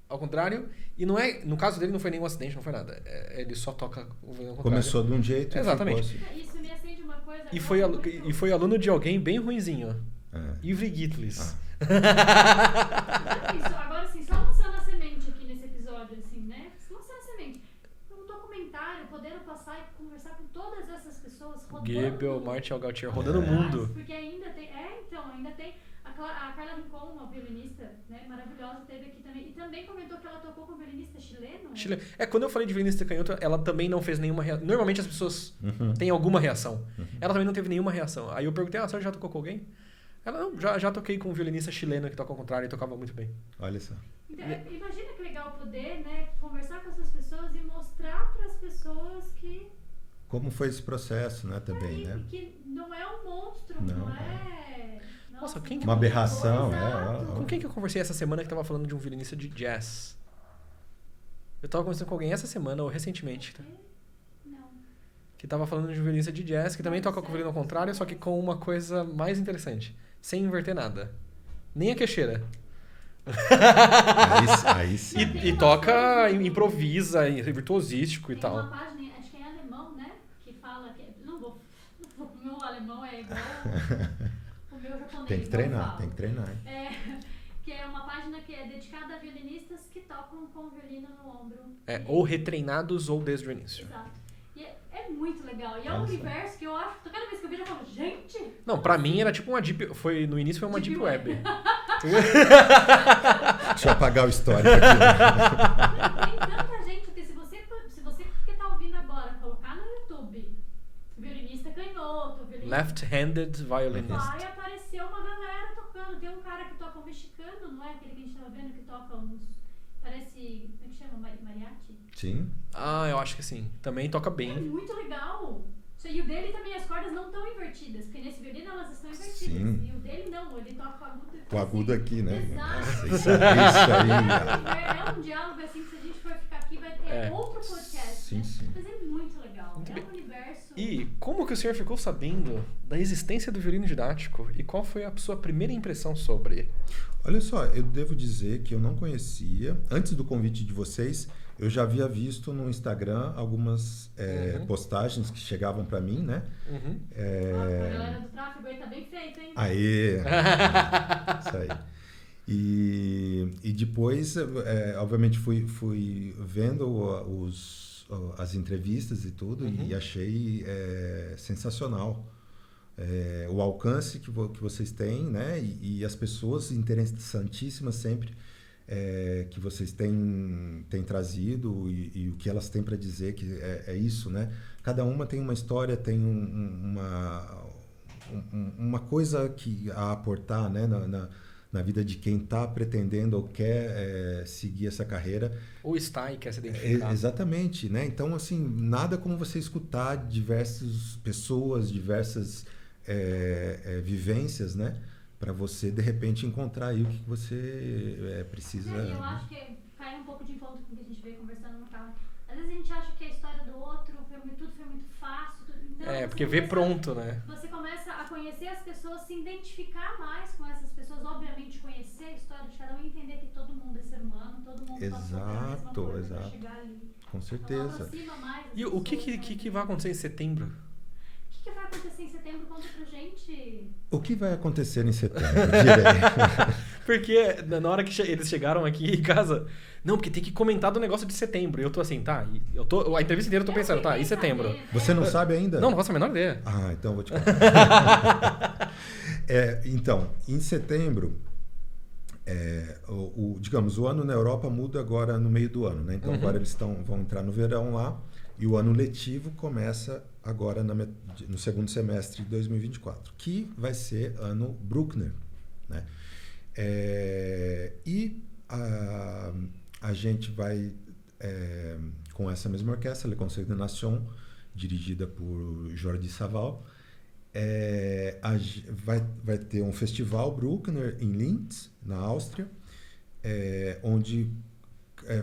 S1: ao contrário. E não é, no caso dele não foi nenhum acidente, não foi nada. Ele só toca o violino ao contrário.
S2: Começou de um jeito.
S1: Exatamente.
S3: Isso me acende uma coisa.
S1: E foi aluno de alguém bem ruinzinho. Ivry Gitlis.
S3: Agora sim, só lançando a semente aqui nesse episódio, assim, né? Lançando a semente. Um documentário, podendo passar e conversar com todas essas pessoas rodando.
S1: Goebel, Martial Gautier, rodando o mundo.
S3: Porque ainda tem. Ainda tem. A Carla Rincon, uma violinista, né, maravilhosa, teve aqui também. E também comentou que ela tocou com um violinista chileno.
S1: Quando eu falei de violinista canhoto, ela também não fez nenhuma reação. Normalmente as pessoas têm alguma reação. Ela também não teve nenhuma reação. Aí eu perguntei, a senhora já tocou com alguém? Ela, não, já toquei com um violinista chileno que toca ao contrário e tocava muito bem.
S2: Olha só.
S3: Então, imagina que legal poder, né, conversar com essas pessoas e mostrar para as pessoas que...
S2: Como foi esse processo, né, também, né?
S3: Que não é um monstro, não é...
S1: Nossa, quem que
S2: uma aberração,
S1: Com quem que eu conversei essa semana que tava falando de um violinista de jazz? Eu tava conversando com alguém essa semana, ou recentemente.
S3: Não.
S1: Que tava falando de um violinista de jazz, que também toca com o violino ao contrário, só que com uma coisa mais interessante. Sem inverter nada. Nem a queixeira.
S2: Aí sim.
S1: E toca, improvisa, virtuosístico e tal.
S3: Tem uma página, acho que é em alemão, né? Que fala que... Não vou... O meu alemão é igual... O meu japonês.
S2: Tem que treinar.
S3: Que é uma página que é dedicada a violinistas que tocam com o violino no ombro.
S1: Ou retreinados ou desde o início.
S3: Exato. E é muito legal. E é um universo que eu acho... Cada vez que eu vejo, eu falo, gente...
S1: Não, pra mim era tipo uma deep... No início foi uma deep web.
S2: Deixa eu apagar o histórico aqui.
S3: Tem tanta gente que se você que tá ouvindo agora colocar no YouTube violinista canhoto,
S1: left-handed violinist,
S3: vai aparecer uma galera tocando. Tem um cara que toca um mexicano, não é? Aquele que a gente tava vendo que toca uns... Parece... Como é que chama? Mariachi?
S2: Sim.
S1: Eu acho que sim. Também toca bem.
S3: É muito legal. E o dele também, as cordas não estão invertidas, porque nesse violino elas estão invertidas.
S2: Sim.
S3: E o dele não, ele toca com o agudo.
S2: Com o agudo aqui, né?
S3: Exato.
S2: Isso aí.
S3: É um diálogo assim que se a gente for ficar aqui vai ter outro podcast.
S2: Sim,
S3: né?
S2: sim.
S3: Mas é muito legal.
S1: Muito bem.
S3: Um universo.
S1: E como que o senhor ficou sabendo da existência do violino didático? E qual foi a sua primeira impressão sobre?
S2: Olha só, eu devo dizer que eu não conhecia. Antes do convite de vocês, eu já havia visto no Instagram algumas postagens que chegavam para mim, né?
S3: A galera do tráfego aí tá bem feita, hein?
S2: Aê! Isso aí. E depois, obviamente, fui vendo as entrevistas e tudo e achei sensacional. O alcance que vocês têm, né? E as pessoas interessantíssimas sempre que vocês têm trazido e o que elas têm para dizer, que é isso, né? Cada uma tem uma história, tem uma coisa a aportar, né? Na vida de quem está pretendendo ou quer seguir essa carreira.
S1: Ou está e quer se identificar.
S2: Exatamente, né? Então, assim, nada como você escutar diversas pessoas, diversas vivências, né? Para você, de repente, encontrar aí o que você precisa.
S3: Eu acho que cai um pouco de encontro com o que a gente veio conversando no carro. Às vezes a gente acha que a história do outro tudo foi muito fácil. Não,
S1: porque vê pronto, né?
S3: Você começa a conhecer as pessoas, se identificar mais com essas pessoas, obviamente conhecer a história de cada um e entender que todo mundo é ser humano, todo mundo passou pela mesma coisa pra chegar ali.
S2: Com certeza.
S3: Então, mais
S1: e o que vai acontecer em setembro?
S3: O que vai acontecer em setembro? Conta pra gente.
S2: O que vai acontecer em setembro? Direi.
S1: Porque na hora que eles chegaram aqui em casa... Não, porque tem que comentar do negócio de setembro. E eu tô assim, tá... A entrevista inteira eu tô pensando, tá, e setembro?
S2: Você não sabe ainda?
S1: Não faço a menor ideia.
S2: Então eu vou te contar. Então, em setembro... digamos, o ano na Europa muda agora no meio do ano, né? Então agora eles vão entrar no verão lá e o ano letivo começa agora no segundo semestre de 2024, que vai ser ano Bruckner, né? E a gente vai com essa mesma orquestra, Le Concert des Nations, dirigida por Jordi Savall, vai ter um festival Bruckner em Linz, na Áustria, onde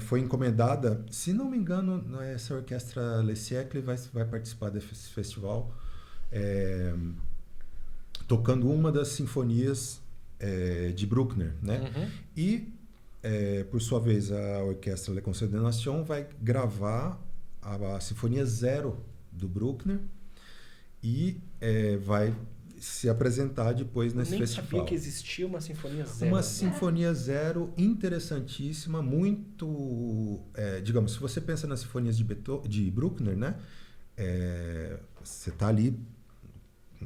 S2: foi encomendada, se não me engano, essa orquestra Le Siècle vai participar desse festival, tocando uma das sinfonias de Bruckner, né?
S1: Uhum.
S2: E, por sua vez, a orquestra Le Concert des Nations vai gravar a Sinfonia Zero do Bruckner e vai se apresentar depois nesse festival.
S1: Nem sabia que existia uma Sinfonia Zero.
S2: Uma Sinfonia Zero interessantíssima, muito... digamos, se você pensa nas sinfonias de Bruckner, né? Você está ali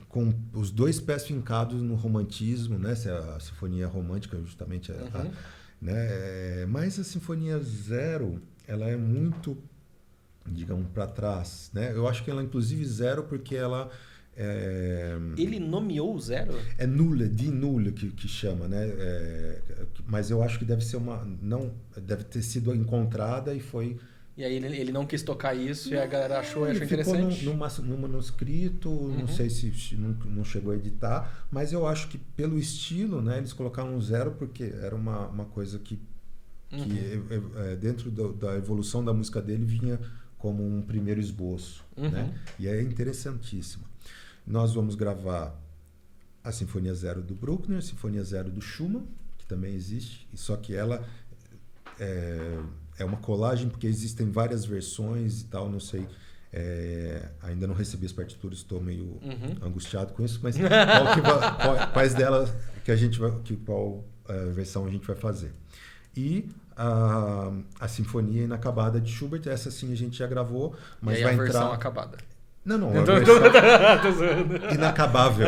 S2: com os dois pés fincados no romantismo, né? A Sinfonia Romântica justamente né? Mas a Sinfonia Zero, ela é muito, digamos, para trás, né? Eu acho que ela inclusive zero porque ela
S1: Ele nomeou o Zero?
S2: É nulle, de nulle que chama, né? Mas eu acho que deve ser deve ter sido encontrada e foi...
S1: E aí ele não quis tocar isso e a galera achou interessante?
S2: Ficou no manuscrito, não sei se não chegou a editar, mas eu acho que pelo estilo, né, eles colocaram um zero porque era uma coisa que dentro da evolução da música dele vinha como um primeiro esboço, né? E é interessantíssimo. Nós vamos gravar a Sinfonia Zero do Bruckner, a Sinfonia Zero do Schumann, que também existe, só que ela é uma colagem, porque existem várias versões e tal, não sei. Ainda não recebi as partituras, estou meio angustiado com isso, mas quais delas qual versão a gente vai fazer. E a Sinfonia Inacabada de Schubert, essa sim a gente já gravou, mas
S1: e aí
S2: vai
S1: a versão
S2: entrar...
S1: acabada.
S2: Não, a versão inacabável.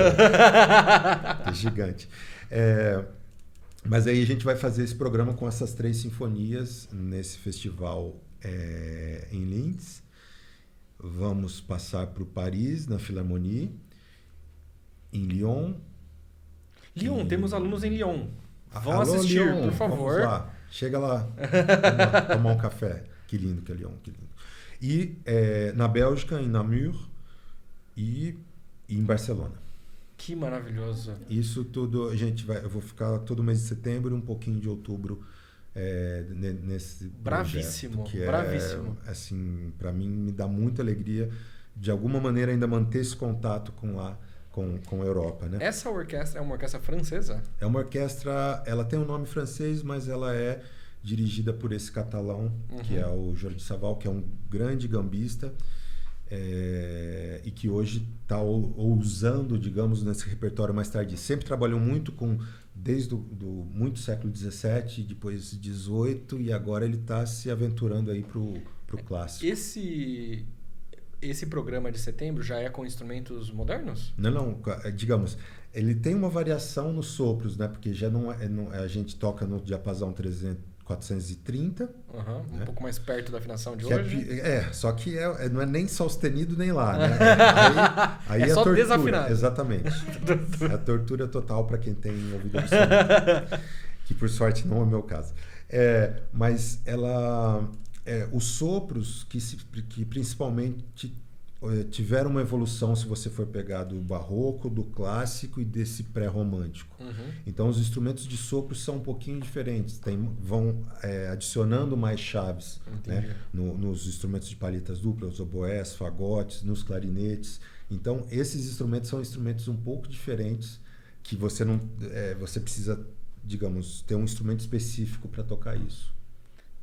S2: É gigante. Mas aí a gente vai fazer esse programa com essas 3 sinfonias nesse festival em Linz. Vamos passar por Paris, na Philharmonie, em Lyon.
S1: Lyon, temos alunos em Lyon. Vão
S2: Alô,
S1: assistir,
S2: Lyon,
S1: por favor.
S2: Vamos lá. Chega lá, tomar um café. Que lindo que é Lyon, que lindo. E na Bélgica, em Namur e em Barcelona.
S1: Que maravilhoso.
S2: Isso tudo, eu vou ficar todo mês de setembro e um pouquinho de outubro nesse
S1: bravíssimo,
S2: projeto, que
S1: bravíssimo.
S2: Assim, para mim me dá muita alegria de alguma maneira ainda manter esse contato com a Europa, né?
S1: Essa orquestra é uma orquestra francesa?
S2: É uma orquestra, ela tem um nome francês, mas ela é dirigida por esse catalão, que é o Jordi Savall, que é um grande gambista, e que hoje está ousando, digamos, nesse repertório mais tardio. Sempre trabalhou muito desde muito século XVII, depois XVIII, e agora ele está se aventurando aí pro clássico.
S1: Esse programa de setembro já é com instrumentos modernos?
S2: Não, digamos, ele tem uma variação nos sopros, né? Porque já a gente toca no diapasão 430.
S1: Um pouco mais perto da afinação de
S2: que
S1: hoje.
S2: Só que não é nem sustenido nem lá, né? Aí
S1: é só
S2: tortura,
S1: desafinado.
S2: Exatamente. É a tortura total para quem tem ouvido absoluto. Que por sorte não é o meu caso. Mas ela... os sopros que principalmente tiveram uma evolução, se você for pegar do barroco, do clássico e desse pré-romântico. Então os instrumentos de sopro são um pouquinho diferentes, vão adicionando mais chaves, né? Nos instrumentos de palhetas duplas, oboés, fagotes, nos clarinetes. Então esses instrumentos são instrumentos um pouco diferentes, que você não você precisa, digamos, ter um instrumento específico para tocar isso.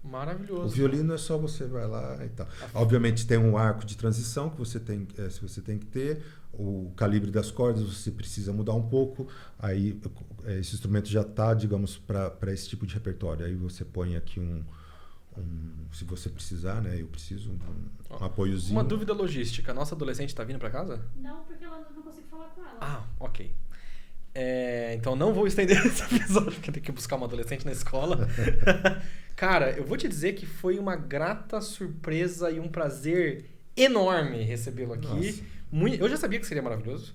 S1: Maravilhoso.
S2: O violino é só você vai lá e tal. Obviamente tem um arco de transição que você tem que ter, o calibre das cordas você precisa mudar um pouco, aí esse instrumento já está, digamos, para esse tipo de repertório. Aí você põe aqui se você precisar, né? Eu preciso um apoiozinho.
S1: Uma dúvida logística. Nossa adolescente está vindo para casa?
S3: Não, porque ela não consigo falar com ela.
S1: Ah, ok. Então não vou estender esse episódio, porque tem que buscar uma adolescente na escola. Cara, eu vou te dizer que foi uma grata surpresa e um prazer enorme recebê-lo aqui. Eu já sabia que seria maravilhoso.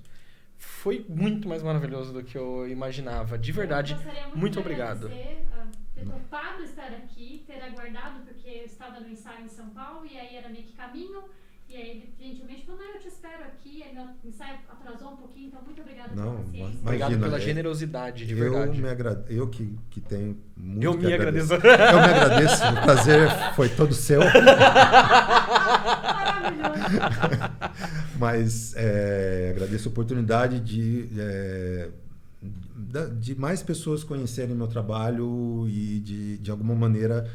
S1: Foi muito mais maravilhoso do que eu imaginava. De verdade, muito obrigado.
S3: Ter topado estar aqui, ter aguardado, porque eu estava no ensaio em São Paulo e aí era meio que caminho. E aí ele gentilmente falou, não, eu te espero aqui, aí meu ensaio atrasou um pouquinho, então muito obrigada pela paciência.
S1: Obrigado pela generosidade, de verdade.
S2: Eu que tenho muito
S1: eu me agradeço.
S2: Eu me agradeço, o prazer foi todo seu.
S3: Maravilhoso.
S2: Mas agradeço a oportunidade de mais pessoas conhecerem meu trabalho e de alguma maneira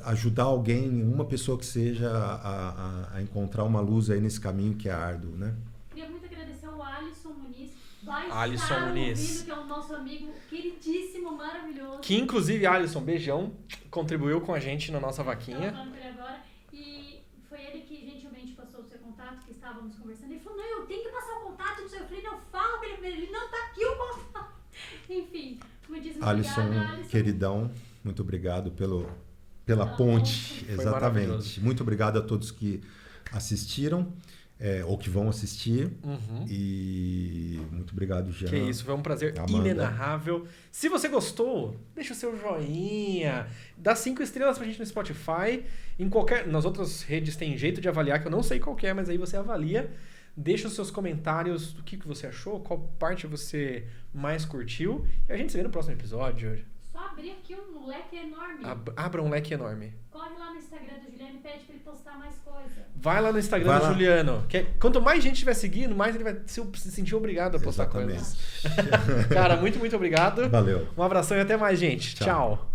S2: ajudar alguém, uma pessoa que seja, a encontrar uma luz aí nesse caminho que é árduo, né?
S3: Queria muito agradecer ao Alisson Muniz. Que é o nosso amigo queridíssimo, maravilhoso.
S1: Que inclusive, Alisson, beijão, contribuiu com a gente na nossa vaquinha.
S3: Falando com ele agora. E foi ele que gentilmente passou o seu contato, que estávamos conversando. Ele falou, não, eu tenho que passar o contato do seu. Eu falei, não, fala pra ele não, tá aqui o contato. Enfim, muitíssimo
S2: Alisson,
S3: obrigada, Alisson.
S2: Queridão, muito obrigado pela ponte. Exatamente. Muito obrigado a todos que assistiram. Ou que vão assistir. E muito obrigado, Jean.
S1: Que isso, foi um prazer inenarrável. Se você gostou, deixa o seu joinha, dá 5 estrelas pra gente no Spotify. Nas outras redes tem jeito de avaliar, que eu não sei qual que é, mas aí você avalia. Deixa os seus comentários do que você achou, qual parte você mais curtiu. E a gente se vê no próximo episódio.
S3: Só abrir aqui um leque enorme.
S1: Abra um leque enorme.
S3: Corre lá no Instagram do Juliano e pede pra ele postar mais coisa.
S1: Vai lá no Instagram do Juliano. Quanto mais gente estiver seguindo, mais ele vai se sentir obrigado a postar coisas. Cara, muito, muito obrigado.
S2: Valeu.
S1: Um abração e até mais, gente. Tchau.